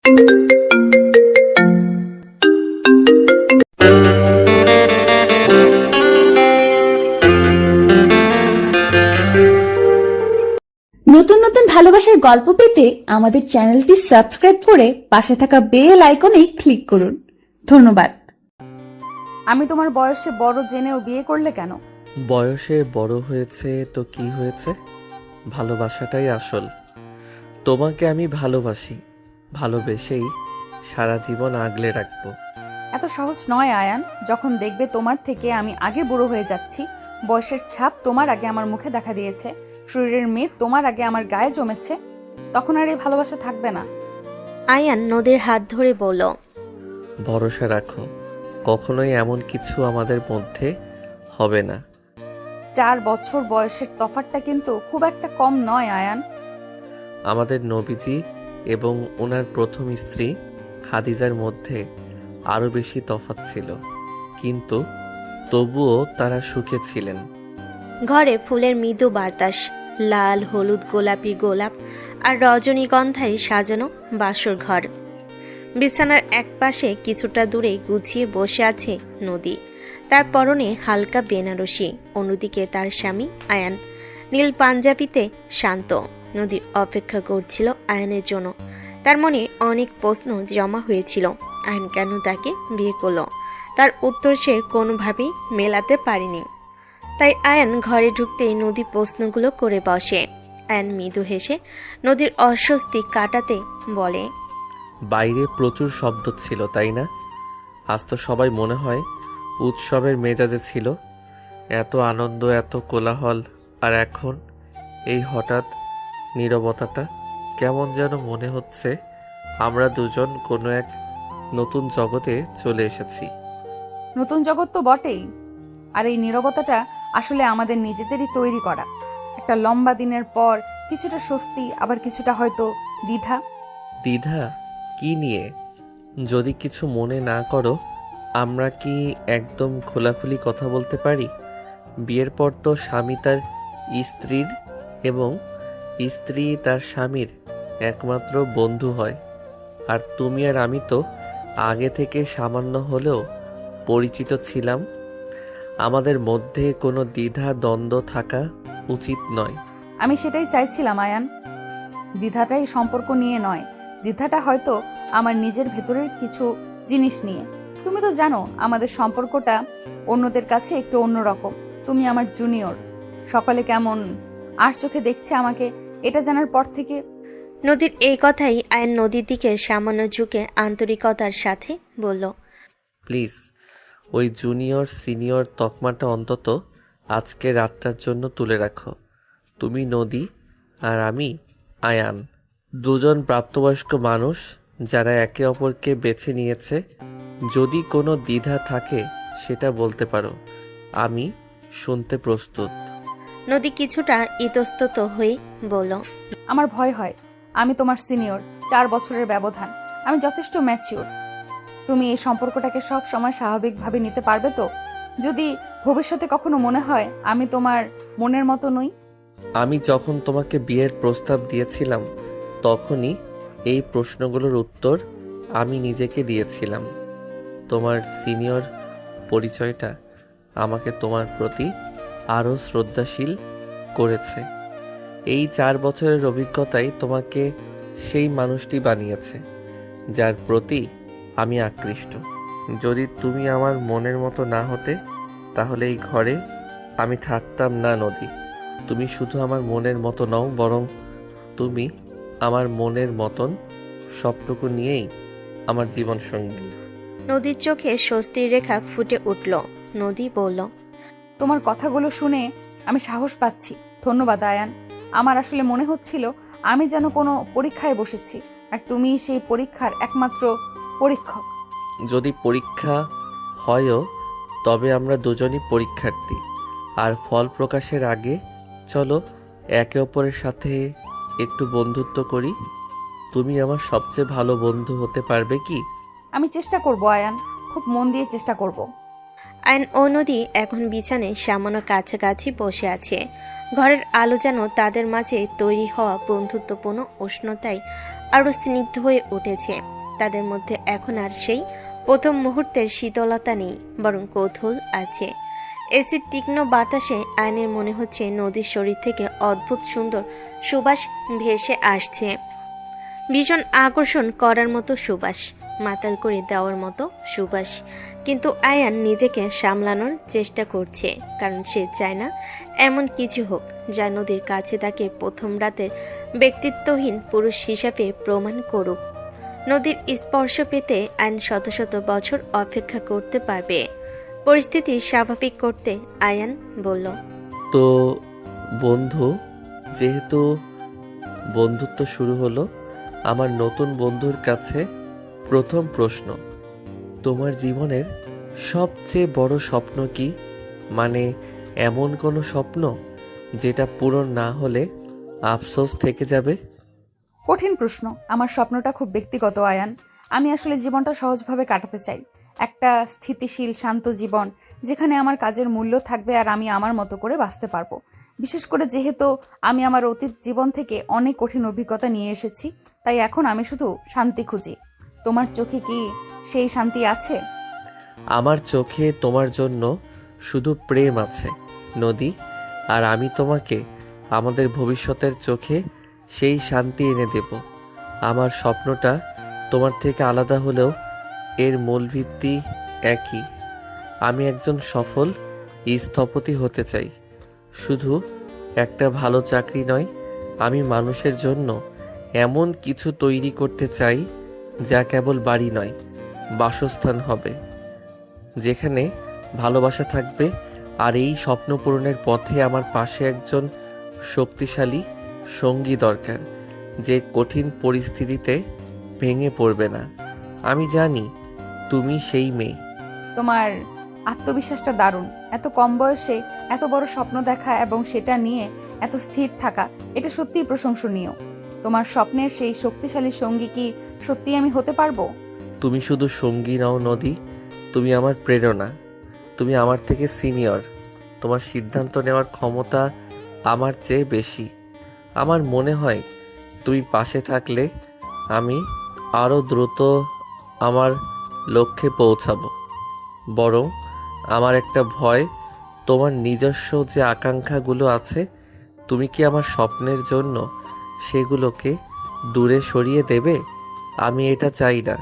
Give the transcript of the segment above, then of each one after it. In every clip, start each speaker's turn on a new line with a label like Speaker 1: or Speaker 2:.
Speaker 1: নতুন নতুন ভালোবাসার গল্প পেতে আমাদের চ্যানেলটি সাবস্ক্রাইব করে পাশে থাকা বেল আইকনে ক্লিক করুন। ধন্যবাদ।
Speaker 2: আমি তোমার বয়সে বড় জেনেও বিয়ে করলে কেন?
Speaker 3: বয়সে বড় হয়েছে তো কি হয়েছে, ভালোবাসাটাই আসল। তোমাকে আমি ভালোবাসি, ভালোবেসেই সারা জীবন আগলে রাখবো।
Speaker 2: এত সহজ নয় আয়ান। যখন দেখবে তোমার থেকে আমি আগে বুড়ো হয়ে যাচ্ছি, বয়সের ছাপ তোমার আগে আমার মুখে দেখা দিয়েছে, শরীরের মেদ তোমার আগে আমার গায়ে জমেছে, তখন আর এই ভালোবাসা থাকবে না।
Speaker 4: আয়ান নদীর হাত ধরে বলল,
Speaker 3: ভরসা রাখো, কখনোই এমন কিছু আমাদের মধ্যে হবে না।
Speaker 2: 4 বছর বয়সের তফাৎটা কিন্তু খুব একটা কম নয় আয়ান।
Speaker 3: আমাদের নবীজি এবং ওনার প্রথম স্ত্রী খাদিজার মধ্যে আরও বেশি তফাৎ ছিল, কিন্তু তবুও তারা সুখে ছিলেন।
Speaker 4: ঘরে ফুলের মৃদু বাতাস, লাল হলুদ গোলাপি গোলাপ আর রজনীগন্ধায় সাজানো বাসর ঘর। বিছানার একপাশে কিছুটা দূরে গুছিয়ে বসে আছে নদী, তার পরনে হালকা বেনারসি, অন্যদিকে তার স্বামী আয়ান নীল পাঞ্জাবিতে শান্ত। নদী অপেক্ষা করছিল আয়ানের জন্য। তার মনে অনেক প্রশ্ন জমা হয়েছিল। আয়ান কেন তাকে বিয়ে করলো, তার উত্তর সে কোনোভাবেই মেলাতে পারেনি। তাই আয়ান ঘরে ঢুকতেই নদী প্রশ্নগুলো করে বসে। আয়ান মৃদু হেসে নদীর অস্বস্তি কাটাতে বলে,
Speaker 3: বাইরে প্রচুর শব্দ ছিল তাই না? আজ তো সবাই মনে হয় উৎসবের মেজাজে ছিল, এত আনন্দ, এত কোলাহল, আর এখন এই হঠাৎ নীরবতাটা। কেমন যেন মনে হচ্ছে আমরা দুজন কোনো এক নতুন জগতে চলে এসেছি।
Speaker 2: নতুন জগৎ তো বটেই, আর এই নীরবতাটা আসলে আমাদের নিজেদেরই তৈরি করা। একটা লম্বা দিনের পর কিছুটা স্বস্তি, আবার কিছুটা হয়তো দ্বিধা।
Speaker 3: দ্বিধা কি নিয়ে? যদি কিছু মনে না করো, আমরা কি একদম খোলাখুলি কথা বলতে পারি? বিয়ের পর তো স্বামী তার স্ত্রীর এবং স্ত্রী তার স্বামীর একমাত্র বন্ধু হয়, আর তুমি আর আমি তো আগে থেকে সামান্য হলেও পরিচিত ছিলাম। আমাদের মধ্যে কোনো দ্বিধা দ্বন্দ্ব থাকা উচিত নয়।
Speaker 2: আমি সেটাই চাইছিলাম আয়ান। দ্বিধাটা এই সম্পর্ক নিয়ে নয়, দ্বিধাটা হয়তো আমার নিজের ভেতরের কিছু জিনিস নিয়ে। তুমি তো জানো আমাদের সম্পর্কটা অন্যদের কাছে একটু অন্যরকম। তুমি আমার জুনিয়র, সকলে কেমন আর চোখে দেখছে আমাকে, এটা জানার পর থেকে।
Speaker 4: নদীর এই কথাই আয়ান নদীর দিকে সামান্য ঝুঁকে আন্তরিকতার সাথে বলল,
Speaker 3: প্লিজ ওই জুনিয়র সিনিয়র তকমাটা অন্তত আজকে রাতটার জন্য তুলে রাখো। তুমি নদী আর আমি আয়ান, দুজন প্রাপ্তবয়স্ক মানুষ যারা একে অপরকে বেছে নিয়েছে। যদি কোনো দ্বিধা থাকে সেটা বলতে পারো, আমি শুনতে প্রস্তুত।
Speaker 4: নদী কিছুটা ইতস্তত হয়ে বলল,
Speaker 2: আমার ভয় হয়, আমি তোমার সিনিয়র, 4 বছরের ব্যবধান, আমি যথেষ্ট ম্যাচিওর। তুমি এই সম্পর্কটাকে সব সময় স্বাভাবিকভাবে নিতে পারবে তো? যদি ভবিষ্যতে কখনো মনে হয় আমি তোমার মনের মতো নই।
Speaker 3: আমি যখন তোমাকে বিয়ের প্রস্তাব দিয়েছিলাম তখনই এই প্রশ্নগুলোর উত্তর আমি নিজেকে দিয়েছিলাম। তোমার সিনিয়র পরিচয়টা আমাকে তোমার প্রতি আরও শ্রদ্ধাশীল করেছে। এই 4 বছরের অভিজ্ঞতাই তোমাকে সেই মানুষটি বানিয়েছে যার প্রতি আমি আকৃষ্ট। যদি তুমি আমার মনের মতো না হতে, তাহলে এই ঘরে আমি থাকতাম না নদী। তুমি শুধু আমার মনের মতো নও, বরং তুমি আমার মনের মতন সবটুকু নিয়েই আমার জীবন সঙ্গী।
Speaker 4: নদীর চোখে স্বস্তির রেখা ফুটে উঠল। নদী বলল,
Speaker 2: তোমার কথাগুলো শুনে আমি সাহস পাচ্ছি। ধন্যবাদ আয়ান। আমার আসলে মনে হচ্ছিল আমি যেন কোনো পরীক্ষায় বসেছি, আর তুমি সেই পরীক্ষার একমাত্র পরীক্ষক।
Speaker 3: যদি পরীক্ষা হয়ও, তবে আমরা দুজনই পরীক্ষার্থী। আর ফল প্রকাশের আগে চলো একে অপরের সাথে একটু বন্ধুত্ব করি। তুমি আমার সবচেয়ে ভালো বন্ধু হতে পারবে কি?
Speaker 2: আমি চেষ্টা করব আয়ান, খুব মন দিয়ে চেষ্টা করব।
Speaker 4: আয়ন ও নদী এখন বিছানায় সামান্য কাছাকাছি বসে আছে। ঘরের আলো যেন তাদের মাঝে তৈরি হওয়া বন্ধুত্বপূর্ণ উষ্ণতায় আরও স্নিগ্ধ হয়ে উঠেছে। তাদের মধ্যে এখন আর সেই প্রথম মুহূর্তের শীতলতা নেই, বরং কৌতূহল আছে। এসির তীক্ষ্ণ বাতাসে আয়নের মনে হচ্ছে নদীর শরীর থেকে অদ্ভুত সুন্দর সুবাস ভেসে আসছে। ভীষণ আকর্ষণ করার মতো সুবাস, মাতাল করে দেওয়ার মতো সুবাস। কিন্তু আয়ান নিজেকে সামলানোর চেষ্টা করছে, কারণ সে চায় না এমন কিছু হোক যা নদীর কাছে তাকে প্রথম রাতের ব্যক্তিত্বহীন পুরুষ হিসাবে প্রমাণ করুক। নদীর স্পর্শ পেতে আয়ান শত শত বছর অপেক্ষা করতে পারবে। পরিস্থিতি স্বাভাবিক করতে আয়ান বলল,
Speaker 3: তো বন্ধু, যেহেতু বন্ধুত্ব শুরু হলো, আমার নতুন বন্ধুর কাছে প্রথম প্রশ্ন, তোমার জীবনের সবচেয়ে বড় স্বপ্ন কি? মানে এমন কোনো স্বপ্ন যেটা পূরণ না হলে আফসোস থেকে যাবে?
Speaker 2: কঠিন প্রশ্ন। আমার স্বপ্নটা খুব ব্যক্তিগত আয়ান। আমি আসলে জীবনটা সহজভাবে কাটাতে চাই। একটা স্থিতিশীল শান্ত জীবন, যেখানে আমার কাজের মূল্য থাকবে আর আমি আমার মতো করে বাঁচতে পারবো। বিশেষ করে যেহেতু আমি আমার অতীত জীবন থেকে অনেক কঠিন অভিজ্ঞতা নিয়ে এসেছি, তাই এখন আমি শুধু শান্তি খুঁজি। তোমার চোখে কি সেই শান্তি আছে?
Speaker 3: আমার চোখে তোমার জন্য শুধু প্রেম আছে নদী, আর আমি তোমাকে আমাদের ভবিষ্যতের চোখে সেই শান্তি এনে দেব। আমার স্বপ্নটা তোমার থেকে আলাদা হলেও এর মূল ভিত্তি একই। আমি একজন সফল স্থপতি হতে চাই। শুধু একটা ভালো চাকরি নয়, আমি মানুষের জন্য এমন কিছু তৈরি করতে চাই যা কেবল বাড়ি নয়, বাসস্থান হবে, যেখানে ভালোবাসা থাকবে। আর এই স্বপ্ন পূরণের পথে আমার পাশে একজন শক্তিশালী সঙ্গী দরকার, যে কঠিন পরিস্থিতিতে ভেঙে পড়বে না। আমি জানি তুমি সেই মেয়ে।
Speaker 2: তোমার আত্মবিশ্বাসটা দারুণ। এত কম বয়সে এত বড় স্বপ্ন দেখা এবং সেটা নিয়ে এত স্থির থাকা, এটা সত্যিই প্রশংসনীয়। তোমার স্বপ্নের সেই শক্তিশালী সঙ্গী কি সত্যি আমি হতে পারবো?
Speaker 3: তুমি শুধু সঙ্গী নও নদী, তুমি আমার প্রেরণা। তুমি আমার থেকে সিনিয়র। তোমার সিদ্ধান্ত নেওয়ার ক্ষমতা আমার চেয়ে বেশি। আমার মনে হয় তুমি পাশে থাকলে আমি আরও দ্রুত আমার লক্ষ্যে পৌঁছাবো। বরং আমার একটা ভয়, তোমার নিজস্ব যে আকাঙ্ক্ষাগুলো আছে, তুমি কি আমার স্বপ্নের জন্য সেগুলোকে দূরে সরিয়ে দেবে? আমি এটা চাই না।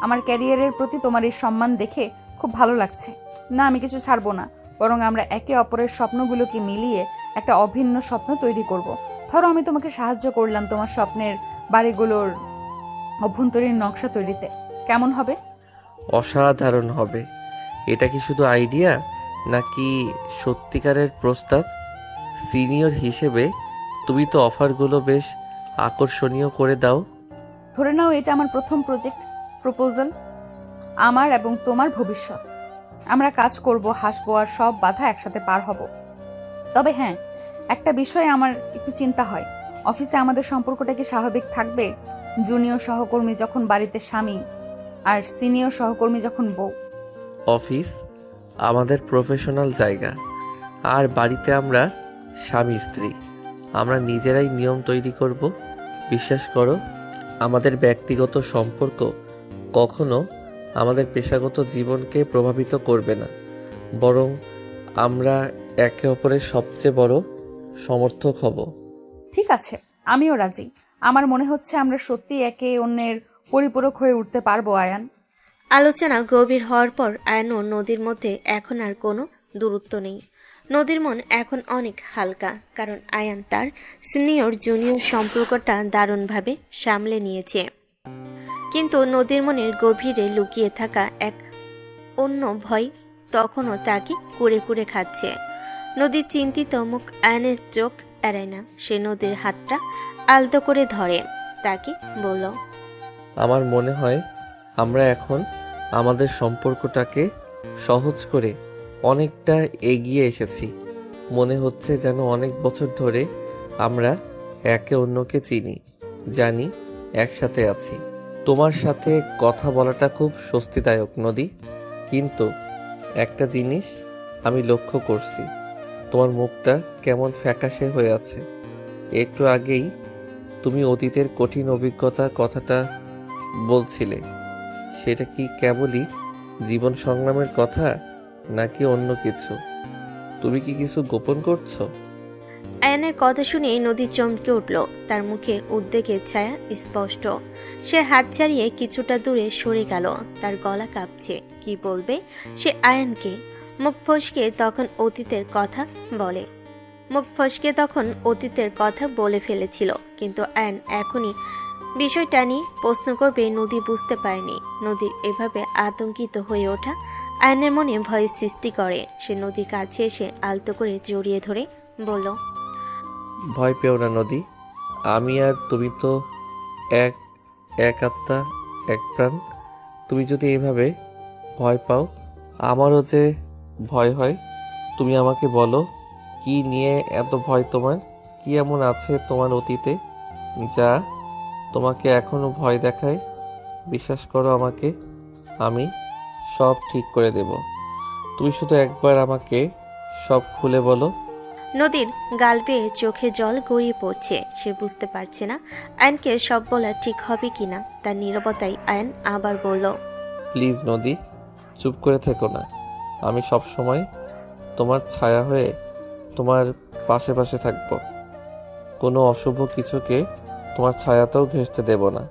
Speaker 2: আমার ক্যারিয়ারের প্রতি তোমার এই সম্মান দেখে খুব ভালো লাগছে। না, আমি কিছু ছাড়বো না, বরং আমরা একে অপরের স্বপ্নগুলোকে মিলিয়ে একটা অভিন্ন স্বপ্ন তৈরি করব। ধরো আমি তোমাকে সাহায্য করলাম তোমার স্বপ্নের বাড়িগুলোর অভ্যন্তরীণ নকশা তৈরিতে, কেমন হবে?
Speaker 3: অসাধারণ হবে। এটা কি শুধু আইডিয়া নাকি সত্যিকারের প্রস্তাব? সিনিয়র হিসেবে তুমি তো অফারগুলো বেশ আকর্ষণীয় করে দাও।
Speaker 2: ধরে নাও এটা আমার প্রথম প্রপোজাল, আমার এবং তোমার ভবিষ্যৎ। আমরা কাজ করব, হাসবো আর সব বাধা একসাথে পার হব। তবে হ্যাঁ, একটা বিষয়ে আমার একটু চিন্তা হয়। অফিসে আমাদের সম্পর্কটা কি স্বাভাবিক থাকবে? জুনিয়র সহকর্মী যখন বাড়িতে স্বামী, আর সিনিয়র সহকর্মী যখন বউ।
Speaker 3: অফিস আমাদের প্রফেশনাল জায়গা, আর বাড়িতে আমরা স্বামী স্ত্রী। আমরা নিজেরাই নিয়ম তৈরি করব। বিশ্বাস করো, আমাদের ব্যক্তিগত সম্পর্ক কখনো আমাদের পেশাগত জীবনকে প্রভাবিত করবে না, বরং আমরা একে অপরের সবচেয়ে বড় সমর্থক হব।
Speaker 2: ঠিক আছে, আমিও রাজি। আমার মনে হচ্ছে আমরা সত্যি একে অন্যের পরিপূরক হয়ে উঠতে পারবো আয়ান।
Speaker 4: আলোচনা গভীর হওয়ার পর আয়ন ও নদীর মধ্যে এখন আর কোনো দূরত্ব নেই। নদীর মন এখন অনেক হালকা, কারণ আয়ান তার সিনিয়র জুনিয়র সম্পর্কটা দারুণভাবে সামলে নিয়েছে। কিন্তু নদীর মনের গভীরে লুকিয়ে থাকা এক অন্য ভয় তখনও তাকে কুরে কুরে খাচ্ছে। নদীর চিন্তিত মুখ আয়নের চোখ এড়ায় না। সে নদীর হাতটা আলতো করে ধরে তাকে বলল,
Speaker 3: আমার মনে হয় আমরা এখন আমাদের সম্পর্কটাকে সহজ করে অনেকটা এগিয়ে এসেছি। মনে হচ্ছে যেন অনেক বছর ধরে আমরা একে অন্যকে চিনি, জানি, একসাথে আছি। তোমার সাথে কথা বলাটা খুব স্বস্তিদায়ক নদী। কিন্তু একটা জিনিস আমি লক্ষ্য করছি, তোমার মুখটা কেমন ফ্যাকাশে হয়ে আছে। একটু আগেই তুমি অতীতের কঠিন অভিজ্ঞতা কথাটা বলছিলে, সেটা কি কেবলই জীবন সংগ্রামের কথা নাকি অন্য কিছু? তুমি কি কিছু গোপন করছো?
Speaker 4: আয়ানের কথা শুনে নদী চমকে উঠল। তার মুখে উদ্বেগের ছায়া স্পষ্ট। সে হাত ছাড়িয়ে কিছুটা দূরে সরে গেল। তার গলা কাঁপছে। কি বলবে সে আয়ানকে? মুখ ফসকে তখন অতীতের কথা বলে ফেলেছিল, কিন্তু আয়ান এখনই বিষয়টা নিয়ে প্রশ্ন করবে নদী বুঝতে পারেনি। নদীর এভাবে আতঙ্কিত হয়ে ওঠা আয়ানের মনে ভয়ের সৃষ্টি করে। সে নদীর কাছে এসে আলতো করে জড়িয়ে ধরে বলল,
Speaker 3: ভয় পেও না নদী, আমি আর তুমি তো এক এক আত্মা, এক প্রাণ। তুমি যদি এভাবে ভয় পাও, আমারও যে ভয় হয়। তুমি আমাকে বলো, কি নিয়ে এত ভয় তোমার? কি এমন আছে তোমার অতীতে যা তোমাকে এখনো ভয় দেখায়? বিশ্বাস করো আমাকে, আমি সব ঠিক করে দেব। তুমি শুধু একবার আমাকে সব খুলে বলো।
Speaker 4: নদীর গাল বেয়ে চোখে জল গড়িয়ে পড়ছে। সে বুঝতে পারছে না আয়নকে সব বলা ঠিক হবে কিনা। তার নীরবতায় আয়ন আবার বলল,
Speaker 3: প্লিজ নদী, চুপ করে থেকো না। আমি সব সময় তোমার ছায়া হয়ে তোমার পাশে পাশে থাকবো। কোনো অশুভ কিছুকে তোমার ছায়াতেও ঘেঁষতে দেব না।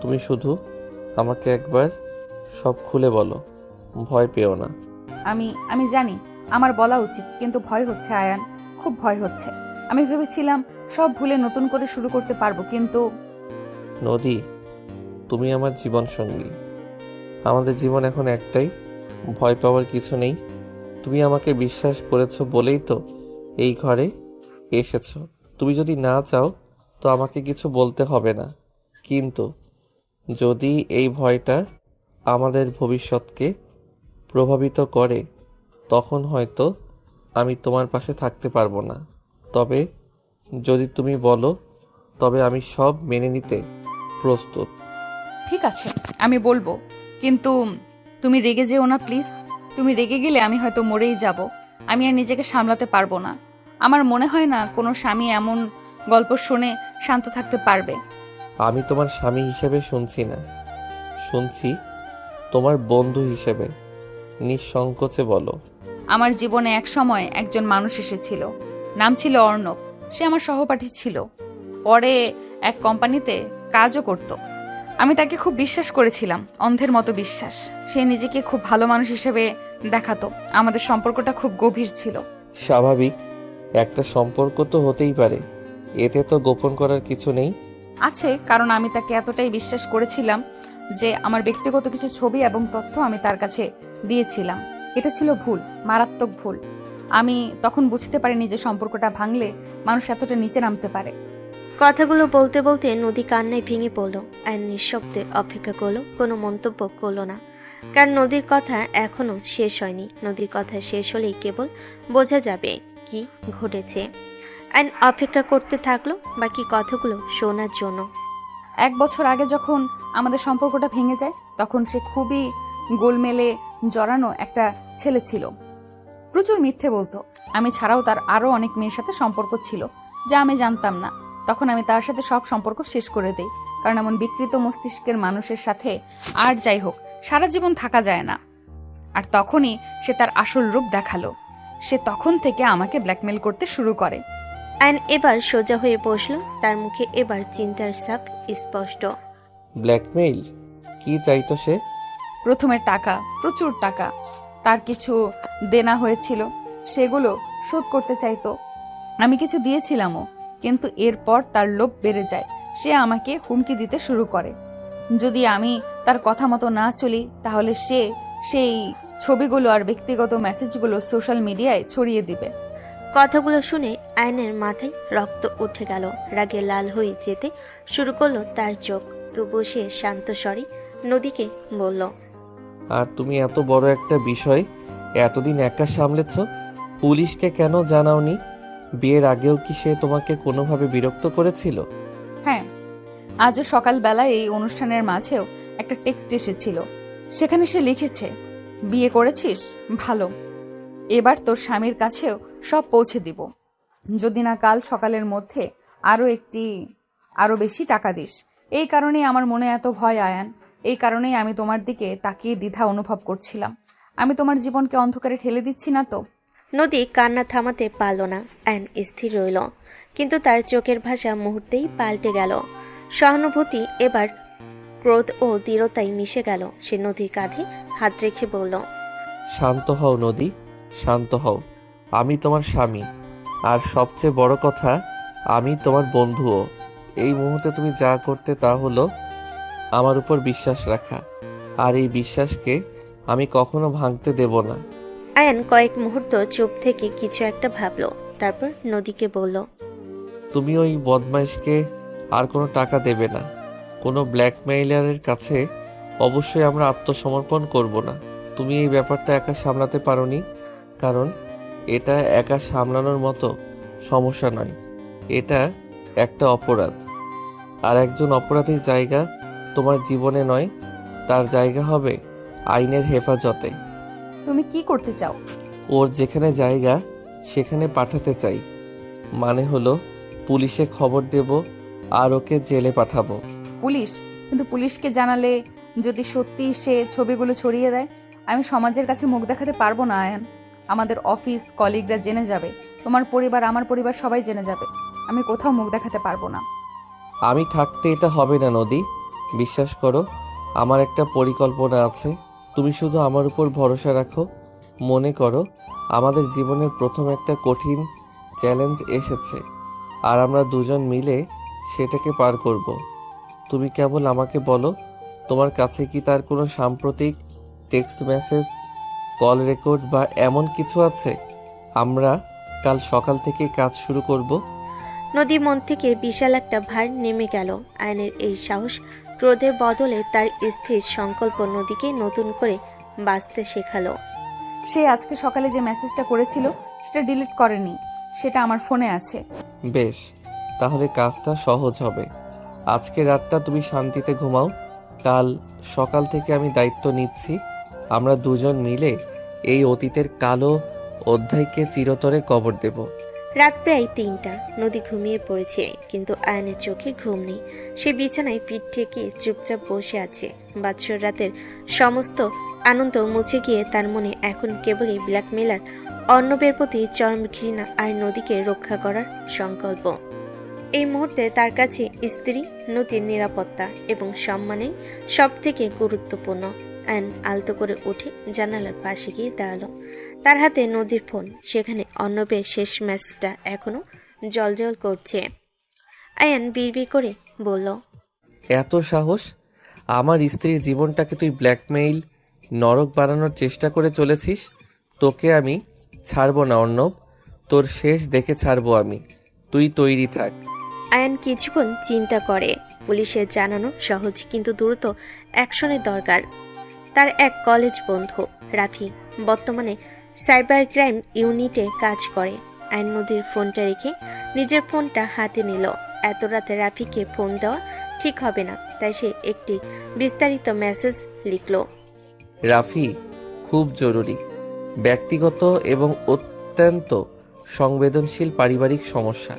Speaker 3: তুমি শুধু আমাকে একবার সব খুলে বলো, ভয় পেও না।
Speaker 2: আমি জানি আমার বলা উচিত, কিন্তু ভয় হচ্ছে আয়ান, খুব ভয় হচ্ছে। আমি ভেবেছিলাম সব ভুলে নতুন করে শুরু করতে পারবো, কিন্তু
Speaker 3: নদী, তুমি আমার জীবন সঙ্গী। আমাদের জীবন এখন একটাই, ভয় পাওয়ার কিছু নেই। তুমি আমাকে বিশ্বাস করেছো বলেই তো এই ঘরে এসেছো। তুমি যদি না চাও তো আমাকে কিছু বলতে হবে না, কিন্তু যদি এই ভয়টা আমাদের ভবিষ্যৎকে প্রভাবিত করে, তখন হয়তো আমি তোমার পাশে থাকতে পারবো না। তবে যদি তুমি বলো, তবে আমি সব মেনে নিতে প্রস্তুত।
Speaker 2: ঠিক আছে আমি বলবো, কিন্তু তুমি রেগে যেও না প্লিজ। তুমি রেগে গেলে আমি হয়তো মরেই যাব। আমি আর নিজেকে সামলাতে পারবো না। আমার মনে হয় না কোনো স্বামী এমন গল্প শুনে শান্ত থাকতে পারবে।
Speaker 3: আমি তোমার স্বামী হিসেবে শুনছি না, শুনছি তোমার বন্ধু হিসেবে। নিঃসংকোচে বলো।
Speaker 2: আমার জীবনে এক সময় একজন মানুষ এসেছিল, নাম ছিল অর্ণব। সে আমার সহপাঠী ছিল, পরে এক কোম্পানিতে কাজও করত। আমি তাকে খুব বিশ্বাস করেছিলাম, অন্ধের মতো বিশ্বাস। সে নিজেকে খুব ভালো মানুষ হিসেবে দেখাতো। আমাদের সম্পর্কটা খুব গভীর ছিল।
Speaker 3: স্বাভাবিক, একটা সম্পর্ক তো হতেই পারে, এতে তো গোপন করার কিছু নেই।
Speaker 2: আছে, কারণ আমি তাকে এতটাই বিশ্বাস করেছিলাম যে আমার ব্যক্তিগত কিছু ছবি এবং তথ্য আমি তার কাছে দিয়েছিলাম। এটা ছিল ভুল, মারাত্মক ভুল। আমি তখন বুঝতে পারিনি যে সম্পর্কটা ভাঙলে মানুষ এতটা নিচে নামতে পারে।
Speaker 4: কথাগুলো বলতে বলতে নদী কান্নায় ভেঙে পড়ল। আয়ন নিঃশব্দে অপেক্ষা করলো, কোনো মন্তব্য করলো না। কারণ নদীর কথা এখনো শেষ হয়নি। নদীর কথা শেষ হলেই কেবল বোঝা যাবে কি ঘটেছে। আয়ন অপেক্ষা করতে থাকলো বাকি কথাগুলো শোনার জন্য।
Speaker 2: 1 বছর আগে যখন আমাদের সম্পর্কটা ভেঙে যায়, তখন সে খুবই গোলমেলে জড়ানো একটা ছেলে ছিল। প্রচুর মিথ্যে বলতো। আমি ছাড়াও তার আরো অনেক মেয়ের সাথে সম্পর্ক ছিল, যা আমি জানতাম না। তখন আমি তার সাথে সব সম্পর্ক শেষ করে দেই, কারণ এমন বিকৃত মস্তিষ্কের মানুষের সাথে আর যাই হোক সারা জীবন থাকা যায় না। আর তখনই সে তার আসল রূপ দেখালো। সে তখন থেকে আমাকে ব্ল্যাকমেল করতে শুরু করে।
Speaker 4: আয়ন এবার সোজা হয়ে বসলো। তার মুখে এবার চিন্তার ছাপ স্পষ্ট।
Speaker 3: ব্ল্যাকমেইল? কি চাইতো সে?
Speaker 2: প্রথমে টাকা, প্রচুর টাকা। তার কিছু দেনা হয়েছিল, সেগুলো শোধ করতে চাইতো। আমি কিছু দিয়েছিলামও, কিন্তু এরপর তার লোভ বেড়ে যায়। সে আমাকে হুমকি দিতে শুরু করে। যদি আমি তার কথা মতো না চলি, তাহলে সে সেই ছবিগুলো আর ব্যক্তিগত মেসেজগুলো সোশ্যাল মিডিয়ায় ছড়িয়ে দিবে।
Speaker 4: কথাগুলো শুনে আয়নের মাথায় রক্ত উঠে গেল। রাগে লাল হয়ে যেতে শুরু করলো তার চোখ। তবু সে শান্ত স্বরে নদীকে বলল,
Speaker 3: আর তুমি এত বড় একটা বিষয় এতদিন একা সামলেছ, পুলিশকে কেন জানাওনি? বিয়ের আগেও কি সে তোমাকে কোনোভাবে বিরক্ত করেছিল?
Speaker 2: হ্যাঁ, আজও সকালবেলায় এই অনুষ্ঠানের মাঝেও একটা টেক্সট এসেছিল। সেখানে সে লিখেছে, বিয়ে করেছিস ভালো, এবার তোর স্বামীর কাছেও সব পৌঁছে দিব, যদি না কাল সকালের মধ্যে আরো বেশি টাকা দিস। এই কারণেই আমার মনে এত ভয় আয়ান। এই কারণেই আমি তোমার দিকে তাকিয়ে দ্বিধা অনুভব করছিলাম। আমি তোমার জীবনকে অন্ধকারে ঠেলে দিচ্ছি না তো?
Speaker 4: নদী কান্না থামাতে পারল না। আয়ন স্থির রইল, কিন্তু তার চোখের ভাষা মুহূর্তেই পাল্টে গেল। সহানুভূতি এবার ক্রোধ ও দৃঢ়তায় মিশে গেল। সে নদীর কাঁধে হাত রেখে বলল,
Speaker 3: শান্ত হও নদী, শান্ত হও। আমি তোমার স্বামী, আর সবচেয়ে বড় কথা আমি তোমার বন্ধুও। এই মুহূর্তে তুমি যা করতে তা হলো আমার উপর বিশ্বাস রাখা, আর এই বিশ্বাসকে আমি কখনো ভাঙতে দেব না।
Speaker 4: আয়ন কয়েক মুহূর্ত চুপ থেকে কিছু একটা ভাবল, তারপর নদীকে বলল,
Speaker 3: তুমি ওই বদমাইশকে আর কোনো টাকা দেবে না। কোনো ব্ল্যাকমেইলারের কাছে অবশ্যই আমরা আত্মসমর্পণ করব না। তুমি এই ব্যাপারটা একা সামলাতে পারোনি, কারণ এটা একা সামলানোর মতো সমস্যা নয়। এটা একটা অপরাধ, আর একজন অপরাধীর জায়গা তোমার জীবনে নয়, তার জায়গা হবে আইনের হেফাজতে।
Speaker 2: তুমি কি করতে চাও?
Speaker 3: ওর যেখানে জায়গা সেখানে পাঠাতে চাই। মানে হলো পুলিশে খবর দেব আর ওকে জেলে পাঠাবো।
Speaker 2: পুলিশ? কিন্তু পুলিশকে জানালে যদি সত্যি সে ছবিগুলো ছড়িয়ে দেয়, আমি সমাজের কাছে মুখ দেখাতে পারবো না আয়ান। আমাদের অফিস কলিগরা জেনে যাবে, তোমার পরিবার, আমার পরিবার, সবাই জেনে যাবে। আমি কোথাও মুখ দেখাতে পারবো না।
Speaker 3: আমি থাকতে এটা হবে না নদী, বিশ্বাস করো। আমার একটা পরিকল্পনা আছে, তুমি শুধু আমার উপর ভরসা রাখো। মনে করো আমাদের জীবনের প্রথম একটা কঠিন চ্যালেঞ্জ এসেছে, আর আমরা দুজন মিলে সেটাকে পার করব। তুমি কেবল আমাকে বলো, তোমার কাছে কি তার কোনো সাম্প্রতিক টেক্সট মেসেজ, কল রেকর্ড বা এমন কিছু আছে? আমরা কাল সকাল থেকে কাজ শুরু করব।
Speaker 4: নদীর মন থেকে বিশাল একটা ভার নেমে গেল। আয়নের এই সাহস, ক্রোধের বদলে তার স্থির সংকল্প নদীকে নতুন করে বাঁচতে শেখালো।
Speaker 2: সে আজকে সকালে যে মেসেজটা করেছিল সেটা ডিলিট করেনি, সেটা আমার ফোনে আছে।
Speaker 3: বেশ, তাহলে কাজটা সহজ হবে। আজকে রাতটা তুমি শান্তিতে ঘুমাও, কাল সকাল থেকে আমি দায়িত্ব নিচ্ছি। আমরা দুজন মিলে এই অতীতের কালো অধ্যায়কে চিরতরে কবর দেব।
Speaker 4: রাত প্রায় ৩টা। নদী ঘুমিয়ে পড়েছে, কিন্তু আয়নের চোখে ঘুম নেই। সে বিছানায় পিঠ ঠেকিয়ে চুপচাপ বসে আছে। বাৎসর রাতের সমস্ত আনন্দ মুছে গিয়ে তার মনে এখন কেবলই ব্ল্যাকমেলার অর্ণবের প্রতি চরম ঘৃণা আর নদীকে রক্ষা করার সংকল্প। এই মুহূর্তে তার কাছে স্ত্রী, নদীর নিরাপত্তা এবং সম্মানই সব থেকে গুরুত্বপূর্ণ। আয়ন আলতো করে উঠে জানালার পাশে গিয়ে দাঁড়ালো। তার হাতে নদীর ফোন, সেখানে অর্ণবের শেষ ম্যাসেজটা এখনো জলজল করছে। আয়ান বিড়বিড় করে বলল,
Speaker 3: এত সাহস! আমার স্ত্রীর জীবনটাকে তুই ব্ল্যাকমেইল, নরক বানানোর চেষ্টা করে চলেছিস। তোকে আমি ছাড়বো না অর্ণব, তোর শেষ দেখে ছাড়বো আমি। তুই তৈরি থাক।
Speaker 4: আয়ান কিছুক্ষণ চিন্তা করে। পুলিশের জানানো সহজ, কিন্তু দ্রুত অ্যাকশনের দরকার। তার এক কলেজ বন্ধু রাফি বর্তমানে সাইবার ক্রাইম ইউনিটে কাজ করে। আইন নদীর ফোনটা রেখে নিজের ফোনটা হাতে নিল। এত রাতে রাফিকে ফোন দেওয়া ঠিক হবে না, তাই সে একটি বিস্তারিত মেসেজ লিখল।
Speaker 3: রাফি, খুব জরুরি, ব্যক্তিগত এবং অত্যন্ত সংবেদনশীল পারিবারিক সমস্যা।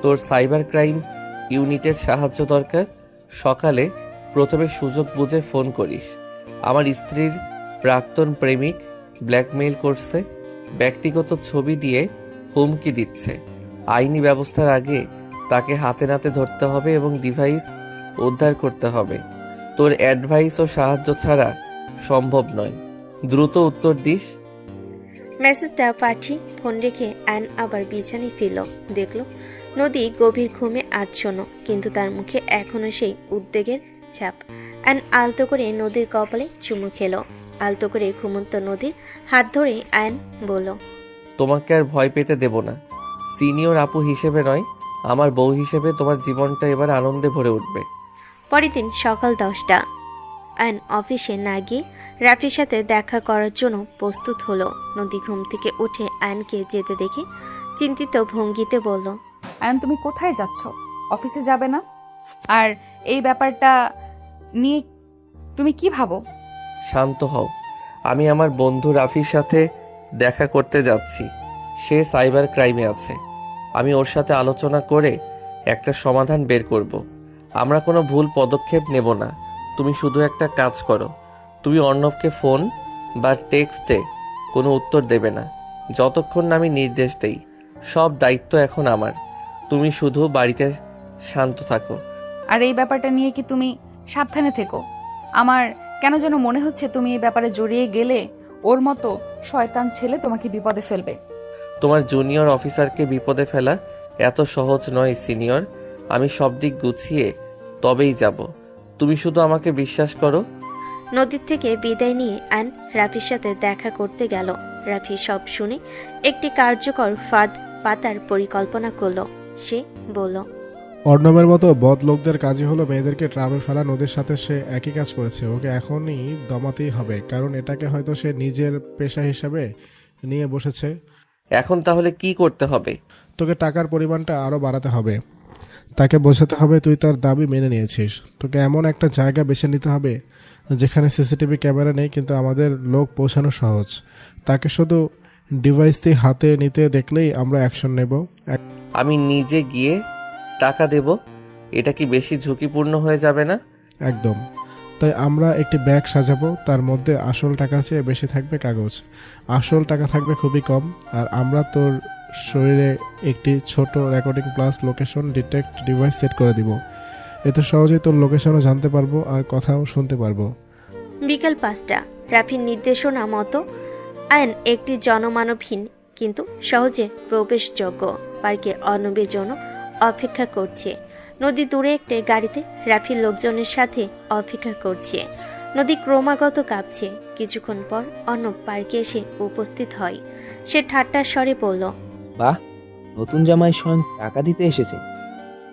Speaker 3: তোর সাইবার ক্রাইম ইউনিটের সাহায্য দরকার। সকালে প্রথমে সুযোগ বুঝে ফোন করিস। আমার স্ত্রীর প্রাক্তন প্রেমিক ব্ল্যাকমেইল করছে, ব্যক্তিগত ছবি দিয়ে হুমকি দিচ্ছে। আইনি ব্যবস্থার আগে তাকে হাতে নাতে ধরতে হবে এবং ডিভাইস উদ্ধার করতে হবে। তোর অ্যাডভাইস ও সাহায্য ছাড়া সম্ভব নয়। দ্রুত উত্তর দিস।
Speaker 4: মেসেজটা পাঠিয়ে ফোন রেখে আয়ন আবার বিছানায় ফিরল। দেখল নদী গভীর ঘুমে আচ্ছন্ন, কিন্তু তার মুখে এখনো সেই উদ্বেগের ছাপ। আয়ন আলতো করে নদীর কপালে চুমু খেলো। আলতো করে ঘুমন্ত নদীর হাত ধরে আয়ন বলল,
Speaker 3: তোমাকে আর ভয় পেতে দেব না। সিনিয়র আপু হিসেবে নয়, আমার বউ হিসেবে তোমার জীবনটা এবার আনন্দে ভরে উঠবে।
Speaker 4: পরের দিন সকাল 10টা। আয়ন অফিসে না গিয়ে রাফির সাথে দেখা করার জন্য প্রস্তুত হলো। নদী ঘুম থেকে উঠে আয়নকে যেতে দেখে চিন্তিত ভঙ্গিতে বলল,
Speaker 2: আয়ন, তুমি কোথায় যাচ্ছ? অফিসে যাবে না? আর এই ব্যাপারটা নিয়ে তুমি কি ভাবো?
Speaker 3: শান্ত হও। আমি আমার বন্ধু রাফির সাথে দেখা করতে যাচ্ছি। সে সাইবার ক্রাইমে আছে। আমি ওর সাথে আলোচনা করে একটা সমাধান বের করব। আমরা কোনো ভুল পদক্ষেপ নেব না। তুমি শুধু একটা কাজ করো, তুমি অর্ণবকে ফোন বা টেক্সটে কোনো উত্তর দেবে না যতক্ষণ না আমি নির্দেশ দেই। সব দায়িত্ব এখন আমার। তুমি শুধু বাড়িতে শান্ত থাকো।
Speaker 2: আর এই ব্যাপারটা নিয়ে কি তুমি সাবধানে থেকো। আমার কেন যেন মনে হচ্ছে তুমি এই ব্যাপারে জড়িয়ে গেলে ওর মতো শয়তান ছেলে তোমাকে বিপদে ফেলবে।
Speaker 3: তোমার জুনিয়র অফিসারকে বিপদে ফেলা এত সহজ নয় সিনিয়র। আমি সব দিক গুছিয়ে তবেই যাব। তুমি শুধু আমাকে বিশ্বাস করো।
Speaker 4: নদীর থেকে বিদায় নিয়ে আয়ন রাফির সাথে দেখা করতে গেল। রাফি সব শুনে একটি কার্যকর ফাঁদ পাতার পরিকল্পনা করলো। সে বলল,
Speaker 5: অর্ণবের মতো বদ লোকদের কাজই হলো মেয়েদেরকে ট্রামে ফেলা। নদীর সাথে সে একই কাজ করেছে। ওকে এখনই দমাতেই হবে, কারণ এটাকে হয়তো সে নিজের পেশা হিসাবে নিয়ে বসেছে।
Speaker 3: এখন তাহলে কি করতে হবে?
Speaker 5: তোকে টাকার পরিমাণটা আরও বাড়াতে হবে। তাকে বোঝাতে হবে তুই তার দাবি মেনে নিয়েছিস। তোকে এমন একটা জায়গা বেছে নিতে হবে যেখানে সিসিটিভি ক্যামেরা নেই, কিন্তু আমাদের লোক পৌঁছানো সহজ। তাকে শুধু ডিভাইসটি হাতে নিতে দেখলেই আমরা অ্যাকশন নেব।
Speaker 3: আমি নিজে গিয়ে টাকা দেব? এটা কি বেশি ঝুঁকিপূর্ণ হয়ে যাবে না?
Speaker 5: একদম। তাই আমরা একটি ব্যাগ সাজাবো, তার মধ্যে আসল টাকার চেয়ে বেশি থাকবে কাগজ। আসল টাকা থাকবে খুবই কম। আর আমরা তোর শরীরে একটি ছোট recording plus location detect device set করে দিব। এতে সহজেই তোর লোকেশনও জানতে পারবো আর কথাও শুনতে পারবো।
Speaker 4: বিকাল 5টা। রাফির নির্দেশনা মতো আয়ন একটি জনমানবহীন কিন্তু সহজে প্রবেশযোগ্য পার্কে অর্ণবের জন্য অপেক্ষা করছে। নদী দূরে একটি গাড়িতে রাফির লোকজনের সাথে অপেক্ষা করছে। নদী ক্রমাগত কাঁপছে। কিছুক্ষণ পর অর্ণব পার্কে এসে উপস্থিত হয়। সে ঠাট্টার স্বরে বলল,
Speaker 6: বাহ, নতুন জামাই স্বয়ং টাকা দিতে এসেছে।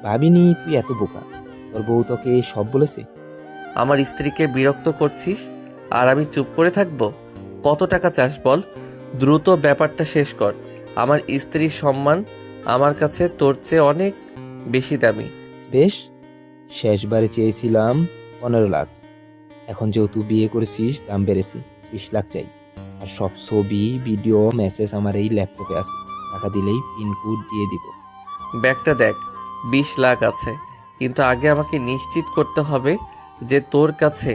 Speaker 6: ভাবিনি তুই এত বোকা। তোর বউ তোকে সব বলেছে?
Speaker 3: আমার স্ত্রীকে বিরক্ত করছিস আর আমি চুপ করে থাকবো? কত টাকা চাস বল? দ্রুত ব্যাপারটা শেষ কর। আমার স্ত্রীর সম্মান আমার কাছে তোর চেয়ে অনেক বেশি দামি।
Speaker 6: বেশ, শেষবারে চেয়েছিলাম 15 লাখ। এখন যেহেতু বিয়ে করেছিস দাম বেড়েছে, 20 লাখ চাই। আর সব ছবি ভিডিও মেসেজ আমার এই ল্যাপটপে আছে। টাকা দিলেই পিনকোড দিয়ে দিব।
Speaker 3: ব্যাগটা দেখ, 20 লাখ আছে, কিন্তু আগে আমাকে নিশ্চিত করতে হবে যে তোর কাছে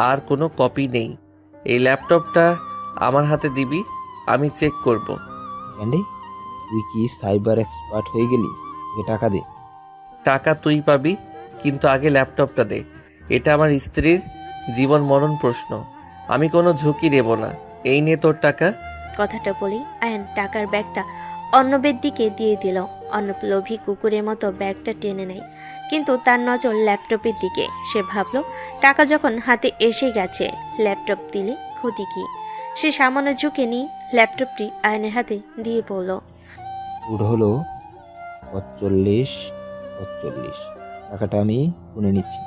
Speaker 3: আর কোনো কপি নেই। এই ল্যাপটপটা আমার হাতে দিবি, আমি চেক করব।
Speaker 6: ব্যান্ডে, তুই কি সাইবার এক্সপার্ট হয়ে গেলি? তোকে টাকা দে।
Speaker 3: টাকা তুই পাবি, কিন্তু আগে ল্যাপটপটা দে। এটা আমার স্ত্রীর জীবন মরণ প্রশ্ন। আমি কোনো ঝুঁকি নেব না। এই নে তোর টাকা।
Speaker 4: কথাটা বলেই আয়ন টাকার ব্যাগটা অর্ণবের দিকে দিয়ে দিল। অর্ণব লোভী কুকুরের মতো ব্যাগটা টেনে নেয়, কিন্তু তার নজর ল্যাপটপের দিকে। সে ভাবল, টাকা যখন হাতে এসে গেছে, ল্যাপটপ দিলে ক্ষতি কি? সে সামান্য ঝুঁকে নিয়ে ল্যাপটপটি আয়নের হাতে দিয়ে বলল,
Speaker 6: কোড হলো 45 45। টাকাটা আমি গুনে নিচ্ছি।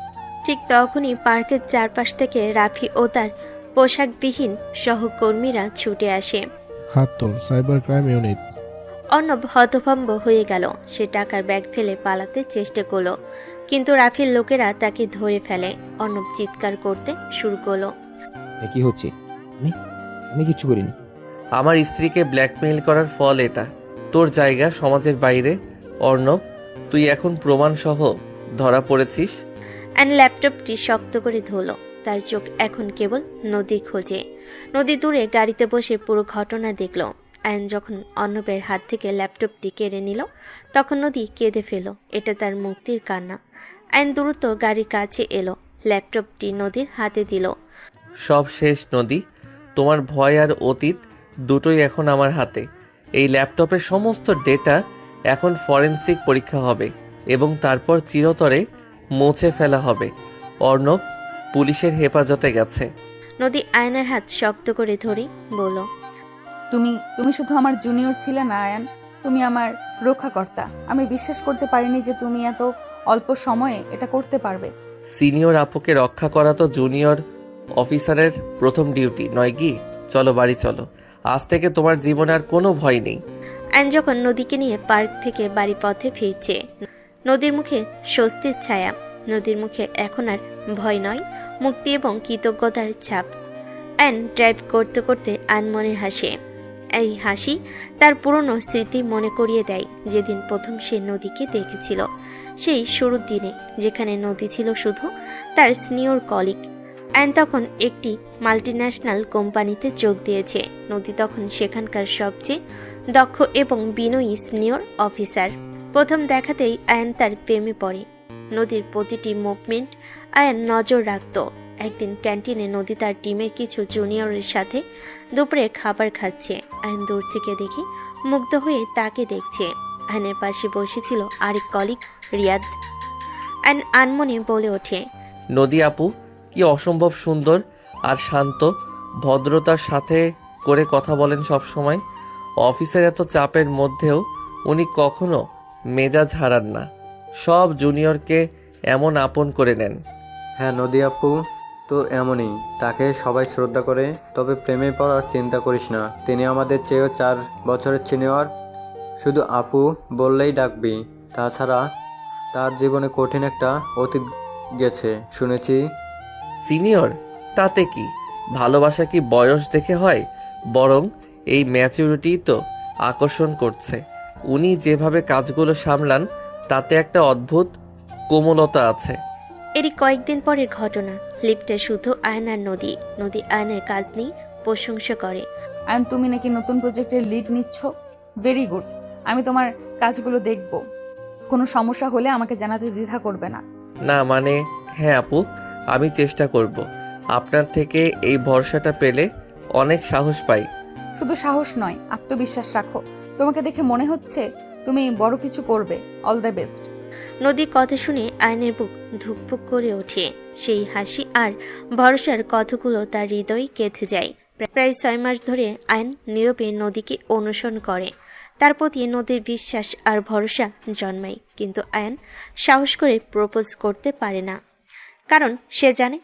Speaker 4: ঠিক তখনই পার্কের চারপাশ থেকে রাফি ও তার পোশাকবিহীন সহকর্মীরা ছুটে আসে।
Speaker 5: হাত তোল, সাইবার ক্রাইম ইউনিট।
Speaker 4: অর্ণব হতভম্ব হয়ে গেল। সে টাকার ব্যাগ ফেলে পালাতে চেষ্টা করলো, কিন্তু রাফির লোকেরা তাকে ধরে ফেলে। অর্ণব চিৎকার করতে শুরু করলো,
Speaker 6: এটা কি হচ্ছে? আমি আমি কিচ্ছু করিনি।
Speaker 3: আমার স্ত্রীকে ব্ল্যাকমেইল করার ফল এটা। তোর জায়গা সমাজের বাইরে। অর্ণব, তুই এখন প্রমাণ সহ ধরা পড়েছিস।
Speaker 4: অ্যান্ড ল্যাপটপটি শক্ত করে ধরলো। তার চোখ এখন কেবল নদী খোঁজে। নদী দূরে গাড়িতে বসে পুরো ঘটনা দেখলো। আয়ন যখন অর্ণবের হাত থেকে ল্যাপটপটি কেড়ে নিল, তখন নদী কেঁদে ফেল। এটা তার মুক্তির কান্না। আয়ন দ্রুত গাড়ির কাছে এলো, ল্যাপটপটি নদীর হাতে দিল।
Speaker 3: সব শেষ নদী। তোমার ভয় আর অতীত দুটোই এখন আমার হাতে। এই ল্যাপটপের সমস্ত ডেটা এখন ফরেনসিক পরীক্ষা হবে এবং তারপর চিরতরে মুছে ফেলা হবে। অর্ণব পুলিশের হেফাজতে গেছে।
Speaker 4: নদী আয়নের হাত শক্ত করে ধরে বলল,
Speaker 2: তুমি শুধু আমার জুনিয়র ছিলে না আয়ান, তুমি আমার রক্ষাকর্তা। আমি বিশ্বাস করতে পারিনি যে তুমি এত অল্প সময়ে এটা করতে পারবে।
Speaker 3: সিনিয়র আপুকে রক্ষা করা তো জুনিয়র অফিসারের প্রথম ডিউটি নয় কি? চলো বাড়ি চলো। আজ থেকে তোমার জীবনে আর কোনো ভয় নেই।
Speaker 4: আয়ন যখন নদীকে নিয়ে পার্ক থেকে বাড়ি পথে ফিরছে, নদীর মুখে স্বস্তির ছায়া। নদীর মুখে এখন আর ভয় নয়, মুক্তি এবং কৃতজ্ঞতার ছাপ। আয়ন ড্রাইভ করতে করতে আনমনে হাসে। এই হাসি তার পুরনো স্মৃতি মনে করিয়ে দেয়, যেদিন প্রথম সে নদীকে দেখেছিল। সেই শুরুর দিনে, যেখানে নদী ছিল শুধু তার সিনিয়র কলিগ। আয়ন তখন একটি মাল্টিন্যাশনাল কোম্পানিতে যোগ দিয়েছে। নদী তখন সেখানকার সবচেয়ে দক্ষ এবং বিনয়ী সিনিয়র অফিসার। প্রথম দেখাতেই আয়ন তার প্রেমে পড়ে। নদীর প্রতিটি মুভমেন্ট আয়ন নজর রাখত। একদিন ক্যান্টিনে নদী তার টিমের কিছু জুনিয়রের সাথে দুপুরে খাবার খাচ্ছে। আয়ন দূর থেকে দেখে মুগ্ধ হয়ে তাকে দেখছে। আয়নের পাশে বসেছিল আরেক কলিগ রিয়াদ। আয়ন আনমনে বলে ওঠে,
Speaker 3: নদী আপু কি অসম্ভব সুন্দর আর শান্ত, ভদ্রতার সাথে করে কথা বলেন সব সময়। অফিসের এত চাপের মধ্যেও উনি কখনো মেজাজ হারান না, সব জুনিয়রকে এমন আপন করে নেন।
Speaker 7: হ্যাঁ নদী আপু তো এমনই, তাকে সবাই শ্রদ্ধা করে। তবে প্রেমে পড়ার চিন্তা করিস না, তিনি আমাদের চেয়েও 4 বছরের সিনিয়র। শুধু আপু বললেই ডাকবি। তাছাড়া তার জীবনে কঠিন একটা অতীত গেছে শুনেছি।
Speaker 3: সিনিয়র তাতে কি, ভালোবাসা কি বয়স দেখে হয়? বরং এই ম্যাচুরিটি তো আকর্ষণ করছে। উনি যেভাবে কাজগুলো সামলান তাতে একটা অদ্ভুত কোমলতা আছে।
Speaker 4: এরই কয়েকদিন পরের ঘটনা। লিফটে শুধু আয়ন আর নদী। নদী আয়নের কাজ নিয়ে প্রশংসা করে।
Speaker 2: আয়ন, তুমি নাকি নতুন প্রজেক্টের লিড নিচ্ছ? Very good. আমি তোমার কাজগুলো দেখব। কোনো সমস্যা হলে আমাকে জানাতে দ্বিধা করবে না।
Speaker 3: না মানে, হ্যাঁ আপু, আমি চেষ্টা করব। আপনার থেকে এই ভরসাটা পেলে অনেক সাহস পাই।
Speaker 2: শুধু সাহস নয়, আত্মবিশ্বাস রাখো। তোমাকে দেখে মনে হচ্ছে তুমি বড় কিছু করবে। All the best.
Speaker 4: নদীর কথা শুনে আয়নের বুক ধুকপুক করে ওঠে। সেই হাসি আর ভরসার কথাগুলো তার হৃদয়ে গেঁথে যায়। প্রায় 6 মাস ধরে আয়ন নীরবে নদীকে অনুসরণ করে। তার প্রতি নদীর বিশ্বাস আর ভরসা জন্মায়। কিন্তু আয়ন সাহস করে প্রপোজ করতে পারে না, কারণ সে জানে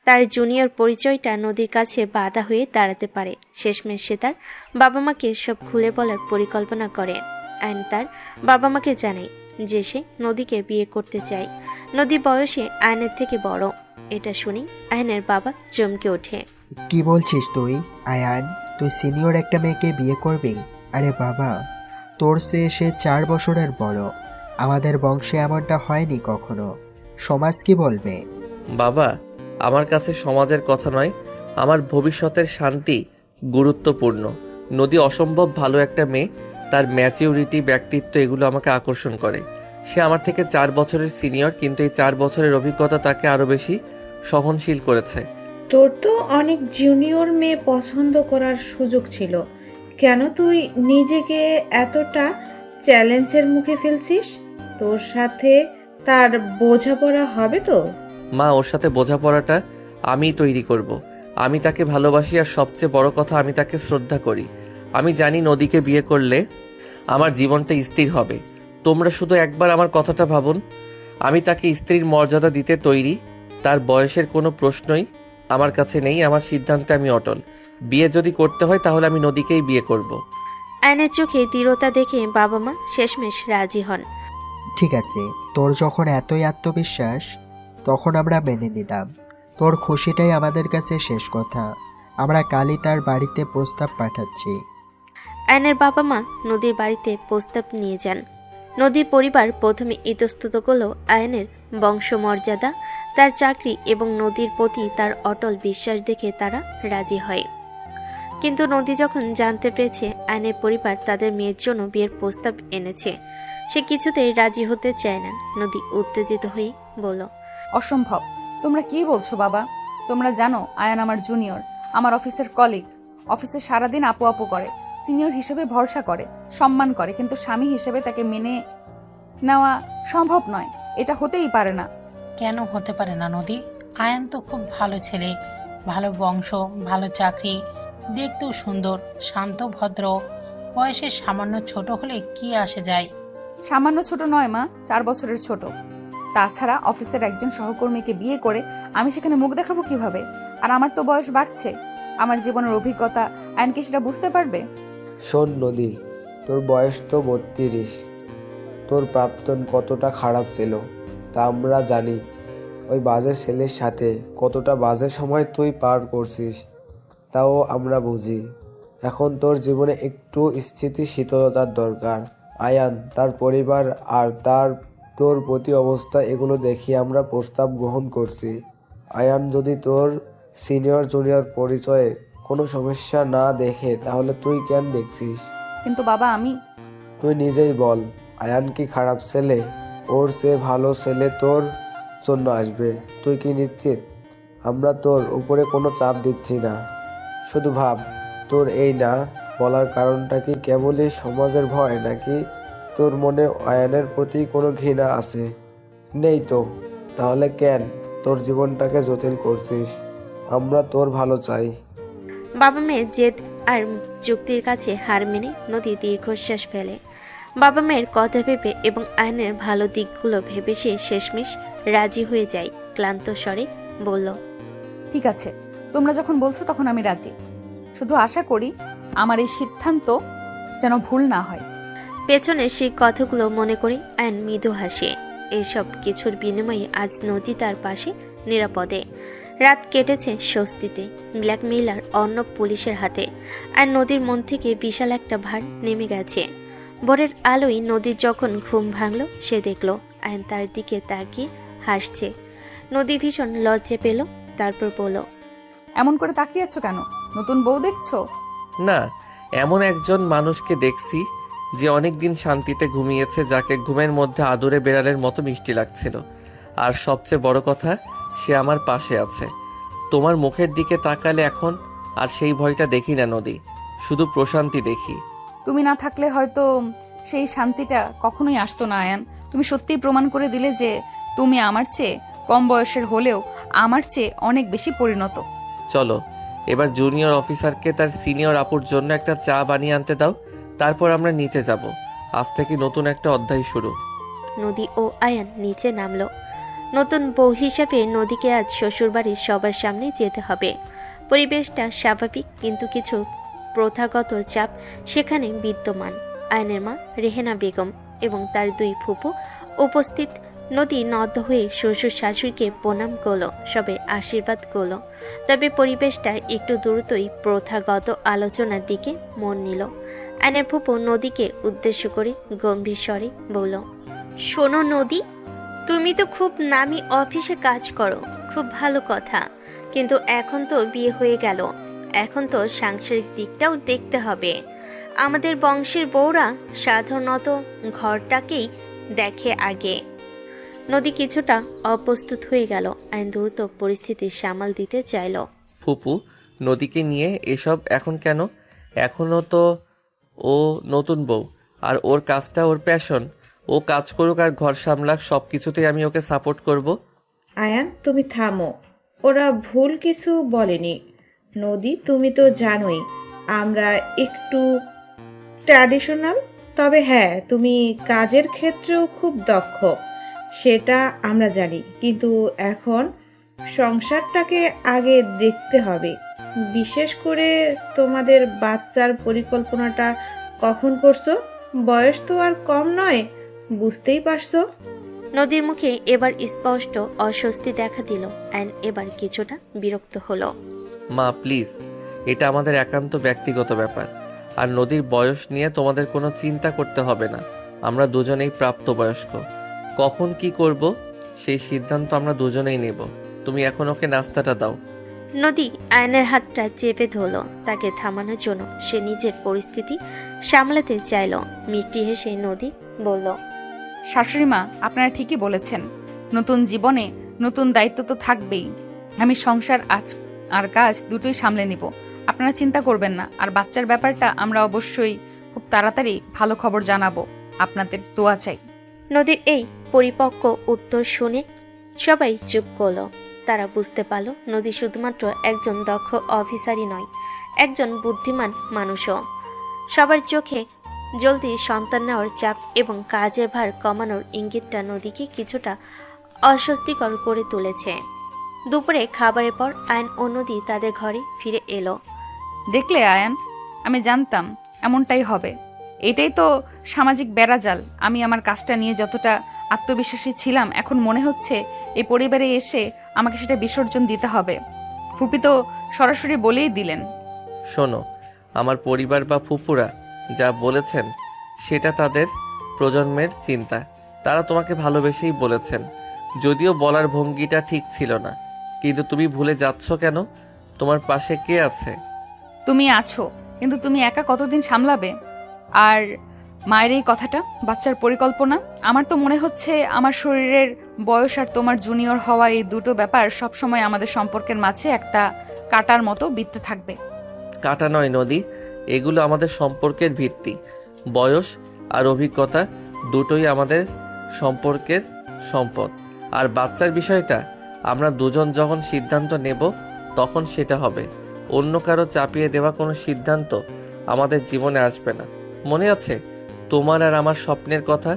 Speaker 4: তার জুনিয়র পরিচয়টা নদীর কাছে বাধা হয়ে দাঁড়াতে পারে। শেষমেশ সে তার বাবা মাকে সব খুলে বলার পরিকল্পনা করে। আয়ন তার বাবা মাকে জানায় যে সে নদীকে বিয়ে করতে চায়। নদী বয়সে আয়নের থেকে বড়। এটা শুনি আয়নের বাবা চমকে ওঠে।
Speaker 8: কি বলছিস তুই আয়ান? তুই সিনিয়র একটা মেয়েকে বিয়ে করবি? আরে বাবা, তোর চেয়ে সে 4 বছরের বড়। আমাদের বংশে এমনটা হয়নি কখনো। সমাজ কি বলবে?
Speaker 3: বাবা, আমার কাছে সমাজের কথা নয়, আমার ভবিষ্যতের শান্তি গুরুত্বপূর্ণ। নদী অসম্ভব ভালো একটা মেয়ে, তার ম্যাচিউরিটি, ব্যক্তিত্ব এগুলো আমাকে আকর্ষণ করে। সে আমার থেকে 4 বছরের সিনিয়র, কিন্তু এই 4 বছরের অভিজ্ঞতা তাকে আরো বেশি সহনশীল করেছে।
Speaker 9: তোর তো অনেক জুনিয়র মেয়ে পছন্দ করার সুযোগ ছিল, কেন তুই নিজেকে এতটা চ্যালেঞ্জের মুখে ফেলছিস? তোর সাথে তার বোঝাপড়া হবে তো?
Speaker 3: মা, ওর সাথে বোঝাপড়াটা আমিই তৈরি করব। আমি তাকে ভালোবাসি, আর সবচেয়ে বড় কথা, আমি তাকে শ্রদ্ধা করি। আমি জানি নদীকে বিয়ে করলে আমার জীবনটা স্থির হবে। তোমরা শুধু একবার আমার কথাটা ভাবুন। আমি তাকে স্ত্রীর মর্যাদা দিতে তৈরি। তার বয়সের কোনো প্রশ্নই আমার কাছে নেই। আমার সিদ্ধান্তে আমি অটল। বিয়ে যদি করতে হয় তাহলে আমি নদীকেই বিয়ে করব।
Speaker 4: আয়নের চোখে দৃঢ়তা দেখে বাবা মা শেষমেশ রাজি হন।
Speaker 8: ঠিক আছে, তোর যখন এতই আত্মবিশ্বাস, তখন আমরা মেনে নিলাম। তোর খুশিটাই আমাদের কাছে শেষ কথা। আমরা কালই তার বাড়িতে প্রস্তাব পাঠাচ্ছি।
Speaker 4: আয়নের বাবা মা নদীর বাড়িতে প্রস্তাব নিয়ে যান। নদীর পরিবার প্রথমে ইতস্তত করল আয়নের বংশমর্যাদা, তার চাকরি এবং নদীর প্রতি তার অটল বিশ্বাস দেখে তারা রাজি হয়। কিন্তু নদী যখন জানতে পেরেছে আয়নের পরিবার তাদের মেয়ের জন্য বিয়ের প্রস্তাব এনেছে, সে কিছুতেই রাজি হতে চায় না। নদী উত্তেজিত হয়ে বলল,
Speaker 2: অসম্ভব। তোমরা কি বলছো বাবা? তোমরা জানো আয়ান আমার জুনিয়র, আমার অফিসের কলিগ। অফিসে সারাদিন আপু আপু করে, সিনিয়র হিসেবে ভরসা করে, সম্মান করে, কিন্তু স্বামী হিসেবে তাকে মেনে নেওয়া সম্ভব নয়। এটা হতেই পারে না।
Speaker 10: কেন হতে পারে না নদী? আয়ান তো খুব ভালো ছেলে, ভালো বংশ, ভালো চাকরি, দেখতেও সুন্দর, শান্ত, ভদ্র। বয়সে সামান্য ছোট হলে কি আসে যায়?
Speaker 2: সামান্য ছোট নয় মা, 4 বছরের ছোট। তাছাড়া অফিসের একজন সহকর্মীকে বিয়ে করে আমি সেখানে মুখ দেখাবো কিভাবে? আর আমার তো বয়স বাড়ছে। আমার জীবনের অভিজ্ঞতা আয়ন কি সেটা বুঝতে পারবে?
Speaker 11: শোন নদী, তোর বয়স তো 32। তোর প্রাক্তন কতটা খারাপ ছিল তা আমরা জানি। ওই বাজে ছেলের সাথে কতটা বাজে সময় তুই পার করছিস তাও আমরা বুঝি। এখন তোর জীবনে একটু স্থিতিশীলতার দরকার। আয়ান, তার পরিবার আর তার তোর প্রতি অবস্থা এগুলো দেখে আমরা প্রস্তাব গ্রহণ করছি। আয়ান যদি তোর সিনিয়র জুনিয়র পরিচয়ে কোনো সমস্যা না দেখে তাহলে তুই কেন দেখছিস?
Speaker 2: কিন্তু বাবা আমি
Speaker 11: তুই নিজেই বল, আয়ান কি খারাপ ছেলে? ওর চেয়ে ভালো ছেলে তোর জন্য আসবে। তুই কি নিশ্চিত? আমরা তোর উপরে কোনো চাপ দিচ্ছি না। শুধু ভাব, তোর এই না বলার কারণটা কি কেবলই সমাজের ভয়, নাকি তোর মনে আয়ানের প্রতি কোনো ঘৃণা আছে? নেই তো, তাহলে কেন তোর জীবনটাকে জটিল করছিস? আমরা তোর ভালো চাই।
Speaker 4: বাবা মেয়ের জেদ আর যুক্তির কাছে হার মেনে নদী দীর্ঘশ্বাস ফেলে। বাবা মেয়ের কথা ভেবে এবং আয়নের ভালো দিকগুলো ভেবে সে শেষমেশ রাজি হয়ে যায়। ক্লান্ত স্বরে বলল,
Speaker 2: ঠিক আছে, তোমরা যখন বলছো তখন আমি রাজি। শুধু আশা করি আমার এই সিদ্ধান্ত যেন ভুল না হয়।
Speaker 4: পেছনে সেই কথাগুলো মনে করে আয়ন মৃদু হাসে। এসব কিছুর বিনিময়ে আজ নদী তার পাশে নিরাপদে। রাত কেটেছে স্বস্তিতে। ব্ল্যাকমেইলার অর্ণব পুলিশের হাতে, আর নদীর মন থেকে বিশাল একটা ভার নেমে গেছে। ভোরের আলোয় নদীর যখন ঘুম ভাঙল, সে দেখল আয়ন তার দিকে তাকিয়ে হাসছে। নদী ভীষণ লজ্জা পেল, তারপর বলল,
Speaker 2: এমন করে তাকিয়ে আছো কেন? নতুন বউ দেখছো?
Speaker 3: না, এমন একজন মানুষকে দেখছি যে অনেক দিন শান্তিতে ঘুমিয়েছে, যাকে ঘুমের মধ্যে আদুরে বেড়ালের মতো মিষ্টি লাগছিল। আর সবচেয়ে বড় কথা, সে আমার পাশে আছে। তোমার মুখের দিকে তাকালে এখন আর সেই ভয়টা দেখি না নদী, শুধু প্রশান্তি দেখি।
Speaker 2: তুমি না থাকলে হয়তো সেই শান্তিটা কখনোই আসতো না আয়ান। তুমি সত্যিই প্রমাণ করে দিলে যে তুমি আমার চেয়ে কম বয়সের হলেও আমার চেয়ে অনেক বেশি পরিণত।
Speaker 3: চলো এবার জুনিয়র অফিসারকে তার সিনিয়র আপুর জন্য একটা চা বানিয়ে আনতে দাও, তারপর আমরা নিচে যাব। আজ থেকে নতুন একটা অধ্যায় শুরু।
Speaker 4: নদী ও আয়ান নিচে নামলো। নতুন বউ হিসেবে নদীকে আজ শ্বশুরবাড়ির সবার সামনে যেতে হবে। পরিবেশটা স্বাভাবিক, কিন্তু কিছু প্রথাগত চাপ সেখানে বিদ্যমান। আয়নের মা রেহেনা বেগম এবং তার দুই ফুপু উপস্থিত। নদী নত হয়ে শ্বশুর শাশুড়িকে প্রণাম করল, সবে আশীর্বাদ করল। তবে পরিবেশটা একটু দ্রুতই প্রথাগত আলোচনার দিকে মন নিল। আয়নের ফুপু নদীকে উদ্দেশ্য করে গম্ভীর স্বরে বলল, শোনো নদী, তুমি তো খুব নামি অফিসে কাজ করো, খুব ভালো কথা, কিন্তু এখন তো বিয়ে হয়ে গেল, এখন তো সাংসারিক দিকটাও দেখতে হবে। আমাদের বংশের বউরা সাধারণত ঘরটাকেই দেখে আগে। নদী কিছুটা অপ্রস্তুত হয়ে গেল। আইন দ্রুত পরিস্থিতি সামাল দিতে চাইল।
Speaker 3: ফুপু, নদীকে নিয়ে এসব এখন কেন? এখনো তো ও নতুন বউ, আর ওর কাজটা ওর প্যাশন। ও কাজ করুক আর ঘর সামলাক, সব কিছুতেই আমি ওকে সাপোর্ট করব।
Speaker 9: আয়ান, তুমি থামো, ওরা ভুল কিছু বলেনি। নদী, তুমি তো জানোই আমরা একটু ট্র্যাডিশনাল। তবে হ্যাঁ, তুমি কাজের ক্ষেত্রেও খুব দক্ষ, সেটা আমরা জানি। কিন্তু এখন সংসারটাকে আগে দেখতে হবে। বিশেষ করে তোমাদের বাচ্চার পরিকল্পনাটা কখন করছো? বয়স তো আর কম নয়, বুঝতেই পারছো।
Speaker 4: নদীর মুখে এবার স্পষ্ট অস্বস্তি দেখা দিল। আইন এবার কিছুটা বিরক্ত হলো।
Speaker 3: মা প্লিজ, এটা আমাদের একান্ত ব্যক্তিগত ব্যাপার, আর নদীর বয়স নিয়ে তোমাদের কোনো চিন্তা করতে হবে না। আমরা দুজনেই প্রাপ্তবয়স্ক। কখন কি করব সেই সিদ্ধান্ত আমরা দুজনেই নেব। তুমি এখন ওকে নাস্তাটা দাও।
Speaker 4: নদী আয়নের হাতটা চেপে ধরল, তাকে থামানোর জন্য। সে নিজের পরিস্থিতি সামলাতে চাইল। মিষ্টি হেসে নদী বলল,
Speaker 2: শাশুড়ি মা, আপনারা ঠিকই বলেছেন। নতুন জীবনে নতুন দায়িত্ব তো থাকবেই। আমি সংসার আর কাজ দুটোই সামলে নিব, আপনারা চিন্তা করবেন না। আর বাচ্চার ব্যাপারটা আমরা অবশ্যই খুব তাড়াতাড়ি ভালো খবর জানাবো। আপনাদের দোয়া চাই।
Speaker 4: নদীর এই পরিপক্ক উত্তর শুনে সবাই চুপ করল। তারা বুঝতে পারল নদী শুধুমাত্র একজন দক্ষ অফিসারই নয়, একজন বুদ্ধিমান মানুষও। সবার চোখে জলদি সন্তান নেওয়ার চাপ এবং কাজের ভার কমানোর ইঙ্গিতটা নদীকে কিছুটা অস্বস্তিকর করে তুলেছে। দুপুরে খাবারের পর আয়ন ও নদী তাদের ঘরে ফিরে এলো।
Speaker 2: দেখলে আয়ান, আমি জানতাম এমনটাই হবে। এটাই তো সামাজিক বেড়াজাল। আমি আমার কাজটা নিয়ে যতটা আত্মবিশ্বাসী ছিলাম, এখন মনে হচ্ছে এই পরিবারে এসে আমাকে সেটা বিসর্জন দিতে হবে। ফুপি তো সরাসরি বলেই দিলেন।
Speaker 3: শোনো, আমার পরিবার বা ফুপুরা যা বলেছেন সেটা তাদের প্রজন্মের চিন্তা। তারা তোমাকে ভালোবেসেই বলেছেন, যদিও বলার ভঙ্গিটা ঠিক ছিল না। কিন্তু তুমি ভুলে যাচ্ছ কেন? তোমার পাশে কে আছে?
Speaker 2: তুমি আছো, কিন্তু তুমি একা কতদিন সামলাবে? আর মায়ের এই কথাটা, বাচ্চার পরিকল্পনা, আমার তো মনে হচ্ছে আমার শরীরের বয়স আর তোমার জুনিয়র হওয়া, এই দুটো ব্যাপার সবসময় আমাদের সম্পর্কের মাঝে একটা কাটার মতো বিঁধতে থাকবে।
Speaker 3: কাটা নয় নদী, এগুলো আমাদের সম্পর্কের ভিত্তি। বয়স আর অভিজ্ঞতা দুটোই আমাদের সম্পর্কের সম্পদ। আর বাচ্চার বিষয়টা আমরা দুজন যখন সিদ্ধান্ত নেব তখন সেটা হবে। অন্য কারো চাপিয়ে দেওয়া কোনো সিদ্ধান্ত আমাদের জীবনে আসবে না। মনে আছে তোমার আর আমার স্বপ্নের কথা?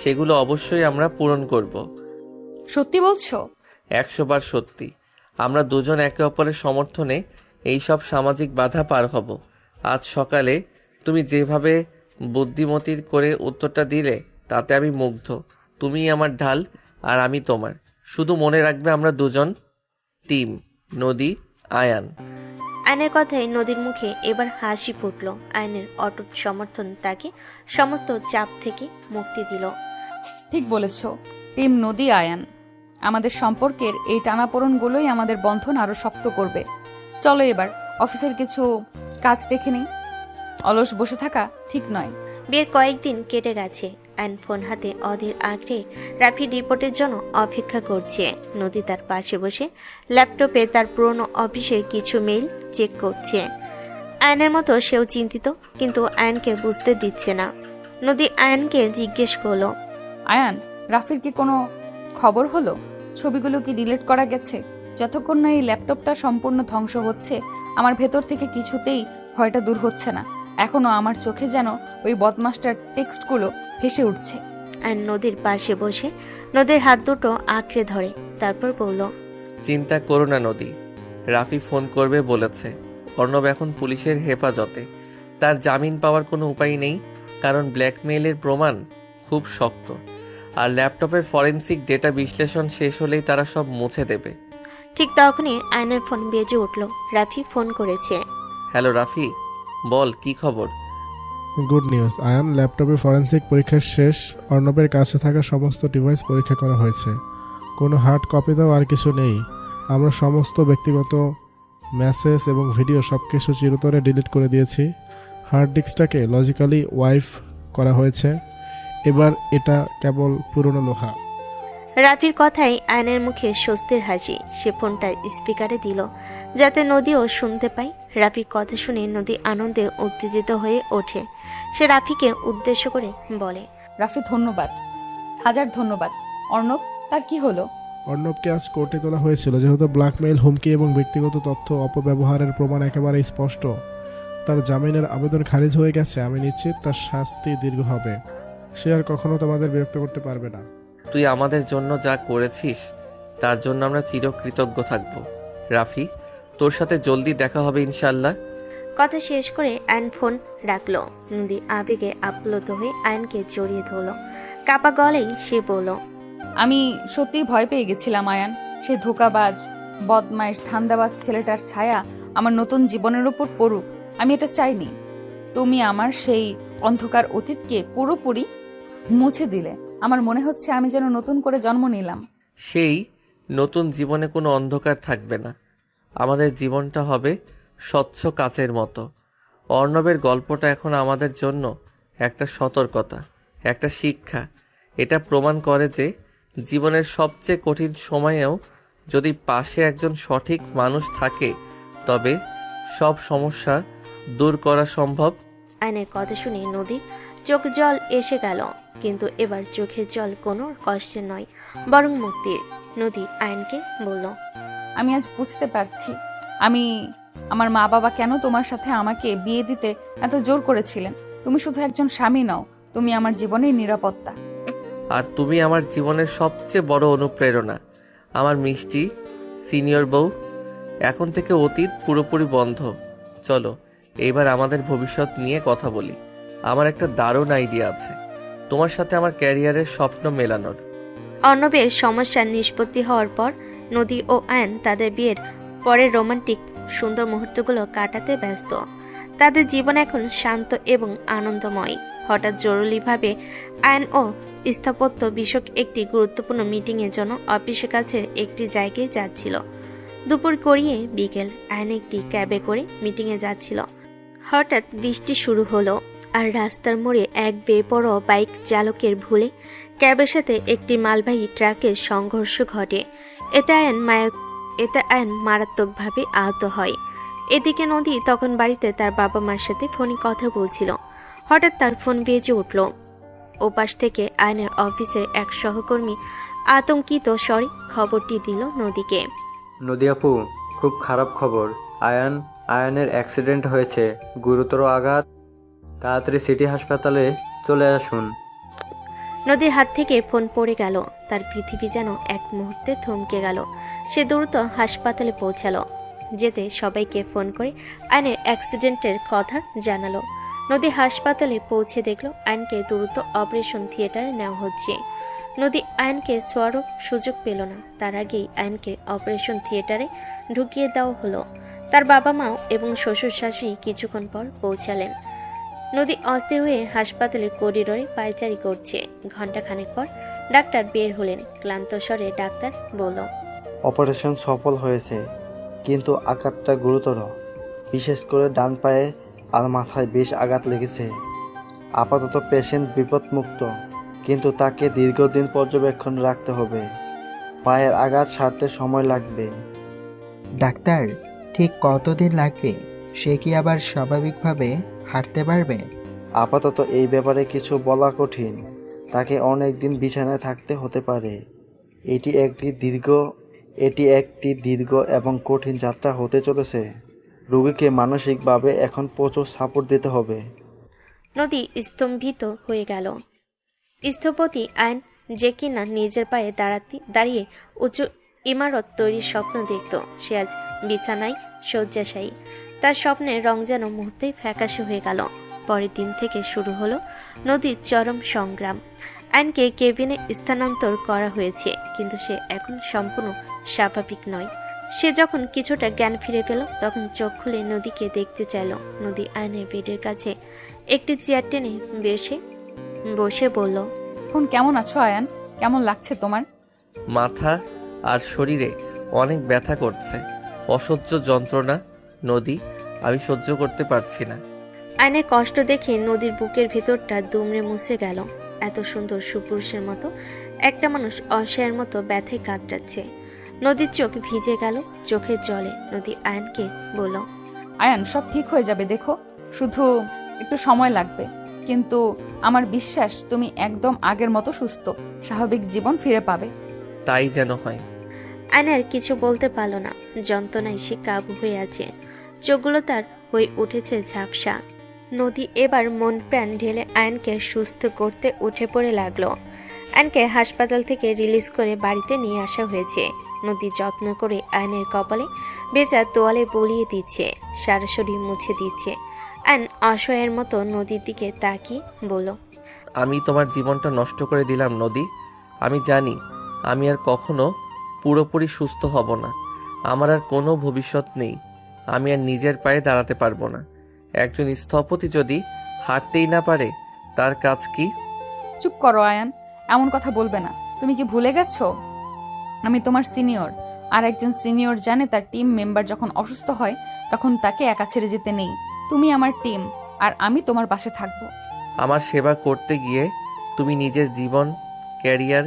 Speaker 3: সেগুলো অবশ্যই আমরা পূরণ করব।
Speaker 2: সত্যি বলছো?
Speaker 3: 100 বার সত্যি। আমরা দুজন একে অপরের সমর্থনে এইসব সামাজিক বাধা পার হব। আজ সকালে তুমি যেভাবে বুদ্ধিমতির করে উত্তরটা দিলে তাতে আমি মুগ্ধ। তুমি আমার ঢাল আর আমি তোমার। শুধু মনে রাখবে আমরা দুজন টিম, নদী, আয়ান।
Speaker 4: আয়নের কথায় নদীর মুখে এবার হাসি ফুটল। আয়নের অটুট সমর্থন তাকে সমস্ত চাপ থেকে মুক্তি দিল।
Speaker 2: ঠিক বলেছ, টিম নদী আয়ান। আমাদের সম্পর্কের এই টানাপোড়েনগুলোই আমাদের বন্ধন আরো শক্ত করবে। চলো এবার অফিসের কিছু কাজ দেখে নিই। অলস বসে থাকা ঠিক নয়।
Speaker 4: বিয়ের কয়েকদিন কেটে গেছে। আয়ন ফোন হাতে অধীর আগ্রহে রাফি রিপোর্টের জন্য অপেক্ষা করছে। নদী তার পাশে বসে ল্যাপটপে তার পুরনো অফিসের কিছু মেইল চেক করছে। আয়নের মতো সেও চিন্তিত, কিন্তু আয়নকে বুঝতে দিচ্ছে না। নদী আয়নকে জিজ্ঞেস করলো,
Speaker 2: আয়ান, রাফির কি কোনো খবর হলো? ছবিগুলো কি ডিলিট করা গেছে? যতক্ষণ না এই ল্যাপটপটা সম্পূর্ণ ধ্বংস হচ্ছে, আমার ভেতর থেকে কিছুতেই ভয়টা দূর হচ্ছে না। এখনো আমার চোখে যেন ওই বদমাস্টার টেক্সটগুলো ভেসে উঠছে।
Speaker 4: আয়ন নদীর পাশে বসে নদীর হাত দুটো আঁকড়ে ধরে, তারপর বলল,
Speaker 3: চিন্তা করো না নদী, রাফি ফোন করবে বলেছে। অর্ণব এখন পুলিশের হেফাজতে। তার জামিন পাওয়ার কোনো উপায় নেই, কারণ ব্ল্যাকমেইলের প্রমাণ খুব শক্ত। আর ল্যাপটপের ফরেনসিক ডেটা বিশ্লেষণ শেষ হলেই তারা সব মুছে দেবে।
Speaker 4: ঠিক তখনই আয়নের ফোন বেজে উঠল। রাফি ফোন করেছে।
Speaker 3: হ্যালো রাফি, বল কি খবর?
Speaker 5: গুড নিউজ আয়ান, ল্যাপটপে ফরেনসিক পরীক্ষা শেষ। অর্ণবের কাছে থাকা সমস্ত ডিভাইস পরীক্ষা করা হয়েছে। কোনো হার্ড কপি দাও আর কিছু নেই। আমরা সমস্ত ব্যক্তিগত মেসেজ এবং ভিডিও সব কিছু চিরতরে ডিলিট করে দিয়েছি। হার্ড ডিস্কটাকে লজিক্যালি ওয়াইপ করা হয়েছে। এবার এটা কেবল পুরনো লোহা।
Speaker 4: রাফির কথায় আয়নের মুখে স্বস্তির হাসি। সে ফোনটা স্পিকারে দিল যাতে নদীও শুনতে পায়। রাফির কথা শুনে নদী আনন্দে উত্তেজিত হয়ে ওঠে। সে রাফিকে উদ্দেশ্য করে বলে,
Speaker 2: রাফি ধন্যবাদ, হাজার ধন্যবাদ। অর্ণব, তার কি হলো?
Speaker 5: অর্ণবকে আজ কোর্টে তোলা হয়েছিল। যেহেতু ব্ল্যাকমেইল, হুমকি এবং ব্যক্তিগত তথ্য অপব্যবহারের প্রমাণ একেবারে স্পষ্ট, তার জামিনের আবেদন খারিজ হয়ে গেছে। আমি নিশ্চিত তার শাস্তি দীর্ঘ হবে। সে আর কখনো তোমাদের বিরক্ত করতে পারবে না।
Speaker 3: তুই আমাদের জন্য যা করেছিস তার জন্য আমরা চিরকৃতজ্ঞ থাকব। রাফি, তোর সাথে জলদি দেখা হবে ইনশাল্লাহ।
Speaker 4: কথা শেষ করে আয়ন ফোন রাখলো। নদী আবেগে আপ্লুত হয়ে আয়নকে জড়িয়ে ধরল। কাপা গলেই সে বলল,
Speaker 2: আমি সত্যিই ভয় পেয়ে গেছিলাম আয়ান। সে ধোঁকাবাজ, বদমাইশ, ধান্দাবাজ ছেলেটার ছায়া আমার নতুন জীবনের উপর পড়ুক, আমি এটা চাইনি। তুমি আমার সেই অন্ধকার অতীতকে পুরোপুরি মুছে দিলে। আমার মনে হচ্ছে আমি যেন নতুন করে জন্ম নিলাম।
Speaker 3: সেই নতুন জীবনে কোনো অন্ধকার থাকবে না। আমাদের জীবনটা হবে স্বচ্ছ কাচের মতো। অর্ণবের গল্পটা এখন আমাদের জন্য একটা সতর্কতা, একটা শিক্ষা। এটা প্রমাণ করে যে জীবনের সবচেয়ে কঠিন সময়েও যদি পাশে একজন সঠিক মানুষ থাকে তবে সব সমস্যা দূর করা সম্ভব।
Speaker 4: আয়নের কথা শুনে নদীর চোখ জল এসে গেল, কিন্তু এবার চোখের জল কোনো কষ্টের নয়, বরং মুক্তির। নদী আয়নকে বলল,
Speaker 2: আমি আজ বুঝতে পারছি আমার মা বাবা কেন তোমার সাথে আমাকে বিয়ে দিতে এত জোর করেছিলেন। তুমি শুধু একজন স্বামী নও, তুমি আমার জীবনের নিরাপত্তা।
Speaker 3: আর তুমি আমার জীবনের সবচেয়ে বড় অনুপ্রেরণা। আমার মিষ্টি সিনিয়র বউ। এখন থেকে অতীত পুরোপুরি বন্ধ। চলো এইবার আমাদের ভবিষ্যৎ নিয়ে কথা বলি। আমার একটা দারুণ আইডিয়া আছে তোমার সাথে আমার ক্যারিয়ারের স্বপ্ন মেলানোর।
Speaker 4: অর্ণবের সমস্যার নিষ্পত্তি হওয়ার পর নদী ও আয়ন তাদের বিয়ের পরের রোমান্টিক সুন্দর মুহূর্তগুলো কাটাতে ব্যস্ত। তাদের জীবন এখন শান্ত এবং আনন্দময়। হঠাৎ জরুরিভাবে আইন ও স্থাপত্য বিষয়ক একটি গুরুত্বপূর্ণ মিটিংয়ের জন্য অফিসের কাছে একটি জায়গায় যাচ্ছিল। দুপুর গড়িয়ে বিকেল আইন একটি ক্যাবে করে মিটিংয়ে যাচ্ছিল। হঠাৎ বৃষ্টি শুরু হলো আর রাস্তার মোড়ে এক বেপরোয়া বাইক চালকের ভুলে ক্যাবের সাথে একটি মালবাহী ট্রাকের সংঘর্ষ ঘটে। এতে আইন মারাত্মকভাবে আহত হয়। এদিকে নদী তখন বাড়িতে তার বাবা মার সাথে ফোনে কথা বলছিল। হঠাৎ তার ফোন বেজে উঠল। ওপাশ থেকে আইনের অফিসের এক সহকর্মী আতঙ্কিত স্বরে খবরটি দিল নদীকে।
Speaker 7: নদী আপু, খুব খারাপ খবর। আয়ানের অ্যাক্সিডেন্ট হয়েছে, গুরুতর আঘাত। তাড়াতাড়ি সিটি হাসপাতালে চলে আসুন।
Speaker 4: নদীর হাত থেকে ফোন পড়ে গেল। তার পৃথিবী যেন এক মুহূর্তে থমকে গেল। সে দ্রুত হাসপাতালে পৌঁছালো। যেতে সবাইকে ফোন করে আইনের অ্যাক্সিডেন্টের কথা জানালো। নদী হাসপাতালে পৌঁছে দেখলো আইনকে দ্রুত অপারেশন থিয়েটারে নেওয়া হচ্ছে। নদী আইনকে ছোঁয়ারও সুযোগ পেল না। তার আগেই আইনকে অপারেশন থিয়েটারে ঢুকিয়ে দেওয়া হলো। তার বাবা মাও এবং শ্বশুর শাশুড়ি কিছুক্ষণ পর পৌঁছালেন। নদী অস্থির হয়ে হাসপাতালের করিডোরে পায়চারি করছে। ঘণ্টাখানেক পর ডাক্তার বের হলেন। ক্লান্ত স্বরে ডাক্তার বলল,
Speaker 12: অপারেশন সফল হয়েছে, কিন্তু আঘাতটা গুরুতর। বিশেষ করে ডান পায়ে আর মাথায় বেশ আঘাত লেগেছে। আপাতত পেশেন্ট বিপদমুক্ত, কিন্তু তাকে দীর্ঘদিন পর্যবেক্ষণ রাখতে হবে। পায়ের আঘাত সারতে সময় লাগবে।
Speaker 8: ডাক্তার, ঠিক কতদিন লাগবে? সে কি আবার স্বাভাবিকভাবে হাঁটতে পারবে?
Speaker 12: আপাতত এই ব্যাপারে কিছু বলা কঠিন। তাকে অনেক দিন বিছানায় থাকতে হতে পারে। এটি একটি দীর্ঘ এবং কঠিন যাত্রা হতে চলেছে। রোগীকে মানসিকভাবে এখন প্রচুর সাপোর্ট দিতে হবে।
Speaker 4: নদী স্তম্ভিত হয়ে গেল। স্থপতি আইন যে কিনা নিজের পায়ে দাঁড়িয়ে উঁচু ইমারত তৈরির স্বপ্ন দেখত, সে আজ বিছানায় শয্যাশায়ী। তার স্বপ্নের রং যেন মুহূর্তেই ফ্যাকাশে হয়ে গেল। পরের দিন থেকে শুরু হলো নদীর চরম সংগ্রাম। আইনকে কেবিনে স্থানান্তর করা হয়েছে, কিন্তু সে এখন সম্পূর্ণ স্বাভাবিক নয়। সে যখন কিছুটা জ্ঞান ফিরে পেল, তখন চোখ খুলে নদীকে দেখতে চাইল। নদী আয়নের বেডের কাছে একটি চেয়ার টেনে বসে বলল,
Speaker 2: এখন কেমন আছো আয়ান? কেমন লাগছে তোমার?
Speaker 3: মাথা আর শরীরে অনেক ব্যথা করছে, অসহ্য যন্ত্রণা। নদী, আমি সহ্য করতে পারছি না।
Speaker 4: আয়নের কষ্ট দেখে নদীর বুকের ভেতরটা দুমড়ে মুছে গেল। এত সুন্দর সুপুরুষের মতো একটা মানুষ অসহায়ের মতো ব্যথায় কাতরাচ্ছে। নদীর চোখ ভিজে গেল চোখের জলে। নদী আয়নকে বলল,
Speaker 2: আয়ান, সব ঠিক হয়ে যাবে, দেখো, শুধু একটু সময় লাগবে। কিন্তু আমার বিশ্বাস তুমি একদম আগের মতো সুস্থ, স্বাভাবিক জীবন ফিরে পাবে।
Speaker 3: তাই যেন হয়।
Speaker 4: আয়নের কিছু বলতে পারল না। যন্ত্রণায় সে কাবু হয়ে আছে। চোখগুলো তার হয়ে উঠেছে ঝাপসা। নদী এবার মন প্রাণ ঢেলে আয়নকে সুস্থ করতে উঠে পড়ে লাগলো। আয়নকে হাসপাতাল থেকে রিলিজ করে বাড়িতে নিয়ে আসা হয়েছে। নদী যত্ন করে আয়নের কপালে ভেজা তোয়ালে বলিয়ে দিচ্ছে, সারা শরীর মুছে দিচ্ছে। আয়ন অসহায়ের মতো নদীর দিকে তাকিয়ে বলল,
Speaker 3: আমি তোমার জীবনটা নষ্ট করে দিলাম নদী। আমি জানি আমি আর কখনো পুরোপুরি সুস্থ হব না। আমার আর কোনো ভবিষ্যৎ নেই। আমি আর নিজের পায়ে দাঁড়াতে পারবো না। একজন স্থপতি যদি হাঁটতেই না পারে, তার কাজ কি?
Speaker 2: চুপ করো আয়ান, এমন কথা বলবে না। তুমি কি ভুলে গেছো আমি তোমার সিনিয়র? আর একজন সিনিয়র জানে তার টিম মেম্বার যখন অসুস্থ হয় তখন তাকে একা ছেড়ে যেতে নেই। তুমি আমার টিম, আর আমি তোমার পাশে থাকবো।
Speaker 3: আমার সেবা করতে গিয়ে তুমি নিজের জীবন, ক্যারিয়ার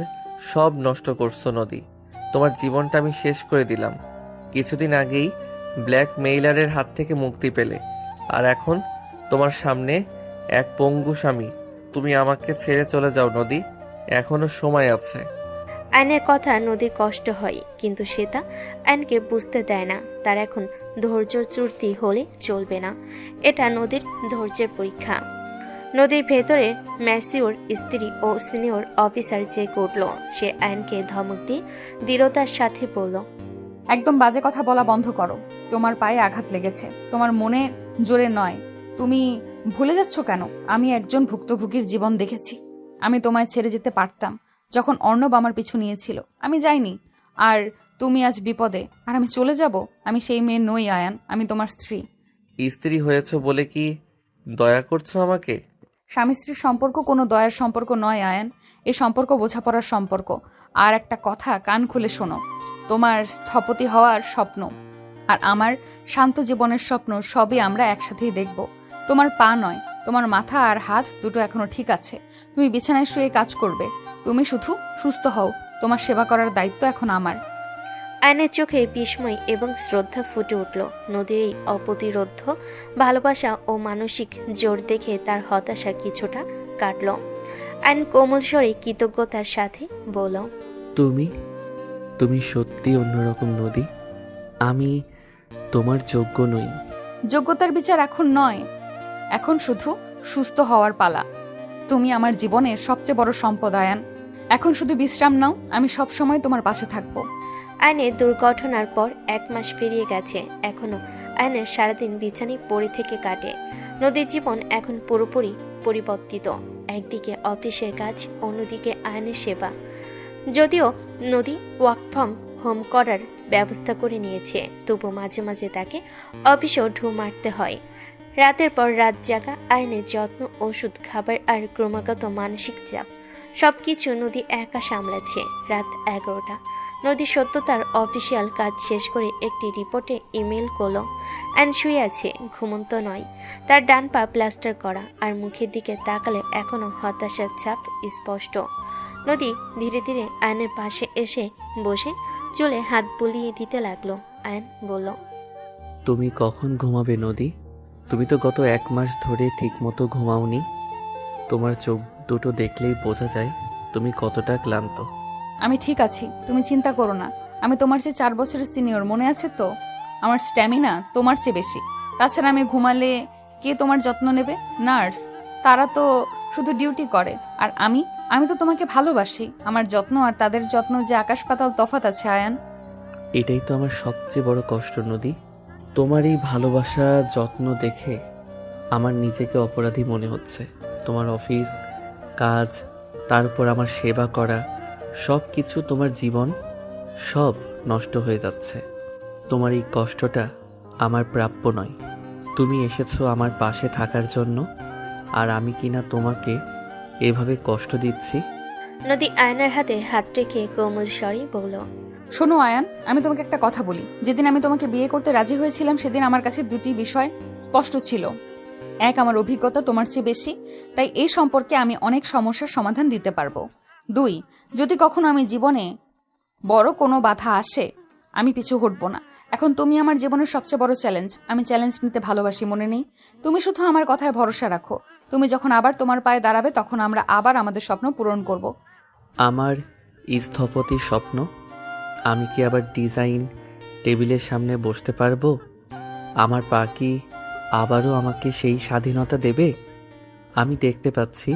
Speaker 3: সব নষ্ট করছো নদী। তোমার জীবনটা আমি শেষ করে দিলাম। কিছুদিন আগেই ব্ল্যাকমেইলারের হাত থেকে মুক্তি পেলে, আর এখন তোমার সামনে এক পঙ্গু স্বামী। তুমি আমাকে ছেড়ে চলে যাও নদী, এখনো সময় আছে।
Speaker 4: আয়নের কথা নদীর কষ্ট হয়, কিন্তু সে তা আয়নকে বুঝতে দেয় না। তার এখন ধৈর্য চূর্তি হলে চলবে না। এটা নদীর ধৈর্যের পরীক্ষা। নদীর ভেতরে ম্যাসিওর স্ত্রী ও সিনিয়র অফিসার যে করল, সে আয়নকে ধমক দিয়ে দৃঢ়তার সাথে বলল,
Speaker 2: একদম বাজে কথা বলা বন্ধ করো। তোমার পায়ে আঘাত লেগেছে, তোমার মনে জোরে নয়। তুমি ভুলে যাচ্ছ কেন? আমি একজন ভুক্তভোগীর জীবন দেখেছি। আমি তোমায় ছেড়ে যেতে পারতাম যখন অর্ণব আমার পিছু নিয়েছিল। আমি যাইনি। আর তুমি আজ বিপদে, আর আমি চলে যাব? আমি সেই মেয়ে নই আয়ান, আমি তোমার স্ত্রী।
Speaker 3: স্ত্রী হয়েছ বলে কি দয়া করছো আমাকে?
Speaker 2: স্বামী স্ত্রীর সম্পর্ক কোনো দয়ার সম্পর্ক নয় আয়ান, এই সম্পর্ক বোঝাপড়ার সম্পর্ক। আর একটা কথা কান খুলে শোনো, তোমার স্থপতি হওয়ার স্বপ্ন আর আমার শান্ত জীবনের স্বপ্ন সবই আমরা একসাথেই দেখব। তোমার পা নয়, তোমার মাথা আর হাত দুটো এখনো ঠিক আছে। তুমি বিছানায় শুয়ে কাজ করবে, তুমি শুধু সুস্থ হও। তোমার সেবা করার দায়িত্ব এখন আমার।
Speaker 4: আয়নের চোখে বিস্ময় এবং শ্রদ্ধা ফুটে উঠল। নদীর এই অপ্রতিরোধ্য ভালোবাসা ও মানসিক জোর দেখে তার হতাশা কিছুটা কাটল। আয়ন কোমল স্বরে কৃতজ্ঞতার সাথে বলল,
Speaker 3: তুমি তুমি সত্যি অন্যরকম নদী। আমি তোমার যোগ্য নই।
Speaker 2: যোগ্যতার বিচার এখন নয়, এখন শুধু সুস্থ হওয়ার পালা। তুমি আমার জীবনের সবচেয়ে বড় সম্পদ আয়ান। এখন শুধু বিশ্রাম নাও, আমি সব সময় তোমার পাশে থাকবো।
Speaker 4: আয়নের দুর্ঘটনার পর 1 মাস পেরিয়ে গেছে। এখনো আয়নের সারাদিন বিছানায় পড়ে থেকে কাটে। নদীর জীবন এখন পুরোপুরি পরিবর্তিত। একদিকে অফিসের কাজ, অন্যদিকে আয়নের সেবা। যদিও নদী ওয়ার্ক ফ্রম হোম করার ব্যবস্থা করে নিয়েছে, তবু মাঝে মাঝে তাকে অফিসেও ঢু মারতে হয়। রাতের পর রাত জাগা, আয়নের যত্ন, ওষুধ, খাবার আর ক্রমাগত মানসিক চাপ সবকিছু নদী একা সামলাচ্ছে। রাত 11টা। নদী সত্য তার অফিসিয়াল কাজ শেষ করে একটি রিপোর্টে ইমেল করলো। অ্যান শুয়ে আছে, ঘুমন্ত নয়। তার ডান পা প্লাস্টার করা, আর মুখের দিকে তাকালে এখনো হতাশার ছাপ স্পষ্ট। নদী ধীরে ধীরে আয়নের পাশে এসে বসে চুলে হাত বুলিয়ে দিতে লাগলো। আয়ন বলল,
Speaker 3: তুমি কখন ঘুমাবে নদী? তুমি তো গত 1 মাস ধরে ঠিকমতো ঘুমাওনি। তোমার চোখ দুটো দেখলেই বোঝা যায় তুমি কতটা ক্লান্ত।
Speaker 2: আমি ঠিক আছি, তুমি চিন্তা করো না। আমি তোমার চেয়ে 4 বছরের সিনিয়র, মনে আছে তো? আমার স্ট্যামিনা তোমার চেয়ে বেশি। তাছাড়া আমি ঘুমালে কে তোমার যত্ন নেবে? নার্স, তারা তো শুধু ডিউটি করে। আর আমি তো তোমাকে ভালোবাসি। আমার যত্ন আর তাদের যত্ন যে আকাশ পাতাল তফাৎ আছে আয়ান।
Speaker 3: এটাই তো আমার সবচেয়ে বড় কষ্ট নদী। তোমার এই ভালোবাসা যত্ন দেখে আমার নিজেকে অপরাধী মনে হচ্ছে। তোমার অফিস কাজ, তারপর আমার সেবা করা, সব কিছু, তোমার জীবন সব নষ্ট হয়ে যাচ্ছে। তোমার এই কষ্টটা আমার প্রাপ্য নয়। তুমি এসেছো আমার পাশে থাকার জন্য, আর আমি কিনা তোমাকে এভাবে কষ্ট দিচ্ছি।
Speaker 4: নদী আয়নার হাতে হাত রেখে কোমল স্বরে বলল,
Speaker 2: শোনো আয়ান, আমি তোমাকে একটা কথা বলি। যেদিন আমি তোমাকে বিয়ে করতে রাজি হয়েছিলাম, সেদিন আমার কাছে 2টি বিষয় স্পষ্ট ছিল। 1, আমার অভিজ্ঞতা তোমার চেয়ে বেশি, তাই এই সম্পর্কে আমি অনেক সমস্যার সমাধান দিতে পারবো। 2, যদি কখনো আমি জীবনে বড় কোনো বাধা আসে, আমি পিছু হটবো না। এখন তুমি আমার জীবনের সবচেয়ে বড় চ্যালেঞ্জ। আমি চ্যালেঞ্জ নিতে ভালোবাসি, মনে নেই? তুমি শুধু আমার কথায় ভরসা রাখো। তুমি যখন আবার তোমার পায়ে দাঁড়াবে, তখন আমরা আবার আমাদের স্বপ্ন পূরণ করব।
Speaker 3: আমার স্থপতির স্বপ্ন? আমি কি আবার ডিজাইন টেবিলের সামনে বসতে পারবো? আমার পা কি আবারও আমাকে সেই স্বাধীনতা দেবে? আমি দেখতে পাচ্ছি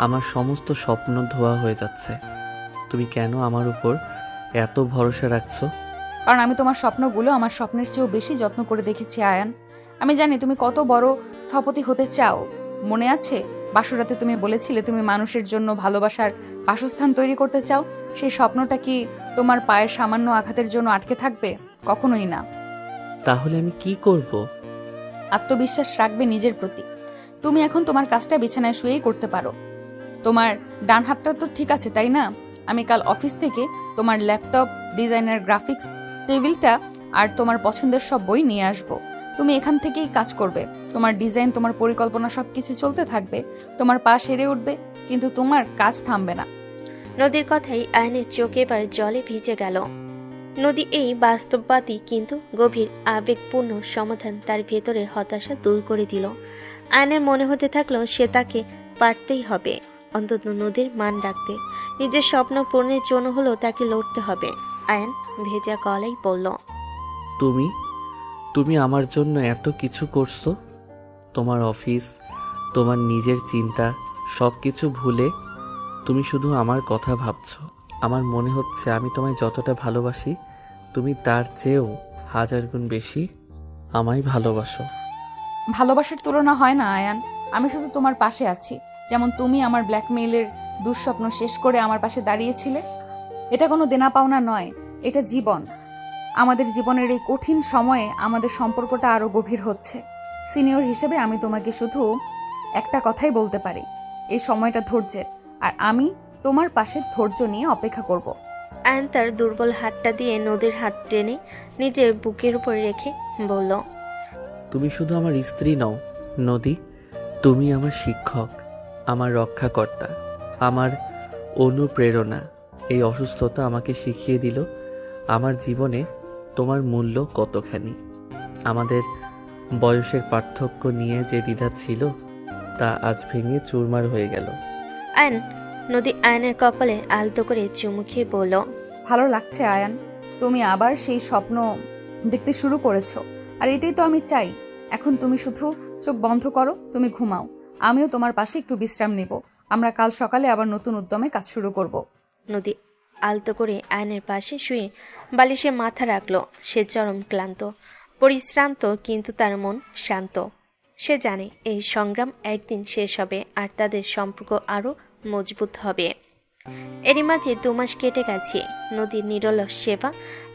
Speaker 3: আমার সমস্ত স্বপ্ন ধোয়া হয়ে যাচ্ছে। তুমি কেন আমার উপর এত ভরসা রাখছো?
Speaker 2: কারণ আমি তোমার স্বপ্নগুলো আমার স্বপ্নের চেয়েও বেশি যত্ন করে দেখেছি আয়ান। আমি জানি তুমি কত বড় স্থপতি হতে চাও। মনে আছে বাসরাতে তুমি বলেছিলে তুমি মানুষের জন্য ভালোবাসার বাসস্থান তৈরি করতে চাও? সেই স্বপ্নটা কি তোমার পায়ের সামান্য আঘাতের জন্য আটকে থাকবে? কখনোই না।
Speaker 3: তাহলে আমি কি করব?
Speaker 2: আত্মবিশ্বাস রাখবে নিজের প্রতি। তুমি এখন তোমার কাজটা বিছানায় শুয়েই করতে পারো। তোমার ডান হাতটা তো ঠিক আছে, তাই না? আমি কাল অফিস থেকে তোমার ল্যাপটপ, ডিজাইনার, গ্রাফিক্স টেবিলটা আর তোমার পছন্দের সব বই নিয়ে আসবো। তুমি এখান থেকেই কাজ করবে। তোমার ডিজাইন, তোমার পরিকল্পনা সবকিছু চলতে থাকবে। তোমার পা সেরে উঠবে, কিন্তু তোমার কাজ থামবে না।
Speaker 4: নদীর কথাই আয়নের চোখ এবার জলে ভিজে গেল। নদী এই বাস্তববাদী কিন্তু গভীর আবেগপূর্ণ সমাধান তার ভেতরের হতাশা দূর করে দিল। আয়নের মনে হতে থাকলো সে তাকে পারতেই হবে, অন্তত নদীর মান রাখতে। নিজের স্বপ্ন পূরণের জন্য হলেও তাকে লড়তে হবে। আয়ন ভেজা গলায় বলল,
Speaker 3: তুমি আমার জন্য এত কিছু করছো। তোমার অফিস, তোমার নিজের চিন্তা, সব কিছু ভুলে তুমি শুধু আমার কথা ভাবছো। আমার মনে হচ্ছে আমি তোমায় যতটা ভালোবাসি, তুমি তার চেয়েও 1000 গুণ বেশি আমায় ভালোবাসো।
Speaker 2: ভালোবাসার তুলনা হয় না আয়ান। আমি শুধু তোমার পাশে আছি, যেমন তুমি আমার ব্ল্যাকমেইলের দুঃস্বপ্ন শেষ করে আমার পাশে দাঁড়িয়েছিলে। এটা কোনো দেনা পাওনা নয়, এটা জীবন। আমাদের জীবনের এই কঠিন সময়ে আমাদের সম্পর্কটা আরো গভীর হচ্ছে। সিনিয়র হিসেবে আমি তোমাকে শুধু একটা কথাই বলতে পারি, এই সময়টা ধৈর্যের, আর আমি তোমার পাশে ধৈর্য নিয়ে অপেক্ষা করব।
Speaker 4: আয়ন তার দুর্বল হাতটা দিয়ে নদীর হাত টেনে নিজের বুকের উপর রেখে বলল,
Speaker 3: তুমি শুধু আমার স্ত্রী নও নদী, তুমি আমার শিক্ষক, আমার রক্ষাকর্তা, আমার অনুপ্রেরণা। এই অসুস্থতা আমাকে শিখিয়ে দিল আমার জীবনে তোমার মূল্য কতখানি। আমাদের বয়সের পার্থক্য নিয়ে যে দ্বিধা ছিল তা আজ ভেঙে চুরমার হয়ে গেল।
Speaker 4: আয়ন। নদী আয়নের কপালে আলতো করে চুমু খেয়ে বলল,
Speaker 2: ভালো লাগছে আয়ান, তুমি আবার সেই স্বপ্ন দেখতে শুরু করেছো, আর এটাই তো আমি চাই। এখন তুমি শুধু চোখ বন্ধ করো, তুমি ঘুমাও, আমিও তোমার পাশে একটু বিশ্রাম নেব। আমরা কাল সকালে আবার নতুন উদ্যমে কাজ শুরু করব।
Speaker 4: নদী আলতো করে আয়নের পাশে শুয়ে বালিশে মাথা রাখলো। সে চরম ক্লান্ত, পরিশ্রান্ত, কিন্তু তার মন শান্ত। সে জানে এই সংগ্রাম একদিন শেষ হবে আর তাদের সম্পর্ক আরও মজবুত হবে। এরই মাঝে 2 মাস কেটে গেছে। নদীর নিরলস সেবা,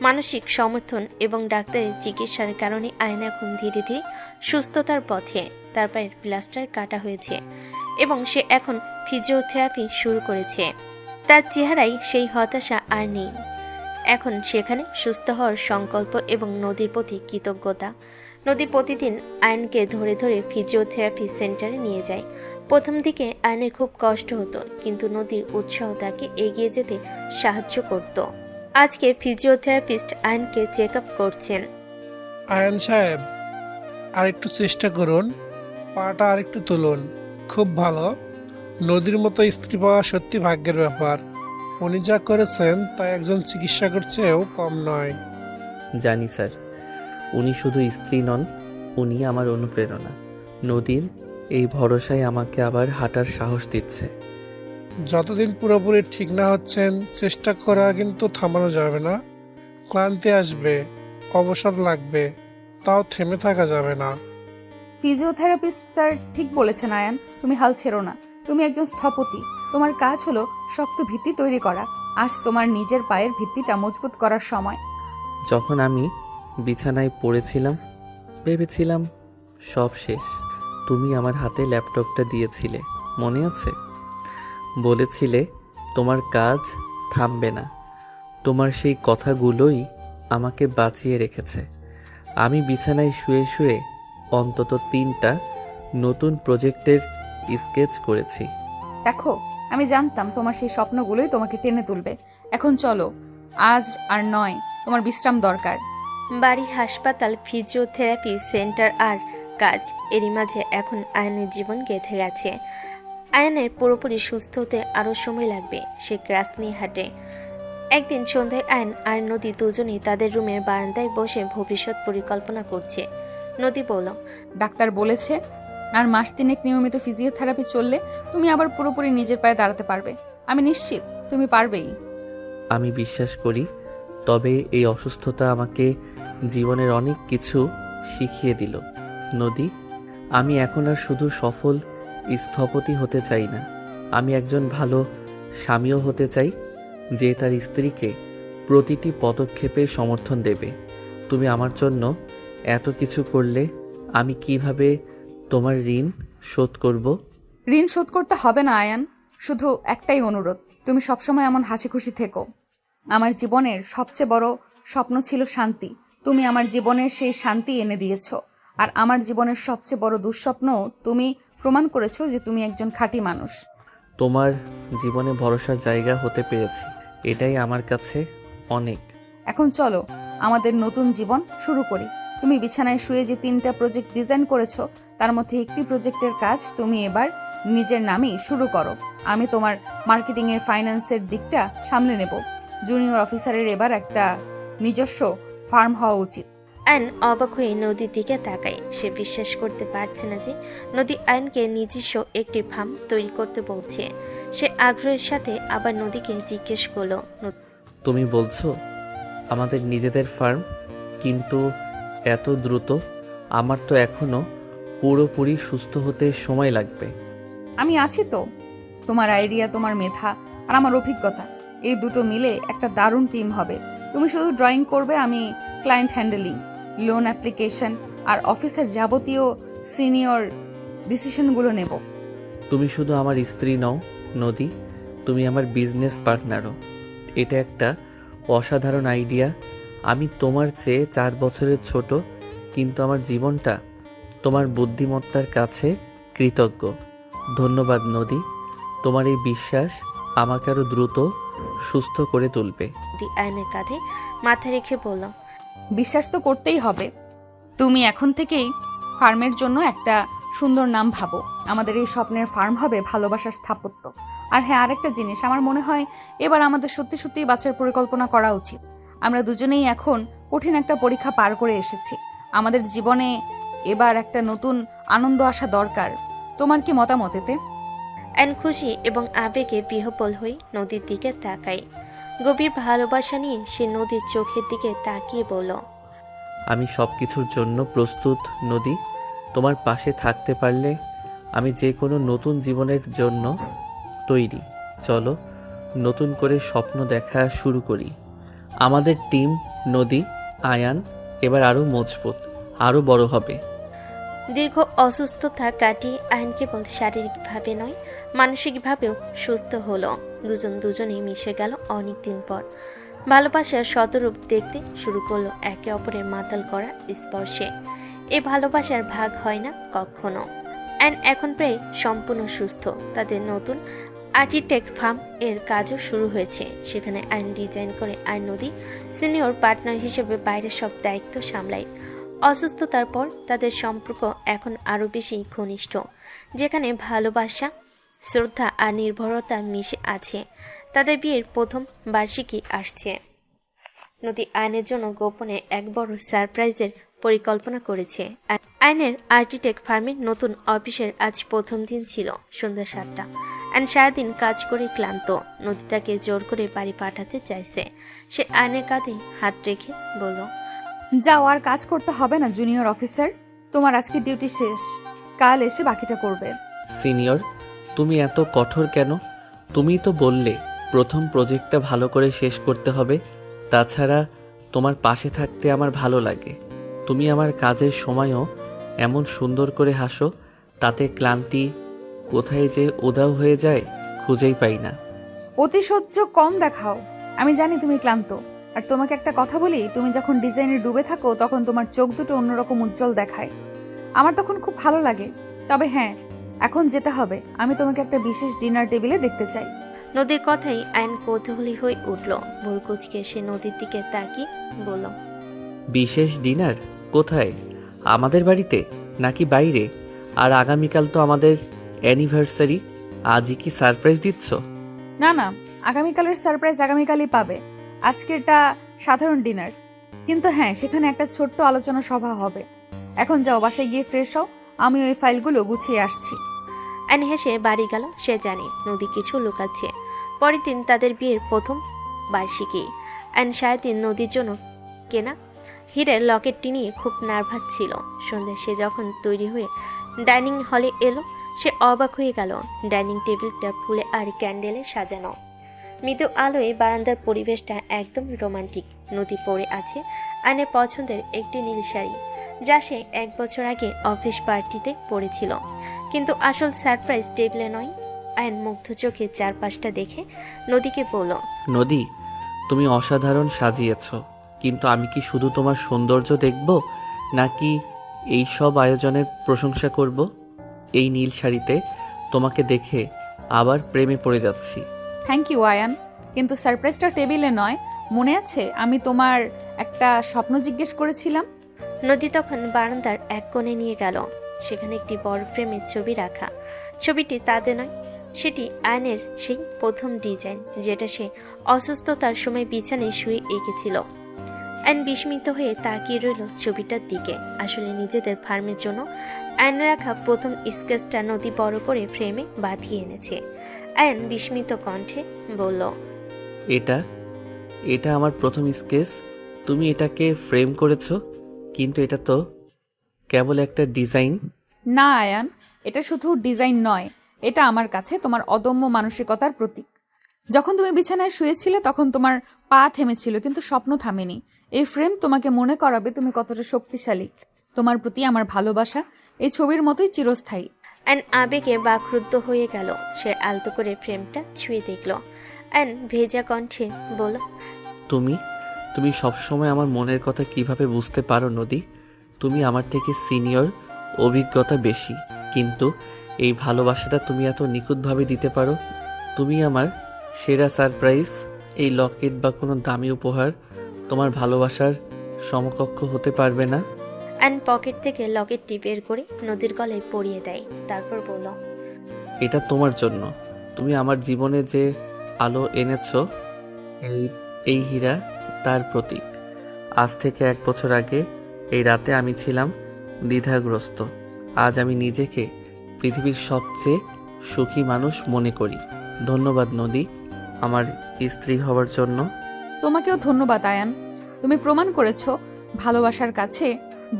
Speaker 4: মানসিক সমর্থন এবং ডাক্তারের চিকিৎসার কারণে আয়ন এখন ধীরে ধীরে সুস্থতার পথে। তার পায়ের প্লাস্টার কাটা হয়েছে এবং সে এখন ফিজিওথেরাপি শুরু করেছে। তার চেহারায় সেই হতাশা আর নেই। এখন সেখানে সুস্থ হওয়ার সংকল্প এবং নদীর প্রতি কৃতজ্ঞতা। নদী প্রতিদিন আয়নকে ধরে ধরে ফিজিওথেরাপি সেন্টারে নিয়ে যায়। প্রথম দিকে আয়নের খুব কষ্ট হতো, কিন্তু নদীর উৎসাহ তাকে এগিয়ে যেতে সাহায্য করত। আজকে ফিজিওথেরাপিস্ট আয়নকে চেক আপ করছেন।
Speaker 13: আয়ন সাহেব, আর একটু চেষ্টা করুন, পাটা আর একটু তুলুন। খুব ভালো। নদীর মতো স্ত্রী পাওয়া সত্যি ভাগ্যের ব্যাপার। উনি যা করেছেন তা একজন চিকিৎসকের চেয়েও কম নয়।
Speaker 3: জানি স্যার, উনি শুধু স্ত্রী নন, উনি আমার অনুপ্রেরণা। নদীর এই ভরসায় আমাকে আবার হাঁটার সাহস দিচ্ছে।
Speaker 13: যতদিন পুরোপুরি ঠিক না হচ্ছেন, চেষ্টা করা কিন্তু থামানো যাবে না। ক্লান্তি আসবে, অবসাদ লাগবে, তাও থেমে থাকা যাবে না।
Speaker 2: ফিজিওথেরাপিস্ট স্যার ঠিক বলেছেন আয়ান, তুমি হাল ছেড়ো না। তুমি একজন স্থপতি, তোমার কাজ হলো শক্ত ভিত্তি তৈরি করা। আজ তোমার নিজের পায়ের ভিত্তিটা মজবুত করার সময়।
Speaker 3: যখন আমি বিছানায় পড়েছিলাম, ভেবেছিলাম সব শেষ, তুমি আমার হাতে ল্যাপটপটা দিয়েছিলে, মনে আছে? বলেছিলে তোমার কাজ থামবে না। তোমার সেই কথাগুলোই আমাকে বাঁচিয়ে রেখেছে। আমি বিছানায় শুয়ে শুয়ে অন্তত 3টা নতুন প্রজেক্টের স্কেচ করেছি।
Speaker 2: দেখো, আমি জানতাম তোমার সেই স্বপ্নগুলোই তোমাকে টেনে তুলবে। এখন চলো, আজ আর নয়, তোমার বিশ্রাম দরকার।
Speaker 4: বাড়ি, হাসপাতাল, ফিজিওথেরাপি সেন্টার আর কাজ, এরই মাঝে এখন আয়নের জীবন গেঁথে গেছে। আয়নের পুরোপুরি সুস্থ হতে আরও সময় লাগবে। সে ক্রাস নিয়ে হাঁটে। একদিন সন্ধ্যায় আয়ন আর নদী দুজনেই তাদের রুমের বারান্দায় বসে ভবিষ্যৎ পরিকল্পনা করছে। নদী বলল,
Speaker 2: ডাক্তার বলেছে আর মাস 3 নিয়মিত ফিজিওথেরাপি চললে তুমি আবার পুরোপুরি নিজের পায়ে দাঁড়াতে পারবে। আমি নিশ্চিত তুমি পারবেই।
Speaker 3: আমি বিশ্বাস করি, তবে এই অসুস্থতা আমাকে জীবনের অনেক কিছু শিখিয়ে দিল। নদী, আমি এখন আর শুধু সফল স্থপতি হতে চাই না, আমি একজন ভালো স্বামীও হতে চাই, যে তার স্ত্রীকে প্রতিটি পদক্ষেপে সমর্থন দেবে। তুমি আমার জন্য এত কিছু করলে, আমি কিভাবে তোমার ঋণ শোধ করব?
Speaker 2: ঋণ শোধ করতে হবে না আয়ান, শুধু একটাই অনুরোধ, তুমি সবসময় এমন হাসি খুশি থেকো। আমার জীবনের সবচেয়ে বড় স্বপ্ন ছিল শান্তি। তুমি আমার জীবনের সেই শান্তি এনে দিয়েছো। আর আমার জীবনের সবচেয়ে বড় দুঃস্বপ্ন, তুমি প্রমাণ করেছো যে তুমি একজন খাঁটি মানুষ।
Speaker 3: তোমার জীবনে ভরসার জায়গা হতে পেরেছি, এটাই আমার কাছে অনেক।
Speaker 2: এখন চলো, আমাদের নতুন জীবন শুরু করি। তুমি বিছানায় শুয়ে যে 3টা প্রজেক্ট ডিজাইন করেছো, তার মধ্যে একটি প্রজেক্টের কাজ তুমি এবার নিজের নামেই শুরু করো। আমি তোমার মার্কেটিং এর ফাইন্যান্সের দিকটা সামলে নেব। জুনিয়র অফিসারের এবার একটা নিজস্ব ফার্ম হওয়া উচিত।
Speaker 4: আয়ন অবাক হয়ে নদীর দিকে তাকায়। সে বিশ্বাস করতে পারছে না যে নদী আয়নকে নিজস্ব একটি ফার্ম তৈরি করতে বলছে। সে আগ্রহের সাথে আবার নদীকে জিজ্ঞেস করলো,
Speaker 3: তুমি বলছো আমাদের নিজেদের ফার্ম? কিন্তু এত দ্রুত? আমার তো এখনো পুরোপুরি সুস্থ হতে সময় লাগবে।
Speaker 2: আমি আছি তো। তোমার আইডিয়া, তোমার মেধা আর আমার অভিজ্ঞতা, এই দুটো মিলে একটা দারুণ টিম হবে। তুমি শুধু ড্রয়িং করবে, আমি ক্লায়েন্ট হ্যান্ডেলিং, লোন অ্যাপ্লিকেশন আর অফিসের যাবতীয় সিনিয়র ডিসিশনগুলো নেব।
Speaker 3: তুমি শুধু আমার স্ত্রী নও নদী, তুমি আমার বিজনেস পার্টনারও। এটা একটা অসাধারণ আইডিয়া। আমি তোমার চেয়ে 4 বছরের ছোট, কিন্তু আমার জীবনটা তোমার বুদ্ধিমত্তার কাছে কৃতজ্ঞ। ধন্যবাদ নদী, তোমার এই বিশ্বাস আমাকে আরও দ্রুত সুস্থ করে তুলবে।
Speaker 4: নদী আয়নের কাঁধে মাথা রেখে বলল,
Speaker 2: বিশ্বাস তো করতেই হবে। তুমি এখন থেকেই ফার্মের জন্য একটা সুন্দর নাম ভাবো। আমাদের এই স্বপ্নের ফার্ম হবে ভালোবাসার স্থাপত্য। আর হ্যাঁ, আরেকটা জিনিস, আমার মনে হয় এবার আমাদের সত্যি সত্যিই বাচ্চার পরিকল্পনা করা উচিত। আমরা দুজনেই এখন কঠিন একটা পরীক্ষা পার করে এসেছি। আমাদের জীবনে এবার একটা নতুন আনন্দ আসা দরকার। তোমার কি মতামত এতে?
Speaker 4: আয়ন খুশি এবং আবেগে বিহ্বল হয়ে নদীর দিকে তাকায়। গভীর ভালোবাসা নিয়ে সে নদীর চোখের দিকে তাকিয়ে বলল,
Speaker 3: আমি সব কিছুর জন্য প্রস্তুত নদী। তোমার পাশে থাকতে পারলে আমি যে কোনো নতুন জীবনের জন্য তৈরি। চলো নতুন করে স্বপ্ন দেখা শুরু করি। আমাদের টিম নদী, আয়ান এবার আরও মজবুত, আরও বড় হবে।
Speaker 4: দীর্ঘ অসুস্থতা কাটিয়ে আয়ন কেবল শারীরিকভাবে নয়, মানসিকভাবেও সুস্থ হলো। দুজনেই মিশে গেল অনেক দিন পর। ভালোবাসার শতরূপ দেখতে শুরু করলো একে অপরের মাতাল করা স্পর্শে। এই ভালোবাসার ভাগ হয় না কখনো। অ্যান্ড এখন প্রায় সম্পূর্ণ সুস্থ। তাদের নতুন আর্কিটেক্ট ফার্ম এর কাজও শুরু হয়েছে। সেখানে আইন ডিজাইন করে আর নদী সিনিয়র পার্টনার হিসেবে বাইরের সব দায়িত্ব সামলায়। অসুস্থতার পর তাদের সম্পর্ক এখন আরও বেশি ঘনিষ্ঠ, যেখানে ভালোবাসা, শ্রদ্ধা আর নির্ভরতা মিশে আছে। তাদের বিয়ের প্রথম বার্ষিকী আসছে। নদী আইনের জন্য গোপনে এক বড় সারপ্রাইজের পরিকল্পনা করেছে। আইনের আর্কিটেক্ট ফার্মের নতুন অফিসের আজ প্রথম দিন ছিল। সন্ধ্যা 7টা। আইন সারাদিন কাজ করে ক্লান্ত। নদী তাকে জোর করে বাড়ি পাঠাতে চাইছে। সে আইনের কাঁধে হাত রেখে বলল,
Speaker 2: যাও, আর কাজ করতে হবে না জুনিয়র অফিসার। তোমার আজকে ডিউটি শেষ, কাল এসে বাকিটা করবে।
Speaker 3: সিনিয়র, তুমি এত কঠোর কেন? তুমিই তো বললে প্রথম প্রজেক্টটা ভালো করে শেষ করতে হবে। তাছাড়া তোমার পাশে থাকতে আমার ভালো লাগে। তুমি আমার কাজের সময়ও এমন সুন্দর করে হাসো, তাতে ক্লান্তি কোথায় যে উধাও হয়ে যায় খুঁজেই পাই না।
Speaker 2: অতিশয্য কম দেখাও। আমি জানি তুমি ক্লান্ত। আর তোমাকে একটা কথা বলি, তুমি যখন ডিজাইনে ডুবে থাকো তখন তোমার চোখ দুটো অন্যরকম উজ্জ্বল দেখায়। আমার তখন খুব ভালো লাগে। তবে হ্যাঁ, এখন যেতে হবে। আমি তোমাকে একটা বিশেষ ডিনার টেবিলে দেখতে চাই।
Speaker 4: নদীর কথাই আইন কৌতূহলী হয়ে উঠল। ভুরকুচকে সে নদীর দিকে তাকিয়ে বলল,
Speaker 3: বিশেষ ডিনার? কোথায়? আমাদের বাড়িতে নাকি বাইরে? আর আগামীকাল তো আমাদের অ্যানিভার্সারি, আজই কি সারপ্রাইজ দিচ্ছ?
Speaker 2: না না, আগামীকালের সারপ্রাইজ আগামীকালই পাবে। আজকেরটা সাধারণ ডিনার। কিন্তু হ্যাঁ, সেখানে একটা ছোট্ট আলোচনা সভা হবে। এখন যাও, বাসায় গিয়ে ফ্রেশ হও। আমি ওই ফাইলগুলো গুছিয়ে আসছি।
Speaker 4: আইন হেসে বাড়ি গেল। সে জানে নদী কিছু লুকাচ্ছে। পরের দিন তাদের বিয়ের প্রথম বার্ষিকী। আইন সারাদিন নদীর জন্য কেনা হীরের লকেটটি নিয়ে খুব নার্ভাস ছিল। সন্ধ্যায় সে যখন তৈরি হয়ে ডাইনিং হলে এলো, সে অবাক হয়ে গেল। ডাইনিং টেবিলটা ফুলে আর ক্যান্ডেলে সাজানো। মৃদু আলোয় বারান্দার পরিবেশটা একদম রোমান্টিক। নদী পরে আছে আইনের পছন্দের একটি নীল শাড়ি, যা সে 1 বছর আগে অফিস পার্টিতে পরেছিল। কিন্তু আসল সারপ্রাইজ টেবিলে নয়। আইন মুগ্ধ চোখে চারপাশটা দেখে নদীকে বলল,
Speaker 3: নদী, তুমি অসাধারণ সাজিয়েছ, কিন্তু আমি কি শুধু তোমার সৌন্দর্য দেখব নাকি এই সব আয়োজনের প্রশংসা করব? এই নীল শাড়িতে তোমাকে দেখে আবার প্রেমে পড়ে যাচ্ছি।
Speaker 2: থ্যাংক ইউ আয়ান, কিন্তু সারপ্রাইজটা টেবিলে নয়। মনে আছে আমি তোমার একটা স্বপ্ন জিজ্ঞেস করেছিলাম?
Speaker 4: নদী তখন বারান্দার এক কোণে নিয়ে গেল। সেখানে একটি বড় ফ্রেমের ছবি রাখা। ছবিটি তাদের নয়, সেটি আয়নের সেই প্রথম ডিজাইন, যেটা সে অসুস্থতার সময় বিছানায় শুয়ে এঁকেছিল। আয়ন বিস্মিত হয়ে তাকিয়ে রইল ছবিটার দিকে। আসলে নিজেদের ফার্মের জন্য আয়ন রাখা প্রথম স্কেচটা নদী বড় করে ফ্রেমে বাঁধিয়ে এনেছে। আয়ন বিস্মিত কণ্ঠে বলল,
Speaker 3: এটা এটা আমার প্রথম স্কেচ। তুমি এটাকে ফ্রেম করেছো, কিন্তু এটা তো কেবল একটা ডিজাইন।
Speaker 2: না আয়ান, এটা শুধু ডিজাইন নয়, এটা আমার কাছে তোমার অদম্য মানসিকতার প্রতীক। যখন তুমি বিছানায় শুয়েছিলে তখন তোমার পা থেমেছিল, কিন্তু স্বপ্ন থামেনি। এই ফ্রেম তোমাকে মনে করাবে তুমি কতটা শক্তিশালী। তোমার প্রতি আমার ভালোবাসা এই ছবির মতোই চিরস্থায়ী।
Speaker 4: অ্যান আবেগে বাকরুদ্ধ হয়ে গেল। সে আলতো করে ফ্রেমটা ছুঁয়ে দেখল। অ্যান ভেজা কণ্ঠে বলল,
Speaker 3: তুমি সবসময় আমার মনের কথা কিভাবে বুঝতে পারো নদী? তুমি আমার থেকে সিনিয়র, অভিজ্ঞতা বেশি, কিন্তু এই ভালোবাসাটা তুমি এত নিখুঁতভাবে দিতে পারো। তুমি আমার সেরা সারপ্রাইজ। এই লকেট বা কোনো দামি উপহার তোমার ভালোবাসার সমকক্ষ হতে পারবে না।
Speaker 4: অ্যান পকেট থেকে লকেটটি বের করে নদীর গলায় পরিয়ে দেয়। তারপর বলল,
Speaker 3: এটা তোমার জন্য। তুমি আমার জীবনে যে আলো এনেছো, এই হীরা তার প্রতীক। আজ থেকে 1 বছর আগে এই রাতে আমি ছিলাম দ্বিধাগ্রস্ত। আজ আমি নিজেকে পৃথিবীর সবচেয়ে সুখী মানুষ মনে করি। ধন্যবাদ নদী, আমার স্ত্রী হওয়ার জন্য।
Speaker 2: তোমাকেও ধন্যবাদ আয়ান। তুমি প্রমাণ করেছো ভালোবাসার কাছে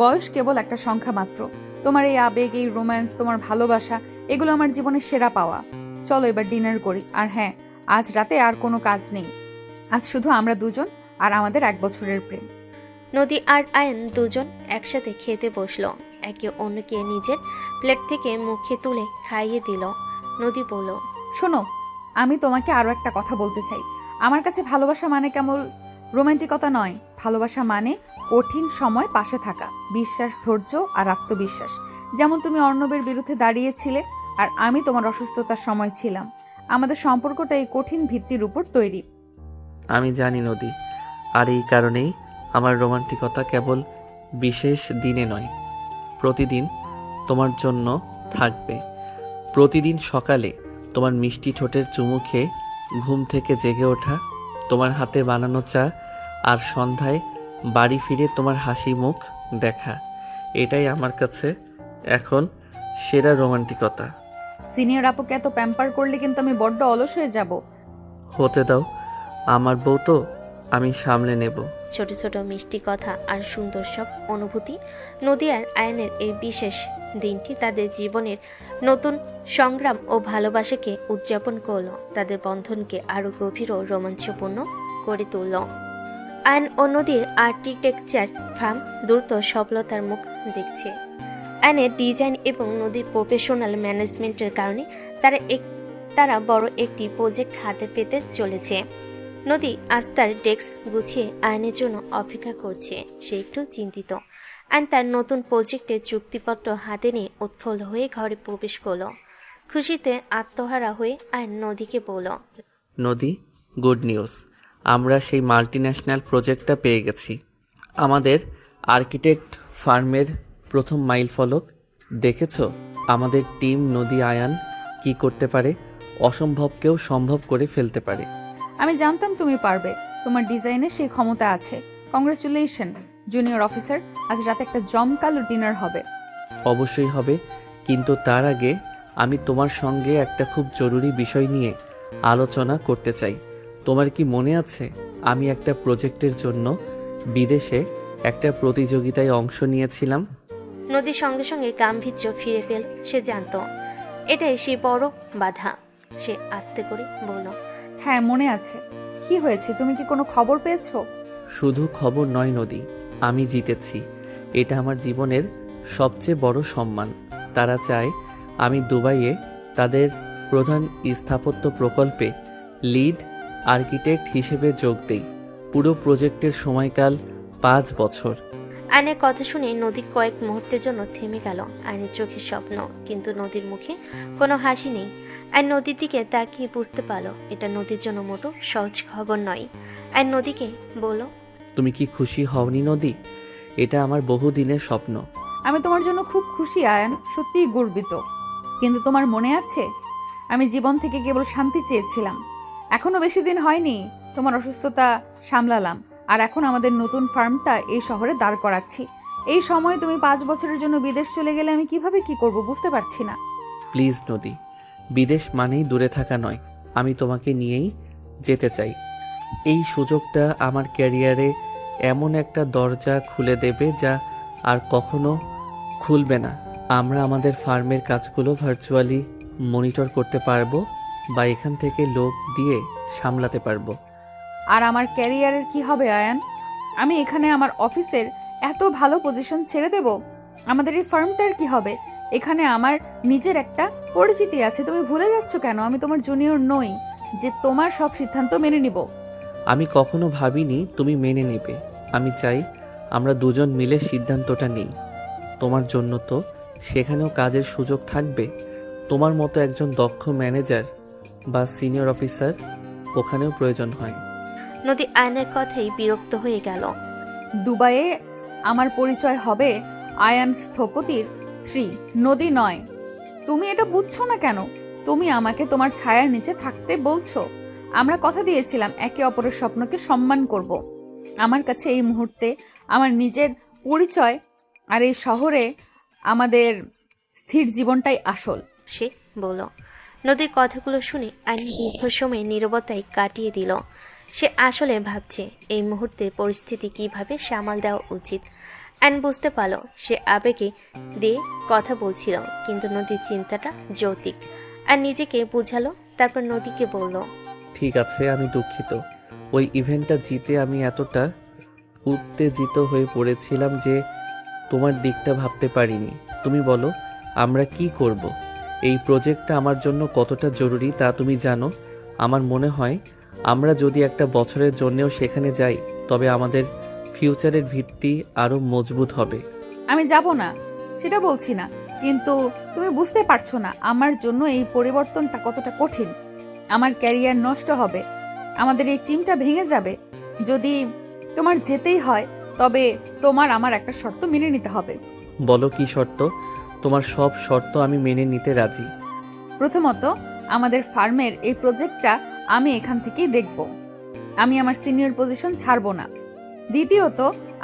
Speaker 2: বয়স কেবল একটা সংখ্যা মাত্র। তোমার এই আবেগ, এই রোম্যান্স, তোমার ভালোবাসা, এগুলো আমার জীবনের সেরা পাওয়া। চলো এবার ডিনার করি। আর হ্যাঁ, আজ রাতে আর কোনো কাজ নেই। আজ শুধু আমরা দুজন আর আমাদের 1 বছরের প্রেম।
Speaker 4: নদী আর আয়ান দুজন একসাথে খেতে বসলো। একে অন্যকে নিজের প্লেট থেকে মুখে তুলে খাইয়ে দিল। নদী বলল,
Speaker 2: শোনো, আমি তোমাকে আরো একটা কথা বলতে চাই। আমার কাছে ভালোবাসা মানে কেবল রোমান্টিকতা নয়। ভালোবাসা মানে কঠিন সময় পাশে থাকা, বিশ্বাস, ধৈর্য আর আত্মবিশ্বাস। যেমন তুমি অর্ণবের বিরুদ্ধে দাঁড়িয়েছিলে আর আমি তোমার অসুস্থতার সময় ছিলাম। আমাদের সম্পর্কটা এই কঠিন ভিত্তির উপর তৈরি।
Speaker 3: আমি জানি নদী, আর এই কারণেই আমার রোমান্টিকতা কেবল বিশেষ দিনে নয়, প্রতিদিন তোমার জন্য থাকবে। প্রতিদিন সকালে তোমার মিষ্টি ঠোঁটের চুমু খেয়ে ঘুম থেকে জেগে ওঠা, তোমার হাতে বানানো চা, আর সন্ধ্যায় বাড়ি ফিরে তোমার হাসি মুখ দেখা, এটাই আমার কাছে এখন সেরা রোমান্টিকতা।
Speaker 2: সিনিয়র আপুকে এত প্যাম্পার করলে কিন্তু আমি বড্ড অলস হয়ে যাব।
Speaker 3: হতে দাও, আমার বউ তো, আমি সামলে নেব।
Speaker 4: ছোট ছোট মিষ্টি কথা আর সুন্দর সব অনুভূতি। নদী আর আয়ানের এই বিশেষ দিনটি তাদের জীবনের নতুন সংগ্রাম ও ভালোবাসাকে উদযাপন করল। তাদের বন্ধনকে আরো গভীর ও রোমাঞ্চপূর্ণ করে তুলল। আয়ন ও নদীর আর্কিটেকচার ফার্ম দ্রুত সফলতার মুখ দেখছে। আয়নের ডিজাইন এবং নদীর প্রফেশনাল ম্যানেজমেন্টের কারণে তারা বড় একটি প্রজেক্ট হাতে পেতে চলেছে। নদী আজ তার ডেস্ক গুছিয়ে আয়নের জন্য অপেক্ষা করছে। সে একটু চিন্তিত। আয়ন তার নতুন প্রজেক্টের চুক্তিপত্র হাতে নিয়ে উৎফুল্ল হয়ে ঘরে প্রবেশ করলো। খুশিতে আত্মহারা হয়ে আয়ন নদীকে বলল,
Speaker 3: নদী, গুড নিউজ, আমরা সেই মাল্টিন্যাশনাল প্রজেক্টটা পেয়ে গেছি। আমাদের আর্কিটেক্ট ফার্মের প্রথম মাইল ফলক দেখেছ? আমাদের টিম নদী আয়ান কি করতে পারে? অসম্ভবকেও সম্ভব করে ফেলতে পারে।
Speaker 2: আমি জানতাম তুমি পারবে। তোমার ডিজাইনে সেই ক্ষমতা আছে। Congratulation junior officer. আজ রাতে একটা জমকালো ডিনার হবে।
Speaker 3: অবশ্যই হবে, কিন্তু তার আগে আমি তোমার সঙ্গে একটা খুব জরুরি বিষয় নিয়ে আলোচনা করতে চাই। তোমার কি মনে আছে আমি একটা প্রজেক্টের জন্য বিদেশে একটা প্রতিযোগিতায় অংশ নিয়েছিলাম?
Speaker 4: নদীর সঙ্গে সঙ্গে গাম্ভীর্য ফিরে পেল। সে জানত এটাই সেই বড় বাধা। সে আস্তে করে বলল,
Speaker 2: হ্যাঁ মনে আছে। কি হয়েছে? তুমি কি কোনো খবর পেয়েছো?
Speaker 3: শুধু খবর নয় নদী, আমি জিতেছি। এটা আমার জীবনের সবচেয়ে বড় সম্মান। তারা চায় আমি দুবাইয়ে তাদের প্রধান স্থাপত্য প্রকল্পে লিড আর্কিটেক্ট হিসেবে যোগ দেই। পুরো প্রজেক্টের সময়কাল 5 বছর।
Speaker 4: আয়নের কথা শুনে নদী কয়েক মুহূর্তের জন্য থেমে গেল। আয়নের চোখে স্বপ্ন, কিন্তু নদীর মুখে কোনো হাসি নেই। আর নদীর দিকে তাকিয়ে বুঝতে পারলো এটা নদীর জন্য মোটো সহজ খবর নয়। আর নদীকে বলল,
Speaker 3: তুমি কি খুশি হওনি নদী? এটা আমার বহুদিনের স্বপ্ন।
Speaker 2: আমি তোমার জন্য খুব খুশি আয়ান, সত্যিই গর্বিত। কিন্তু তোমার মনে আছে আমি জীবন থেকে কেবল শান্তি চেয়েছিলাম। এখনো বেশি দিন হয়নি তোমার অসুস্থতা সামলালাম, আর এখন আমাদের নতুন ফার্মটা এই শহরে দাঁড় করাচ্ছি। এই সময় তুমি 5 বছরের জন্য বিদেশ চলে গেলে আমি কিভাবে কি করব বুঝতে পারছি না।
Speaker 3: প্লিজ নদী, বিদেশ মানেই দূরে থাকা নয়। আমি তোমাকে নিয়েই যেতে চাই। এই সুযোগটা আমার ক্যারিয়ারে এমন একটা দরজা খুলে দেবে যা আর কখনো খুলবে না। আমরা আমাদের ফার্মের কাজগুলো ভার্চুয়ালি মনিটর করতে পারবো বা এখান থেকে লোক দিয়ে সামলাতে পারবো।
Speaker 2: আর আমার ক্যারিয়ারের কি হবে আয়ান? আমি এখানে আমার অফিসের এত ভালো পজিশন ছেড়ে দেব? আমাদের এই ফার্মটার কি হবে? এখানে আমার নিজের একটা পরিচিতি আছে। তুমি ভুলে যাচ্ছ কেন? আমি তোমার জুনিয়র নই যে তোমার সব সিদ্ধান্ত মেনে নিব।
Speaker 3: আমি কখনো ভাবিনি তুমি মেনে নেবে। আমি চাই আমরা দুজন মিলে সিদ্ধান্তটা নিই। তোমার জন্য তো সেখানেও কাজের সুযোগ থাকবে। তোমার মতো একজন দক্ষ ম্যানেজার বা সিনিয়র অফিসার ওখানেও প্রয়োজন হয়।
Speaker 4: নদী আয়নের কথাই বিরক্ত হয়ে গেল।
Speaker 2: দুবাইয়ে আমার পরিচয় হবে আয়ান স্থপতির স্ত্রী, নদী নয়। তুমি এটা বুঝছো না কেন? তুমি আমাকে তোমার ছায়ার নিচে থাকতে বলছো। আমরা কথা দিয়েছিলাম একে অপরের স্বপ্নকে সম্মান করব। আমার কাছে এই মুহূর্তে আমার নিজের পরিচয় আর এই শহরে আমাদের স্থির জীবনটাই আসল।
Speaker 4: সে বলল। নদীর কথাগুলো শুনে আইন দীর্ঘ সময় নীরবতায় কাটিয়ে দিল। সে আসলে ভাবছে এই মুহূর্তে পরিস্থিতি কিভাবে সামাল দেওয়া উচিত। আইন বুঝতে পারল সে আবেগে দিয়ে কথা বলছিল, কিন্তু নদীর চিন্তাটা যৌক্তিক। আর নিজেকে বুঝালো, তারপর নদীকে বলল,
Speaker 3: ঠিক আছে, আমি দুঃখিত। ওই ইভেন্টটা জিতে আমি এতটা উত্তেজিত হয়ে পড়েছিলাম যে তোমার দিকটা ভাবতে পারিনি। তুমি বলো আমরা কি করব? এই প্রজেক্টটা আমার জন্য কতটা জরুরি তা তুমি জানো। আমার মনে হয় আমরা যদি একটা বছরের জন্যও সেখানে যাই তবে আমাদের ফিউচারের ভিত্তি আরো মজবুত হবে।
Speaker 2: আমি যাব না সেটা বলছি না, কিন্তু তুমি বুঝতে পারছো না আমার জন্য এই পরিবর্তনটা কতটা কঠিন। আমার ক্যারিয়ার নষ্ট হবে, আমাদের এই টিমটা ভেঙে যাবে। যদি তোমার যেতেই হয় তবে তোমার আমার একটা শর্ত মেনে নিতে হবে।
Speaker 3: বলো কি শর্ত? তোমার সব শর্ত আমি মেনে নিতে রাজি।
Speaker 2: প্রথমত, আমাদের ফার্মের এই প্রজেক্টটা আমি এখান থেকেই দেখব। আমি আমার সিনিয়র পজিশন ছাড়বো না। দ্বিতীয়ত,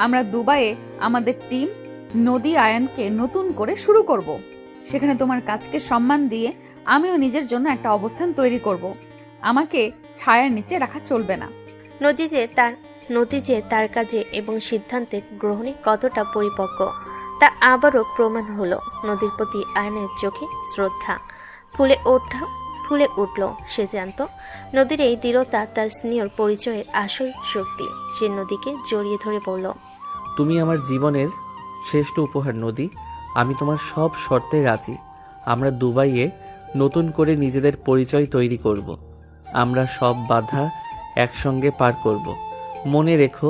Speaker 2: আমরা দুবাইয়ে আমাদের টিম নদী আয়ানকে নতুন করে শুরু করব। সেখানে তোমার কাজকে সম্মান দিয়ে আমিও নিজের জন্য একটা অবস্থান তৈরি করব। আমাকে ছায়ার নিচে রাখা চলবে না।
Speaker 4: নদী যে তার কাজে এবং সিদ্ধান্তে গ্রহণে কতটা পরিপক্ক তা আবারও প্রমাণ হলো। নদীর প্রতি আয়নের চোখে শ্রদ্ধা ফুলে উঠল। সে জানত নদীর এই দৃঢ়তা তার সিনিয়র পরিচয়ের আসল শক্তি। সে নদীকে জড়িয়ে ধরে বলল,
Speaker 3: তুমি আমার জীবনের শ্রেষ্ঠ উপহার নদী। আমি তোমার সব শর্তে রাজি। আমরা দুবাইয়ে নতুন করে নিজেদের পরিচয় তৈরি করব। আমরা সব বাধা একসঙ্গে পার করব। মনে রেখো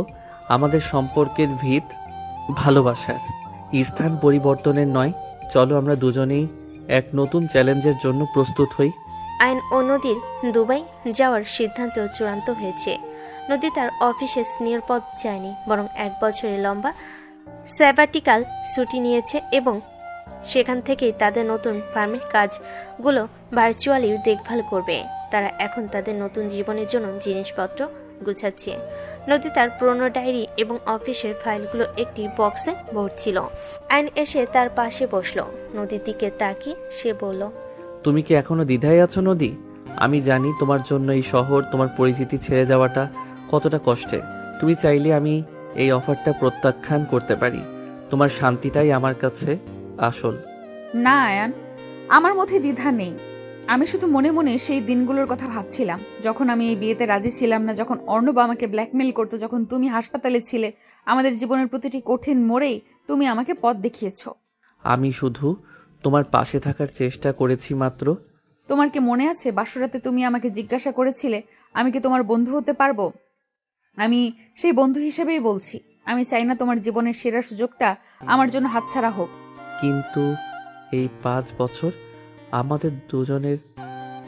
Speaker 3: আমাদের সম্পর্কের ভিত ভালোবাসার, স্থান পরিবর্তনের নয়। চলো আমরা দুজনেই এক নতুন চ্যালেঞ্জের জন্য প্রস্তুত হই।
Speaker 4: আইন ও নদীর দুবাই যাওয়ার সিদ্ধান্ত চূড়ান্ত হয়েছে। নদী তার অফিসে সিনিয়র পদ চায়নি, বরং 1 বছরের লম্বা স্যাবাটিক্যাল ছুটি নিয়েছে এবং সেখান থেকেই তাদের নতুন ফার্মের কাজগুলো ভার্চুয়ালি দেখভাল করবে। তারা এখন তাদের নতুন জীবনের জন্য জিনিসপত্র গুছাচ্ছে। নদী তার পুরনো ডায়েরি এবং অফিসের ফাইলগুলো একটি বক্সে ভরছিল। আইন এসে তার পাশে বসলো। নদীর দিকে তাকিয়ে সে বলল,
Speaker 3: তুমি কি এখনো দ্বিধায় আছো নদী? আমি জানি তোমার জন্য এই শহর, তোমার পরিচিতি ছেড়ে যাওয়াটা কতটা কষ্টের। তুমি চাইলে আমি এই অফারটা প্রত্যাখ্যান করতে পারি। তোমার শান্তিটাই আমার কাছে আসল।
Speaker 2: না আয়ান, আমার মধ্যে দ্বিধা নেই। আমি শুধু মনে মনে সেই দিনগুলোর কথা ভাবছিলাম যখন আমি এই বিয়েতে রাজি ছিলাম না, যখন অর্ণব আমাকে ব্ল্যাকমেল করতো, যখন তুমি হাসপাতালে ছিলে। আমাদের জীবনের প্রতিটি কঠিন মোড়েই তুমি আমাকে পথ দেখিয়েছো।
Speaker 3: আমি শুধু তোমার পাশে থাকার চেষ্টা করেছি মাত্র।
Speaker 2: তোমার কি মনে আছে বাসরাতে তুমি আমাকে জিজ্ঞাসা করেছিলে আমি কি তোমার বন্ধু হতে পারবো? আমি সেই বন্ধু হিসেবেই বলছি। আমি চাই না তোমার জীবনের সেরা সুযোগটা আমার জন্য হাতছাড়া হোক।
Speaker 3: কিন্তু এই 5 বছর আমাদের দুজনের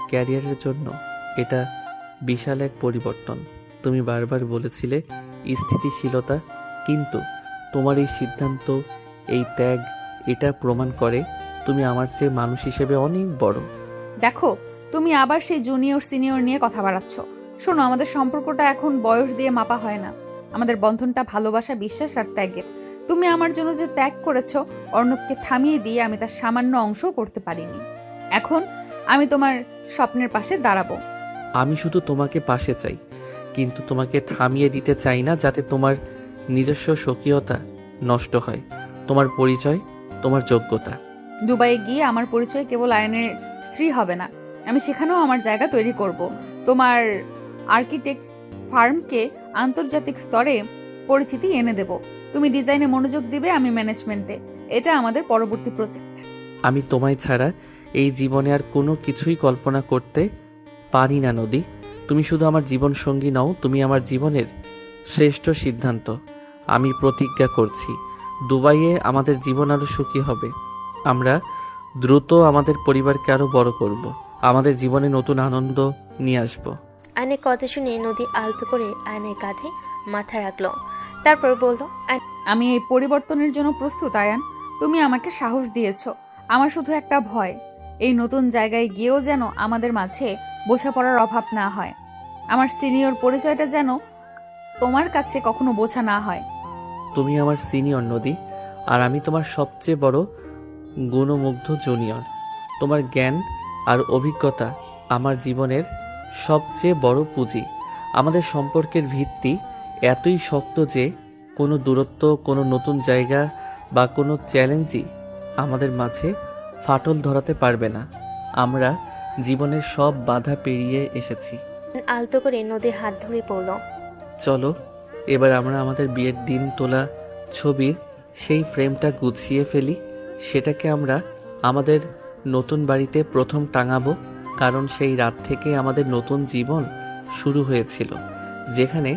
Speaker 3: ক্যারিয়ারের জন্য এটা বিশাল এক পরিবর্তন। তুমি বারবার বলেছিলে স্থিতিশীলতা, কিন্তু তোমার এই সিদ্ধান্ত, এই ত্যাগ, এটা প্রমাণ করে তুমি আমার চেয়ে মানুষ হিসেবে অনেক বড়।
Speaker 2: দেখো, তুমি আবার সেই জুনিয়র সিনিয়র নিয়ে কথা বাড়াচ্ছ। শোনো, আমাদের সম্পর্কটা এখন বয়স দিয়ে মাপা হয় না। আমাদের বন্ধনটা ভালোবাসা, বিশ্বাস আর ত্যাগের। তুমি আমার জন্য যে ত্যাগ করেছো, অর্ণবকে থামিয়ে দিয়ে আমি তার সামান্য অংশও করতে পারিনি। এখন আমি তোমার স্বপ্নের পাশে দাঁড়াবো।
Speaker 3: আমি শুধু তোমাকে পাশে চাই, কিন্তু তোমাকে থামিয়ে দিতে চাই না যাতে তোমার নিজস্ব স্বকীয়তা নষ্ট হয়, তোমার পরিচয়, তোমার যোগ্যতা।
Speaker 2: দুবাইয়ে গিয়ে আমার পরিচয় কেবল আয়নের স্ত্রী হবে না, আমি সেখানেও আমার জায়গা তৈরি করব। তোমার আর্কিটেক্ট ফার্মকে আন্তর্জাতিক স্তরে পরিচিতি এনে দেব। তুমি ডিজাইনে মনোযোগ দিবে, আমি ম্যানেজমেন্টে। এটা আমাদের পরবর্তী প্রজেক্ট।
Speaker 3: আমি তোমায় ছাড়া এই জীবনে আর কোনো কিছুই কল্পনা করতে পারি না নদী। তুমি শুধু আমার জীবন সঙ্গী নও, তুমি আমার জীবনের শ্রেষ্ঠ সিদ্ধান্ত। আমি প্রতিজ্ঞা করছি দুবাইয়ে আমাদের জীবন আরও সুখী হবে। আমরা দ্রুত আমাদের পরিবারকে আরও বড় করব। আমাদের জীবনে নতুন আনন্দ নিয়ে আসব।
Speaker 4: আয়নের কথা শুনে নদী আলতো করে আয়নের কাঁধে মাথা রাখলো, তারপর বলল,
Speaker 2: আমি এই পরিবর্তনের জন্য প্রস্তুত আয়ান। তুমি আমাকে সাহস দিয়েছো। আমার শুধু একটা ভয়, এই নতুন জায়গায় গিয়েও যেন আমাদের মাঝে বোঝাপড়ার অভাব না হয়। আমার সিনিয়র পরিচয়টা যেন তোমার কাছে কখনো বোঝা না হয়।
Speaker 3: তুমি আমার সিনিয়র নদী, আর আমি তোমার সবচেয়ে বড় গুণমুগ্ধ জুনিয়র। তোমার জ্ঞান আর অভিজ্ঞতা আমার জীবনের সবচেয়ে বড় পুঁজি। আমাদের সম্পর্কের ভিত্তি এতই শক্ত যে কোনো দূরত্ব, কোনো নতুন জায়গা বা কোনো চ্যালেঞ্জই আমাদের মাঝে ফাটল ধরাতে পারবে না। আমরা জীবনের সব বাধা পেরিয়ে এসেছি।
Speaker 4: আলতো করে নদীর হাত ধরে বলল,
Speaker 3: চলো এবার আমরা আমাদের বিয়ের দিন তোলা ছবির সেই ফ্রেমটা গুছিয়ে ফেলি। সেটাকে আমরা আমাদের নতুন বাড়িতে প্রথম টাঙাবো, কারণ সেই রাত থেকে আমাদের নতুন জীবন শুরু হয়েছিল, যেখানে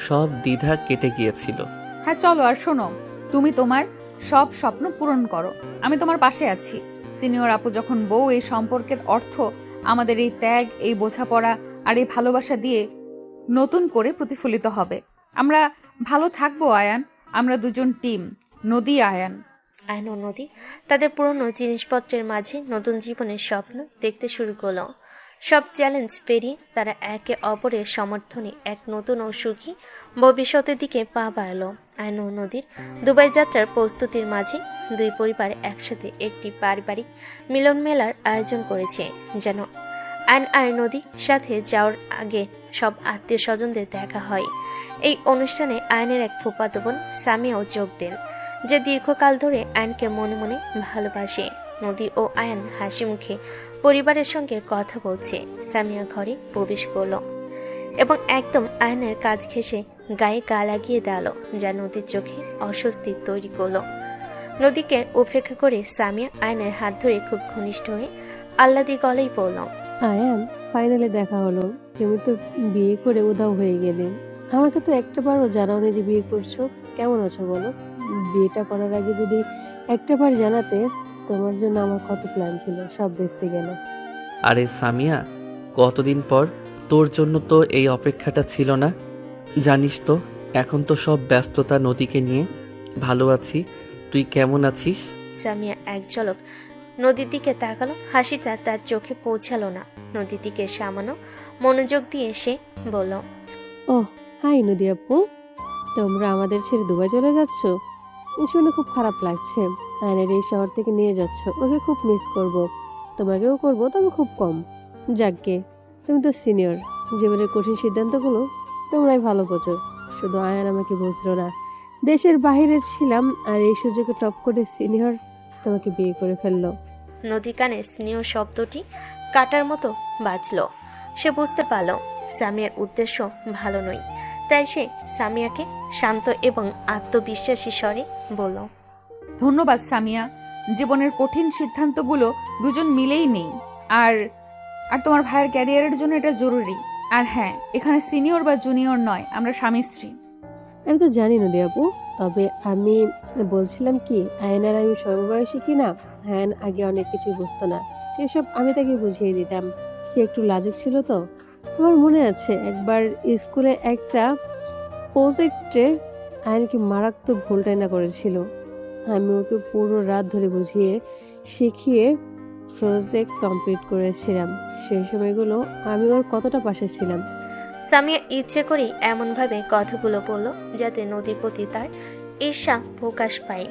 Speaker 3: সব দ্বিধা কেটে গিয়েছিল।
Speaker 2: হ্যাঁ চলো, আর শোনো, তুমি তোমার সব স্বপ্ন পূরণ করো। আমি তোমার পাশে আছি। সিনিয়র আপু যখন বউ, এই সম্পর্কের অর্থ আমাদের এই ত্যাগ, এই বোঝাপড়া আর এই ভালোবাসা দিয়ে নতুন করে প্রতিফলিত হবে। আমরা ভালো থাকবো আয়ান। আমরা দুজন টিম, নদী আয়ান।
Speaker 4: আয়ন ও নদী তাদের পুরনো জিনিসপত্রের মাঝে নতুন জীবনের স্বপ্ন দেখতে শুরু করলো। সব চ্যালেঞ্জ পেরিয়ে তারা একে অপরের সমর্থনে এক নতুন ও সুখী ভবিষ্যতের দিকে পা বাড়ালো। আয়ন ও নদীর দুবাই যাত্রার প্রস্তুতির মাঝে দুই পরিবার একসাথে একটি পারিবারিক মিলন মেলার আয়োজন করেছে, যেন আয়ন আর নদীর সাথে যাওয়ার আগে সব আত্মীয় স্বজনদের দেখা হয়। এই অনুষ্ঠানে আয়নের এক ফুফাতো বোন সামিয়াও যোগ দেন, যে দীর্ঘকাল ধরে আয়নকে মনে মনে ভালোবাসে। নদী ও আয়ন হাসি মুখে পরিবারের সঙ্গে কথা বলছে। সামিয়া ঘরে প্রবেশ করলো এবং একদম আয়নের কাজ ঘেঁষে গায়ে গা লাগিয়ে দেওয়ালো, যা নদীর চোখে অস্বস্তি তৈরি করলো। নদীকে উপেক্ষা করে সামিয়া আয়নের হাত ধরে খুব ঘনিষ্ঠ হয়ে আহ্লাদি গলেই বলল,
Speaker 14: আয়ান, ফাইনালে দেখা হলো। তুমি তো বিয়ে করে উধাও হয়ে গেলে। আমাকে তো একটাবারও জানাওনি যে বিয়ে করছো। কেমন আছো বলো? বিয়েটা করার আগে যদি একটাবার জানাতে, তোমার জন্য আমার কত প্ল্যান ছিল, সব দেখতে গেল।
Speaker 3: আরে সামিয়া, কতদিন পর, তোর জন্য তো এই অপেক্ষাটা ছিল না। জানিস তো এখন তো সব ব্যস্ততা নদীকে নিয়ে। ভালো আছি, তুই কেমন আছিস?
Speaker 4: সামিয়া এক ঝলক নদীর দিকে তাকালো, হাসিটা তার চোখে পৌঁছালো না। নদীর দিকে সামান্য মনোযোগ দিয়ে সে বলল,
Speaker 14: ওহ হাই নদী আপু, তোমরা আমাদের ছেড়ে দুবাই চলে যাচ্ছ? শুনে খুব খারাপ লাগছে। আয়নের এই শহর থেকে নিয়ে যাচ্ছ, ওকে খুব মিস করব। তোমাকেও করব, তবে খুব কম। যাকগে, তুমি তো সিনিয়র, জীবনের কঠিন সিদ্ধান্তগুলো তোমরাই ভালো বোঝো। শুধু আয়ন আমাকে বুঝলো না। দেশের বাইরে ছিলাম আর এই সুযোগে টপ করে সিনিয়র তোমাকে বিয়ে করে ফেললো।
Speaker 4: নদী কানে স্নেহ শব্দটি কাটার মতো বাজলো। সে বুঝতে পারল সামিয়ার উদ্দেশ্য ভালো নয়, তাই সে সামিয়াকে শান্ত এবং আত্মবিশ্বাসী স্বরে বলল,
Speaker 2: ধন্যবাদ সামিয়া। জীবনের কঠিন সিদ্ধান্তগুলো দুজন মিলেই নেই। আর আর তোমার ভাইয়ের ক্যারিয়ারের জন্য এটা জরুরি। আর হ্যাঁ, এখানে সিনিয়র বা জুনিয়র নয়, আমরা স্বামী স্ত্রী।
Speaker 14: আমি তো জানি নদী আপু, তবে আমি বলছিলাম কি, আয়ন আর আমি সমবয়সী কিনা। আয়ন আগে অনেক কিছু বুঝতো না, সেসব আমি তাকে বুঝিয়ে দিতাম। সে একটু লাজুক ছিল তো। আমার মনে আছে একবার স্কুলে একটা প্রজেক্টে আয়নকে মারাত্মক ভুলটাইনা করেছিল। আমি ওকে পুরো রাত ধরে বুঝিয়ে শিখিয়ে প্রজেক্ট কমপ্লিট করেছিলাম। সেই সময়গুলো আমি ওর কতটা পাশে ছিলাম।
Speaker 4: সামিয়া ইচ্ছে করেই এমনভাবে কথাগুলো বলল যাতে নদীর প্রতি তার ঈর্ষা প্রকাশ পায়।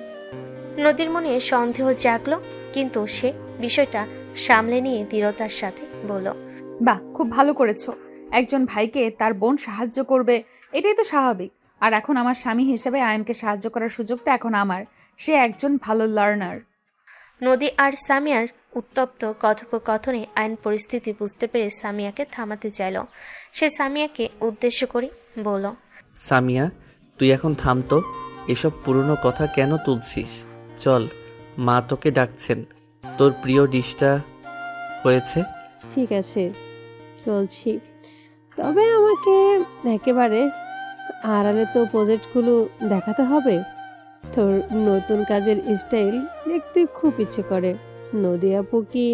Speaker 4: নদীর মনে সন্দেহ জাগলো, কিন্তু সে বিষয়টা সামলে নিয়ে দৃঢ়তার সাথে বলল,
Speaker 2: বাহ, খুব ভালো করেছো। একজন ভাইকে তার বোন সাহায্য করবে, এটাই তো স্বাভাবিক। আর এখন আমার স্বামী হিসেবে আয়নকে সাহায্য করার সুযোগটা এখন আমার। সে একজন ভালো লার্নার।
Speaker 4: নদী আর সামিয়ার উত্তপ্ত কথোপকথনে আইন পরিস্থিতি বুঝতে পেরে সামিয়াকে থামাতে চাইল। সে সামিয়াকে উদ্দেশ্য করে বলল,
Speaker 3: সামিয়া, তুই এখন থাম তো। এসব পুরনো কথা কেন তুলছিস? চল, মা তোকে ডাকছেন। তোর প্রিয় ডিশটা হয়েছে?
Speaker 14: ঠিক আছে, চলছি। তবে আমাকে একেবারে আড়ালে তো প্রজেক্টগুলো দেখাতে হবে। তোর নতুন কাজের স্টাইল দেখতে খুব ইচ্ছে করে। নদী আপু কি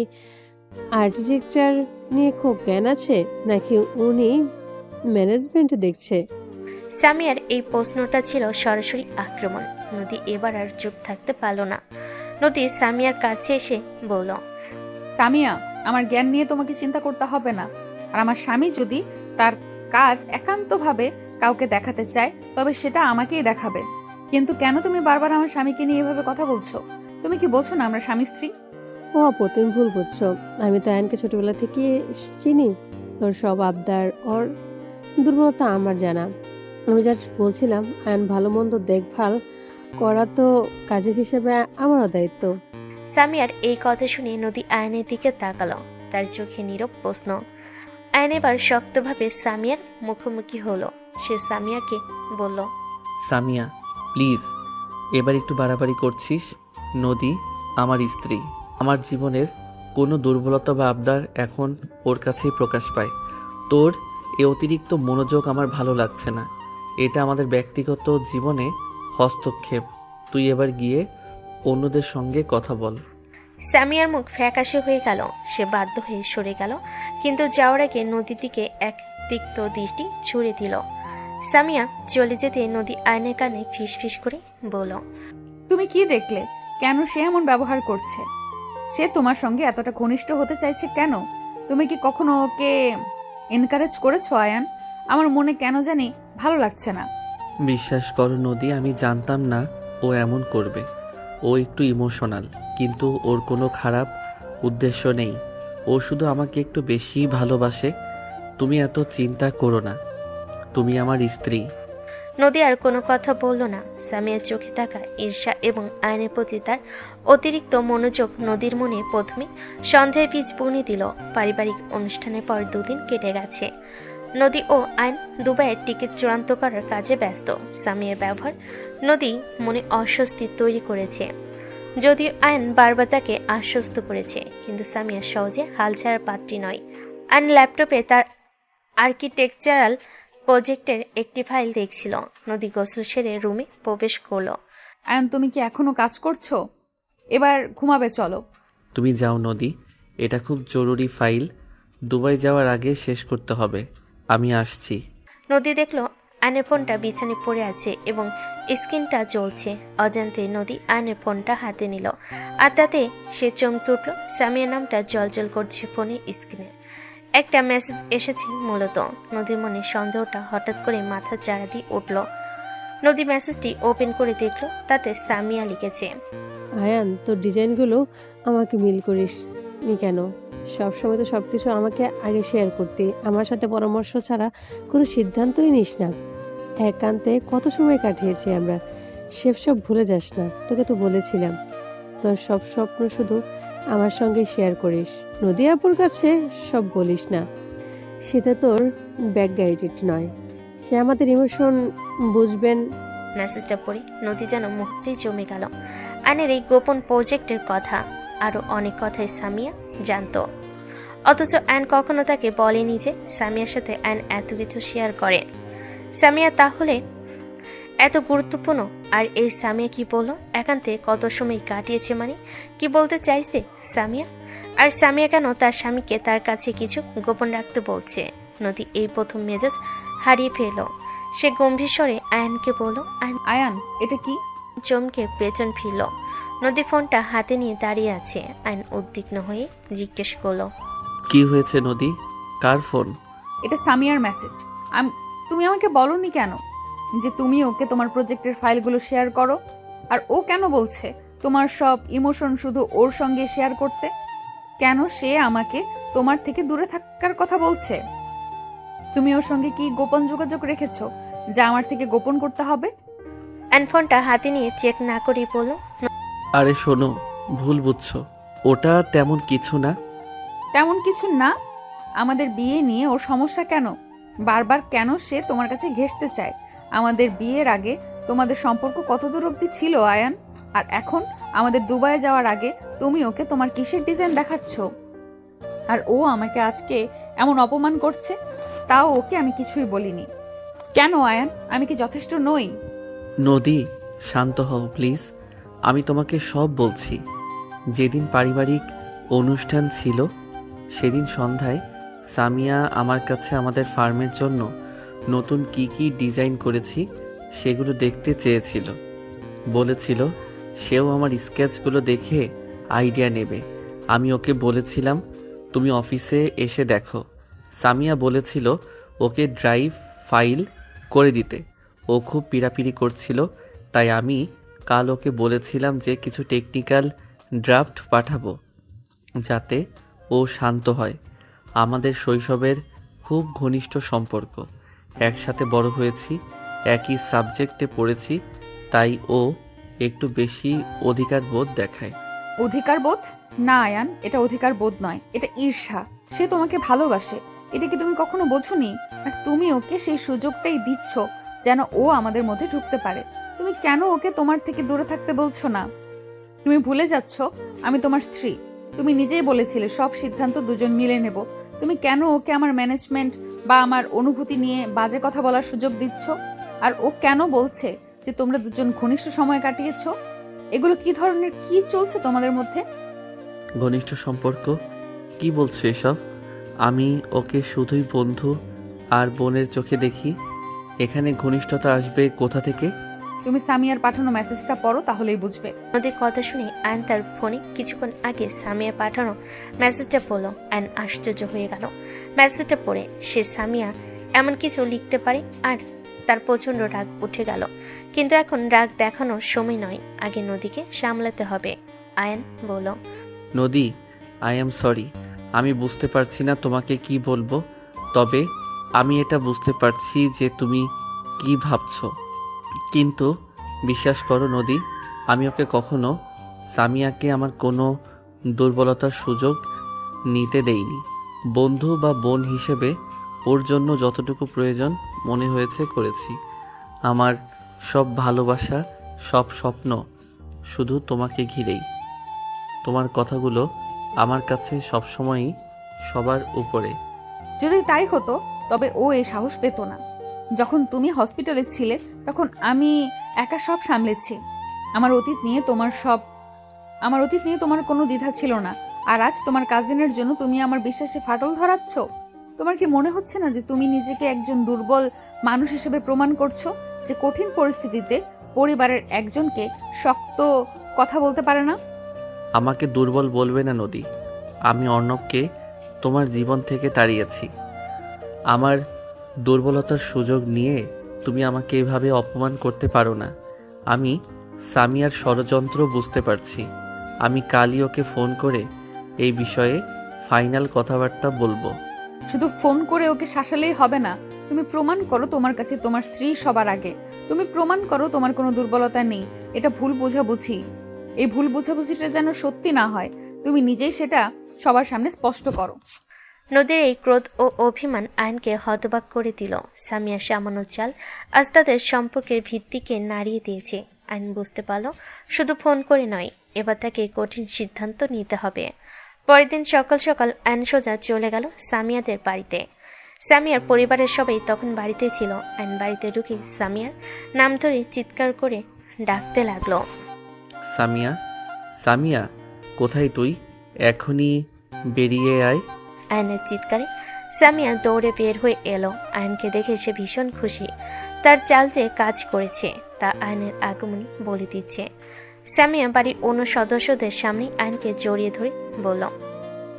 Speaker 14: আর্কিটেকচার নিয়ে খুব জ্ঞান আছে, নাকি উনি ম্যানেজমেন্ট দেখছে?
Speaker 4: সামিয়ার এই প্রশ্নটা ছিল সরাসরি আক্রমণ। নদী এবার আর চুপ থাকতে পারল না। নদী সামিয়ার কাছে এসে বলল,
Speaker 2: সামিয়া, আমার জ্ঞান নিয়ে তোমাকে চিন্তা করতে হবে না। আর আমার স্বামী যদি তার কাজ একান্তভাবে কাউকে দেখাতে চায় তবে সেটা আমাকেই দেখাবে। কিন্তু কেন তুমি বারবার আমার স্বামীকে নিয়ে এভাবে কথা বলছো? তুমি কি বলছো না আমরা স্বামী স্ত্রী?
Speaker 14: ও আপু, তুমি ভুল বুঝছো। আমি তো আয়নকে ছোটবেলা থেকে চিনি। ওর সব আবদার, ওর দুর্বলতা আমার জানা। আমি যা বলছিলাম, আয়ন ভালো মন্দ দেখভাল করা তো কাজের হিসেবে আমারও দায়িত্ব।
Speaker 4: সামিয়ার এই কথা শুনে নদী আয়নের দিকে তাকালো। তার চোখে নীরব প্রশ্ন। আয়ন এবার শক্তভাবে সামিয়ার মুখোমুখি হলো। সে সামিয়াকে বলল,
Speaker 3: সামিয়া প্লিজ, এবার একটু বাড়াবাড়ি করছিস। নদী আমার স্ত্রী। আমার জীবনের কোনো দুর্বলতা বা আবদার এখন ওর কাছেই প্রকাশ পায়। তোর এ অতিরিক্ত মনোযোগ আমার ভালো লাগছে না। এটা আমাদের ব্যক্তিগত জীবনে হস্তক্ষেপ। তুই এবার গিয়ে অন্যদের সঙ্গে কথা বল।
Speaker 4: সামিয়ার মুখ ফ্যাকাশে হয়ে গেল। সে বাধ্য হয়ে সরে গেল, কিন্তু যাওয়ার আগে নদীর দিকে এক তিক্ত দৃষ্টি ছুড়ে দিল। সামিয়া চলে যেতে নদী আয়নের কানে ফিসফিস করে বলল,
Speaker 2: তুমি কি দেখলে? কেন সে এমন ব্যবহার করছে? সে তোমার সঙ্গে এতটা ঘনিষ্ঠ হতে চাইছে কেন? তুমি কি কখনো ওকে এনকারেজ করেছো আয়ান? আমার মনে কেন জানি ভালো লাগছে না।
Speaker 3: বিশ্বাস করো নদী, আমি জানতাম না ও এমন করবে। ও একটু ইমোশনাল, কিন্তু ওর কোনো খারাপ উদ্দেশ্য নেই। ও শুধু আমাকে একটু বেশি ভালোবাসে। তুমি এত চিন্তা করো না, তুমি আমার স্ত্রী।
Speaker 4: নদী আর কোনো কথা বলল না। সামিয়ার চোখে থাকা ঈর্ষা এবং আয়নের প্রতি তার অতিরিক্ত মনোযোগ নদীর মনে প্রথমে সন্দেহের বীজ বুনে দিল। পারিবারিক অনুষ্ঠানের পর 2 দিন কেটে গেছে। নদী ও আয়ন দুবাইয়ের টিকিট চূড়ান্ত করার কাজে ব্যস্ত। সামিয়ার ব্যবহার নদী মনে অস্বস্তি তৈরি করেছে। যদিও আয়ন বারবার তাকে আশ্বস্ত করেছে, কিন্তু সামিয়া সহজে হাল ছাড়ার পাত্রী নয়। আয়ন ল্যাপটপে তার আর্কিটেকচারাল প্রজেক্টের একটি ফাইল দেখছিল। নদী গোসল সেরে রুমে প্রবেশ করলো।
Speaker 2: আয়ান, তুমি কি এখনো কাজ করছো? এবার ঘুমাবে চলো।
Speaker 3: তুমি যাও নদী, এটা খুব জরুরি ফাইল। দুবাই যাওয়ার আগে শেষ করতে হবে। আমি আসছি।
Speaker 4: নদী দেখলো আয়নের ফোনটা বিছানায় পড়ে আছে এবং স্ক্রিনটা জ্বলছে। অজান্তে নদী আয়নের ফোনটা হাতে নিল, আর তাতে সে চমকে উঠল। সামিয়ার নামটা জলজল করছে ফোনের স্ক্রিনে। একটা মেসেজ এসেছে মূলত। নদীর মনে সন্দেহটা হঠাৎ করে মাথা চাড়া দিয়ে উঠল। নদী মেসেজটি ওপেন করে দেখলো, তাতে সামিয়া লিখেছে,
Speaker 14: আয়ান, তোর ডিজাইনগুলো আমাকে মিল করিস নি কেন? সবসময় তো সবকিছু আমাকে আগে শেয়ার করতে, আমার সাথে পরামর্শ ছাড়া কোনো সিদ্ধান্তই নিস না। একান্তে কত সময় কাটিয়েছি আমরা, সব ভুলে যাস না। তোকে তো বলেছিলাম তোর সব স্বপ্ন শুধু আমার সঙ্গে শেয়ার করিস, নদী আপুর কাছে সব বলিস না। সেটা তোর ব্যাক গাইডেড নয়, সে আমাদের ইমোশন বুঝবেন।
Speaker 4: মেসেজটা পড়ে নদী যেন মুহূর্তেই জমে গেল। আয়নের এই গোপন প্রজেক্টের কথা, আরো অনেক কথাই সামিয়া জানতো, অথচ আয়ন কখনো তাকে বলেনি যে সামিয়ার সাথে আয়ন এত কিছু শেয়ার করে। সামিয়া তাহলে এত গুরুত্বপূর্ণ? আর এই সামিয়া কি বললো? একান্তে কত সময় কাটিয়েছে, মানে কি বলতে চাইছে সামিয়া? আর সামিয়া কেন তার স্বামীকে তার কাছে কিছু গোপন রাখতে বলছে? নদী এই প্রথম মেজাজ হারিয়ে ফেলল। সে গম্ভীর স্বরে আয়নকে বলল,
Speaker 2: আয়ান, এটা কি?
Speaker 4: চমকে পেছন ফিরল। নদী ফোনটা হাতে নিয়ে দাঁড়িয়ে আছে। আয়ন উদ্বিগ্ন হয়ে জিজ্ঞেস করলো,
Speaker 3: কি হয়েছে নদী? কার ফোন?
Speaker 2: এটা সামিয়ার মেসেজ। তুমি আমাকে বলনি কেন যে তুমি ওকে তোমার প্রজেক্টের ফাইলগুলো শেয়ার করো? আর ও কেন বলছে তোমার সব ইমোশন শুধু ওর সঙ্গে শেয়ার করতে? কেন সে আমাকে তোমার থেকে দূরে থাকার কথা বলছে? তুমি ওর সঙ্গে কি গোপন যোগাযোগ রেখেছো যা আমার থেকে গোপন করতে হবে?
Speaker 4: আয়ন ফোনটা হাতে নিয়ে চেক না করেই বলল,
Speaker 3: আরে শোনো, ভুল বুঝছো, ওটা তেমন কিছু না।
Speaker 2: তেমন কিছু না? আমাদের বিয়ে নিয়ে ওর সমস্যা কেন? বারবার কেন সে তোমার কাছে ঘেঁষতে চায়? আমাদের বিয়ের আগে তোমাদের সম্পর্ক কত দূর অবধি ছিল আয়ান? আর এখন আমাদের দুবাইয়ে যাওয়ার আগে তুমি ওকে তোমার কিসের ডিজাইন দেখাচ্ছ, আর ও আমাকে আজকে এমন অপমান করছে, তাও ওকে আমি কিছুই বলিনি। কেন আয়ান, আমি কি যথেষ্ট নই?
Speaker 3: নদী, শান্ত হও প্লিজ। আমি তোমাকে সব বলছি। যেদিন পারিবারিক অনুষ্ঠান ছিল সেদিন সন্ধ্যায় সামিয়া আমার কাছে আমাদের ফার্মের জন্য নতুন কি কি ডিজাইন করেছি সেগুলো দেখতে চেয়েছিল। বলেছিল সেও আমার স্কেচগুলো দেখে আইডিয়া নেবে। আমি ওকে বলেছিলাম তুমি অফিসে এসে দেখো। সামিয়া বলেছিল ওকে ড্রাইভ ফাইল করে দিতে। ও খুব পিড়াপিড়ি করছিল, তাই আমি কাল ওকে বলেছিলাম যে কিছু টেকনিক্যাল ড্রাফট পাঠাবো যাতে ও শান্ত হয়। আমাদের শৈশবের খুব ঘনিষ্ঠ সম্পর্ক, একসাথে বড় হয়েছি, একই সাবজেক্টে পড়েছি, তাই ও একটু বেশি অধিকার বোধ দেখায়।
Speaker 2: অধিকার বোধ? না আয়ান, এটা অধিকার বোধ নয়, এটা ঈর্ষা। সে তোমাকে ভালোবাসে, এটা কি তুমি কখনো বোঝোনি? আর তুমি ওকে সেই সুযোগটাই দিচ্ছ যেন ও আমাদের মধ্যে ঢুকতে পারে। তুমি কেন ওকে তোমার থেকে দূরে থাকতে বলছো না? তুমি ভুলে যাচ্ছ আমি তোমার স্ত্রী। তুমি নিজেই বলেছিলে সব সিদ্ধান্ত দুজন মিলে নেব। তুমি কেন ওকে আমার ম্যানেজমেন্ট বা আমার অনুভূতি নিয়ে বাজে কথা বলার সুযোগ দিচ্ছ? আর ও কেন বলছে যে তোমরা দুজন ঘনিষ্ঠ সময় কাটিয়েছো? এগুলো কি ধরনের, কি চলছে তোমাদের মধ্যে?
Speaker 3: ঘনিষ্ঠ সম্পর্ক? কি বলছো এসব? আমি ওকে শুধুই বন্ধু আর বোনের চোখে দেখি। এখানে ঘনিষ্ঠতা আসবে কোথা থেকে?
Speaker 2: তুমি সামিয়ার পাঠানো মেসেজটা পড়ো, তাহলেই বুঝবে।
Speaker 4: ওদের কথা শুনে আয়ন তার ফোনে কিছুক্ষণ আগে সামিয়া পাঠানো মেসেজটা পড়ল। আয়ন আশ্চর্য হয়ে গেল। মেসেজটা পড়ে সে সামিয়া এমন কিছু লিখতে পারে, আর তার প্রচণ্ড রাগ উঠে গেল। কিন্তু এখন রাগ দেখানোর সময় নয়, আগে নদীকে সামলাতে হবে। আয়ন বলল,
Speaker 3: নদী, আই এম সরি। আমি বুঝতে পারছি না তোমাকে কি বলবো, তবে আমি এটা বুঝতে পারছি যে তুমি কি ভাবছো। কিন্তু বিশ্বাস করো নদী, আমি ওকে কখনো সামিয়াকে আমার কোনো দুর্বলতার সুযোগ নিতে দেইনি। বন্ধু বা বোন হিসেবে ওর জন্য যতটুকু প্রয়োজন মনে হয়েছে করেছি। আমার সব ভালোবাসা, সব স্বপ্ন শুধু তোমাকে ঘিরেই। তোমার কথাগুলো আমার কাছে সবসময়ই সবার উপরে।
Speaker 2: যদি তাই হতো তবে ও এই সাহস পেত না। যখন তুমি হসপিটালে ছিলে তখন আমি একা সব সামলেছি। আমার অতীত নিয়ে তোমার কোনো দ্বিধা ছিল না। আর আজ তোমার কাজিনের জন্য তুমি আমার বিশ্বাসে ফাটল ধরাচ্ছ। তোমার কি মনে হচ্ছে না যে তুমি নিজেকে একজন দুর্বল মানুষ হিসেবে প্রমাণ করছো, যে কঠিন পরিস্থিতিতে পরিবারের একজনকে শক্ত কথা বলতে পারে না?
Speaker 3: আমাকে দুর্বল বলবে না নদী। আমি অর্ণবকে তোমার জীবন থেকে তাড়িয়েছি। আমার দুর্বলতার সুযোগ নিয়ে তুমি আমাকে এভাবে অপমান করতে পারো না। আমি সামিয়ার ষড়যন্ত্র বুঝতে পারছি। আমি কালই ওকে ফোন করে এই বিষয়ে ফাইনাল কথাবার্তা বলবো।
Speaker 2: শুধু ফোন করে ওকে শাসালেই হবে না। তুমি প্রমাণ করো তোমার কাছে তোমার স্ত্রী সবার আগে। তুমি প্রমাণ করো তোমার কোনো দুর্বলতা নেই। এটা ভুল বোঝাবুঝি। এই ভুল বোঝাবুঝিটা যেন সত্যি না হয়, তুমি নিজেই সেটা সবার সামনে স্পষ্ট করো।
Speaker 4: নদীর এই ক্রোধ ও অভিমান আয়নকে হতবাক করে দিল। সামিয়া সামান্য চাল আজ তাদের সম্পর্কের ভিত্তিকে নাড়িয়ে দিয়েছে। আয়ন বুঝতে পারল শুধু ফোন করে নয়, এবার তাকে কঠিন সিদ্ধান্ত নিতে হবে। পরের দিন সকাল সকাল আয়ন সোজা চলে গেল সামিয়াদের বাড়িতে। সামিয়ার পরিবারের সবাই তখন বাড়িতে ছিল। আয়ন বাড়িতে ঢুকে সামিয়ার নাম ধরে চিৎকার করে ডাকতে লাগলো,
Speaker 3: সামিয়া, সামিয়া, কোথায় তুই? এখনই বেরিয়ে আয়।
Speaker 4: আয়নের চিৎকারে সামিয়া দৌড়ে বের হয়ে এলো। আয়নকে দেখে সে ভীষণ খুশি। তার চাল যে কাজ করেছে তা আয়নের আগমনী বলে দিচ্ছে। সামিয়া বাড়ির অন্য সদস্যদের সামনে আয়নকে জড়িয়ে ধরে বলল,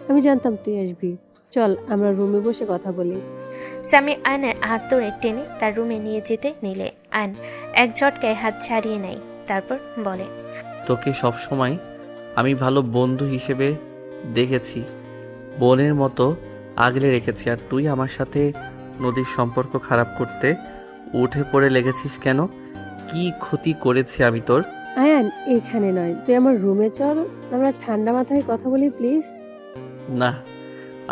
Speaker 14: আমি জানতাম তুই আসবি, চল আমরা রুমে বসে কথা বলি।
Speaker 4: সামিয়া আয়নের হাত ধরে টেনে তার রুমে নিয়ে যেতে নিলে আয়ন এক ঝটকায় হাত ছাড়িয়ে নেয়। তারপর বলে,
Speaker 3: তোকে সবসময় আমি ভালো বন্ধু হিসেবে দেখেছি, বোনের মতো আগলে রেখেছি, আর তুই আমার সাথে নদীর সম্পর্ক খারাপ করতে উঠে পড়ে লেগেছিস কেন? কি ক্ষতি করেছি আমি তোর?
Speaker 14: আয়ান, এইখানে নয়, তুই আমার রুমে চল, আমরা ঠান্ডা মাথায় কথা বলি প্লিজ।
Speaker 3: না,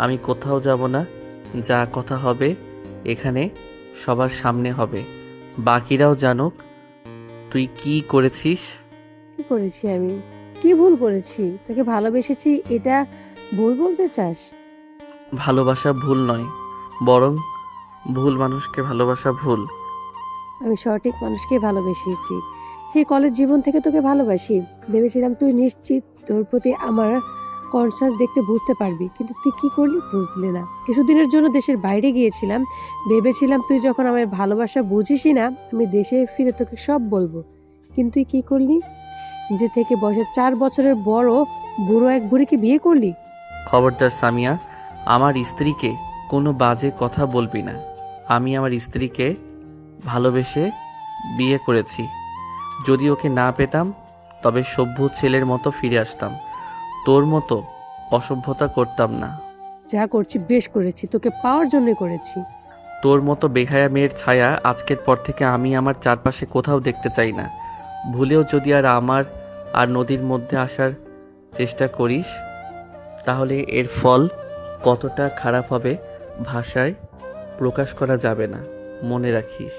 Speaker 3: আমি কোথাও যাব না। যা কথা হবে এখানে সবার সামনে হবে। বাকিরাও জানুক তুই কি করেছিস।
Speaker 14: কি করেছি আমি? কি ভুল করেছি? তোকে ভালোবেসেছি এটা ভুল বলতে চাস?
Speaker 3: ভালোবাসা ভুল নয়, বরং ভুল মানুষকে ভালোবাসা ভুল।
Speaker 14: আমি সঠিক মানুষকে ভালোবেসেছি। সেই কলেজ জীবন থেকে তোকে ভালোবাসি। ভেবেছিলাম তুই নিশ্চিত তোর প্রতি আমার কনসার্ন দেখতে বুঝতে পারবি, কিন্তু তুই কি করলি বুঝলি না। কিছুদিনের জন্য দেশের বাইরে গিয়েছিলাম, ভেবেছিলাম তুই যখন আমার ভালোবাসা বুঝিসই না আমি দেশে ফিরে তোকে সব বলবো, কিন্তু তুই কি করলি? যে থেকে বয়সে 4 বছরের বড় বুড়ো এক বুড়িকে বিয়ে করলি।
Speaker 3: খবরদার সামিয়া, আমার স্ত্রীকে কোনো বাজে কথা বলবি না। আমি আমার স্ত্রীকে ভালোবেসে বিয়ে করেছি। যদি ওকে না পেতাম তবে সভ্য ছেলের মতো ফিরে আসতাম, তোর মতো অসভ্যতা করতাম না।
Speaker 14: যা করছি বেশ করেছি, তোকে পাওয়ার জন্য করেছি।
Speaker 3: তোর মতো বেহায়া মেয়ের ছায়া আজকের পর থেকে আমি আমার চারপাশে কোথাও দেখতে চাই না। ভুলেও যদি আমার আর নদীর মধ্যে আসার চেষ্টা করিস তাহলে এর ফল কতটা খারাপ হবে ভাষায় প্রকাশ করা যাবে না, মনে রাখিস।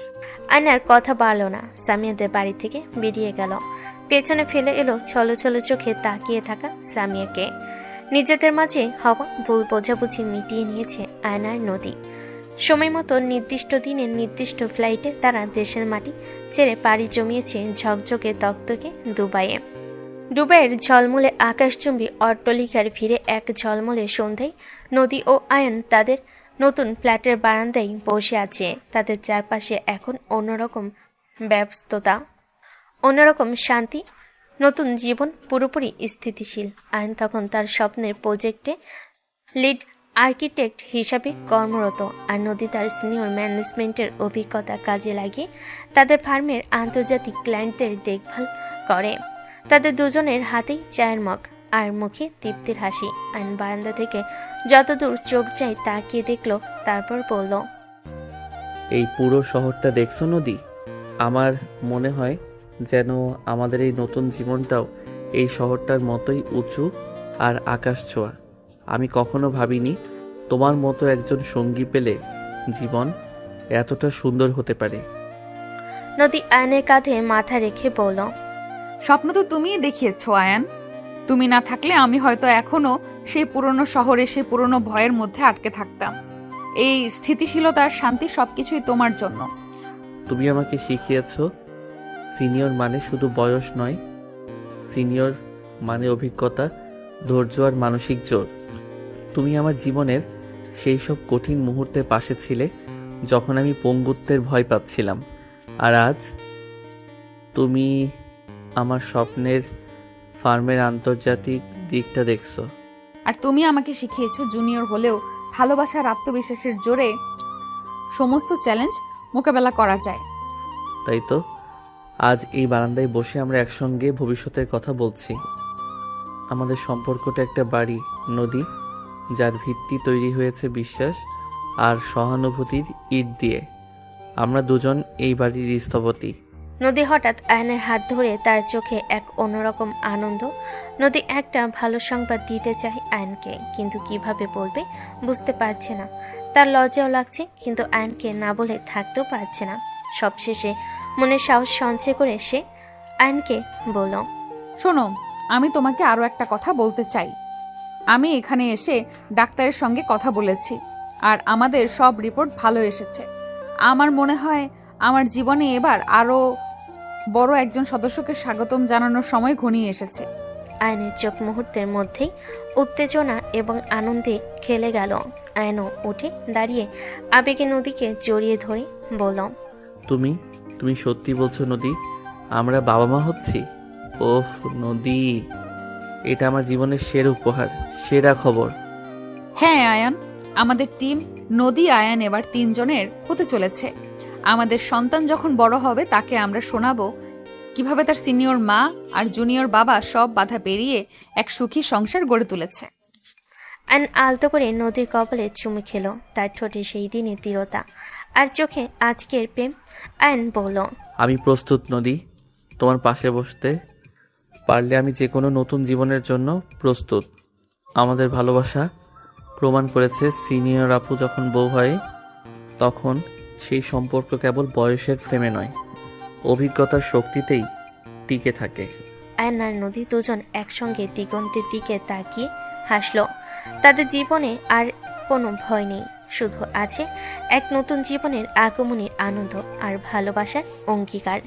Speaker 4: আয়নার কথা বাড়ল না, সামিয়াদের বাড়ি থেকে বেরিয়ে গেল। পেছনে ফেলে এলো ছলো ছলো চোখে তাকিয়ে থাকা সামিয়াকে। নিজেদের মাঝে হওয়া ভুল বোঝাবুঝি মিটিয়ে নিয়েছে আয়নার নদী। সময় মতো নির্দিষ্ট দিনে নির্দিষ্ট ফ্লাইটে তারা দেশের মাটি ছেড়ে পাড়ি জমিয়েছে ঝকঝকে তকতকে দুবাইয়ে। দুবাইয়ের ঝলমলে আকাশচুম্বী অট্টালিকার ভিড়ে এক ঝলমলে সন্ধ্যায় নদী ও আয়ন তাদের নতুন ফ্ল্যাটের বারান্দায় বসে আছে। তাদের চারপাশে এখন অন্যরকম ব্যস্ততা, অন্যরকম শান্তি, নতুন জীবন পুরোপুরি স্থিতিশীল। আয়ন তখন তার স্বপ্নের প্রজেক্টে লিড আর্কিটেক্ট হিসাবে কর্মরত, আর নদী তার সিনিয়র ম্যানেজমেন্টের অভিজ্ঞতা কাজে লাগিয়ে তাদের ফার্মের আন্তর্জাতিক ক্লায়েন্টদের দেখভাল করে। তাদের দুজনের হাতেই চায়ের মগ আর মুখে তৃপ্তির হাসি। আইন বারান্দা থেকে যতদূর চোখ যায় তাকিয়ে দেখলো, তারপর বলল,
Speaker 3: এই পুরো শহরটা দেখছো নদী? আমার মনে হয় যেন আমাদের এই নতুন জীবনটাও এই শহরটার মতোই উঁচু আর আকাশ ছোঁয়া। আমি কখনো ভাবিনি তোমার মতো একজন সঙ্গী পেলে জীবন এতটা সুন্দর হতে পারে।
Speaker 4: নদী আয়নের কাঁধে মাথা রেখে বলল,
Speaker 2: স্বপ্ন তো তুমিই দেখিয়েছো আয়ান। তুমি না থাকলে আমি হয়তো এখনো সেই পুরনো শহরে সেই পুরনো ভয়ের মধ্যে আটকে থাকতাম। এই স্থিতিশীলতার শান্তি সবকিছুই তোমার জন্য।
Speaker 3: তুমি আমাকে শিখিয়েছো সিনিয়র মানে শুধু বয়স নয়, সিনিয়র মানে অভিজ্ঞতা, ধৈর্য আর মানসিক জোর। তুমি আমার জীবনের সেই সব কঠিন মুহূর্তে পাশে ছিলে যখন আমি পঙ্গুত্বের ভয় পাচ্ছিলাম, আর আজ তুমি আমার স্বপ্নের ফার্মের আন্তর্জাতিক দিকটা দেখছো।
Speaker 2: আর তুমি আমাকে শিখিয়েছো জুনিয়র হলেও ভালোবাসার আত্মবিশ্বাসের জোরে সমস্ত চ্যালেঞ্জ মোকাবেলা করা যায়।
Speaker 3: তাই তো আজ এই বারান্দায় বসে আমরা একসঙ্গে ভবিষ্যতের কথা বলছি। আমাদের সম্পর্কটা একটা বাড়ি নদী, যার ভিত্তি তৈরি হয়েছে বিশ্বাস আর সহানুভূতির ইট দিয়ে। আমরা দুজন এই বাড়ির স্থপতি।
Speaker 4: নদী হঠাৎ আয়নের হাত ধরে তার চোখে এক অন্যরকম আনন্দ। নদী একটা ভালো সংবাদ দিতে চায় আয়নকে, কিন্তু কিভাবে বলবে বুঝতে পারছে না। তার লজ্জাও লাগছে, কিন্তু আয়নকে না বলে থাকতেও পারছে না। সবশেষে মনে সাহস সঞ্চয় করে সে আয়নকে বলল,
Speaker 2: শোনো, আমি তোমাকে আরও একটা কথা বলতে চাই। আমি এখানে এসে ডাক্তারের সঙ্গে কথা বলেছি, আর আমাদের সব রিপোর্ট ভালো এসেছে। আমার মনে হয় আমার জীবনে এবার আরও বড় একজন সদস্যকে স্বাগতম জানানোর সময় ঘনিয়ে এসেছে।
Speaker 4: আয়নের চোখ মুহূর্তের মধ্যেই উত্তেজনা এবং আনন্দে খেলে গেল। আয়নও উঠে দাঁড়িয়ে আবেগে নদীকে জড়িয়ে ধরে বলল,
Speaker 3: তুমি সত্যি বলছো নদী? আমরা বাবা মা হচ্ছি? ওহ নদী, এটা আমার জীবনের সেরা উপহার, সেরা খবর।
Speaker 2: হ্যাঁ আয়ান, আমাদের টিম নদী আয়ান এবার 3 জনের হতে চলেছে। আমাদের সন্তান যখন বড় হবে তাকে আমরা শোনাবো কিভাবে তার সিনিয়র মা আর জুনিয়র বাবা সব বাধা পেরিয়ে এক সুখী সংসার গড়ে তুলেছে।
Speaker 4: আয়ন আলতো করে নদীর কপালে চুমু খেলো, তার ঠোঁটে সেই দিনের দৃঢ়তা আর চোখে আজকের প্রেম। আয়ন বলল,
Speaker 3: আমি প্রস্তুত নদী, তোমার পাশে বসতে পারলে আমি যে কোনো নতুন জীবনের জন্য প্রস্তুত। আমাদের ভালোবাসা প্রমাণ করেছে সিনিয়র আপু যখন বউ হয় তখন সেই সম্পর্ক কেবল বয়সের ফ্রেমে নয়, অভিজ্ঞতার শক্তিতেই টিকে থাকে।
Speaker 4: আয়ান আর নদী দুজন একসঙ্গে দিগন্তের দিকে তাকিয়ে হাসল। তাদের জীবনে আর কোনো ভয় নেই, শুধু আছে এক নতুন জীবনের আগমনের আনন্দ আর ভালোবাসার অঙ্গীকার।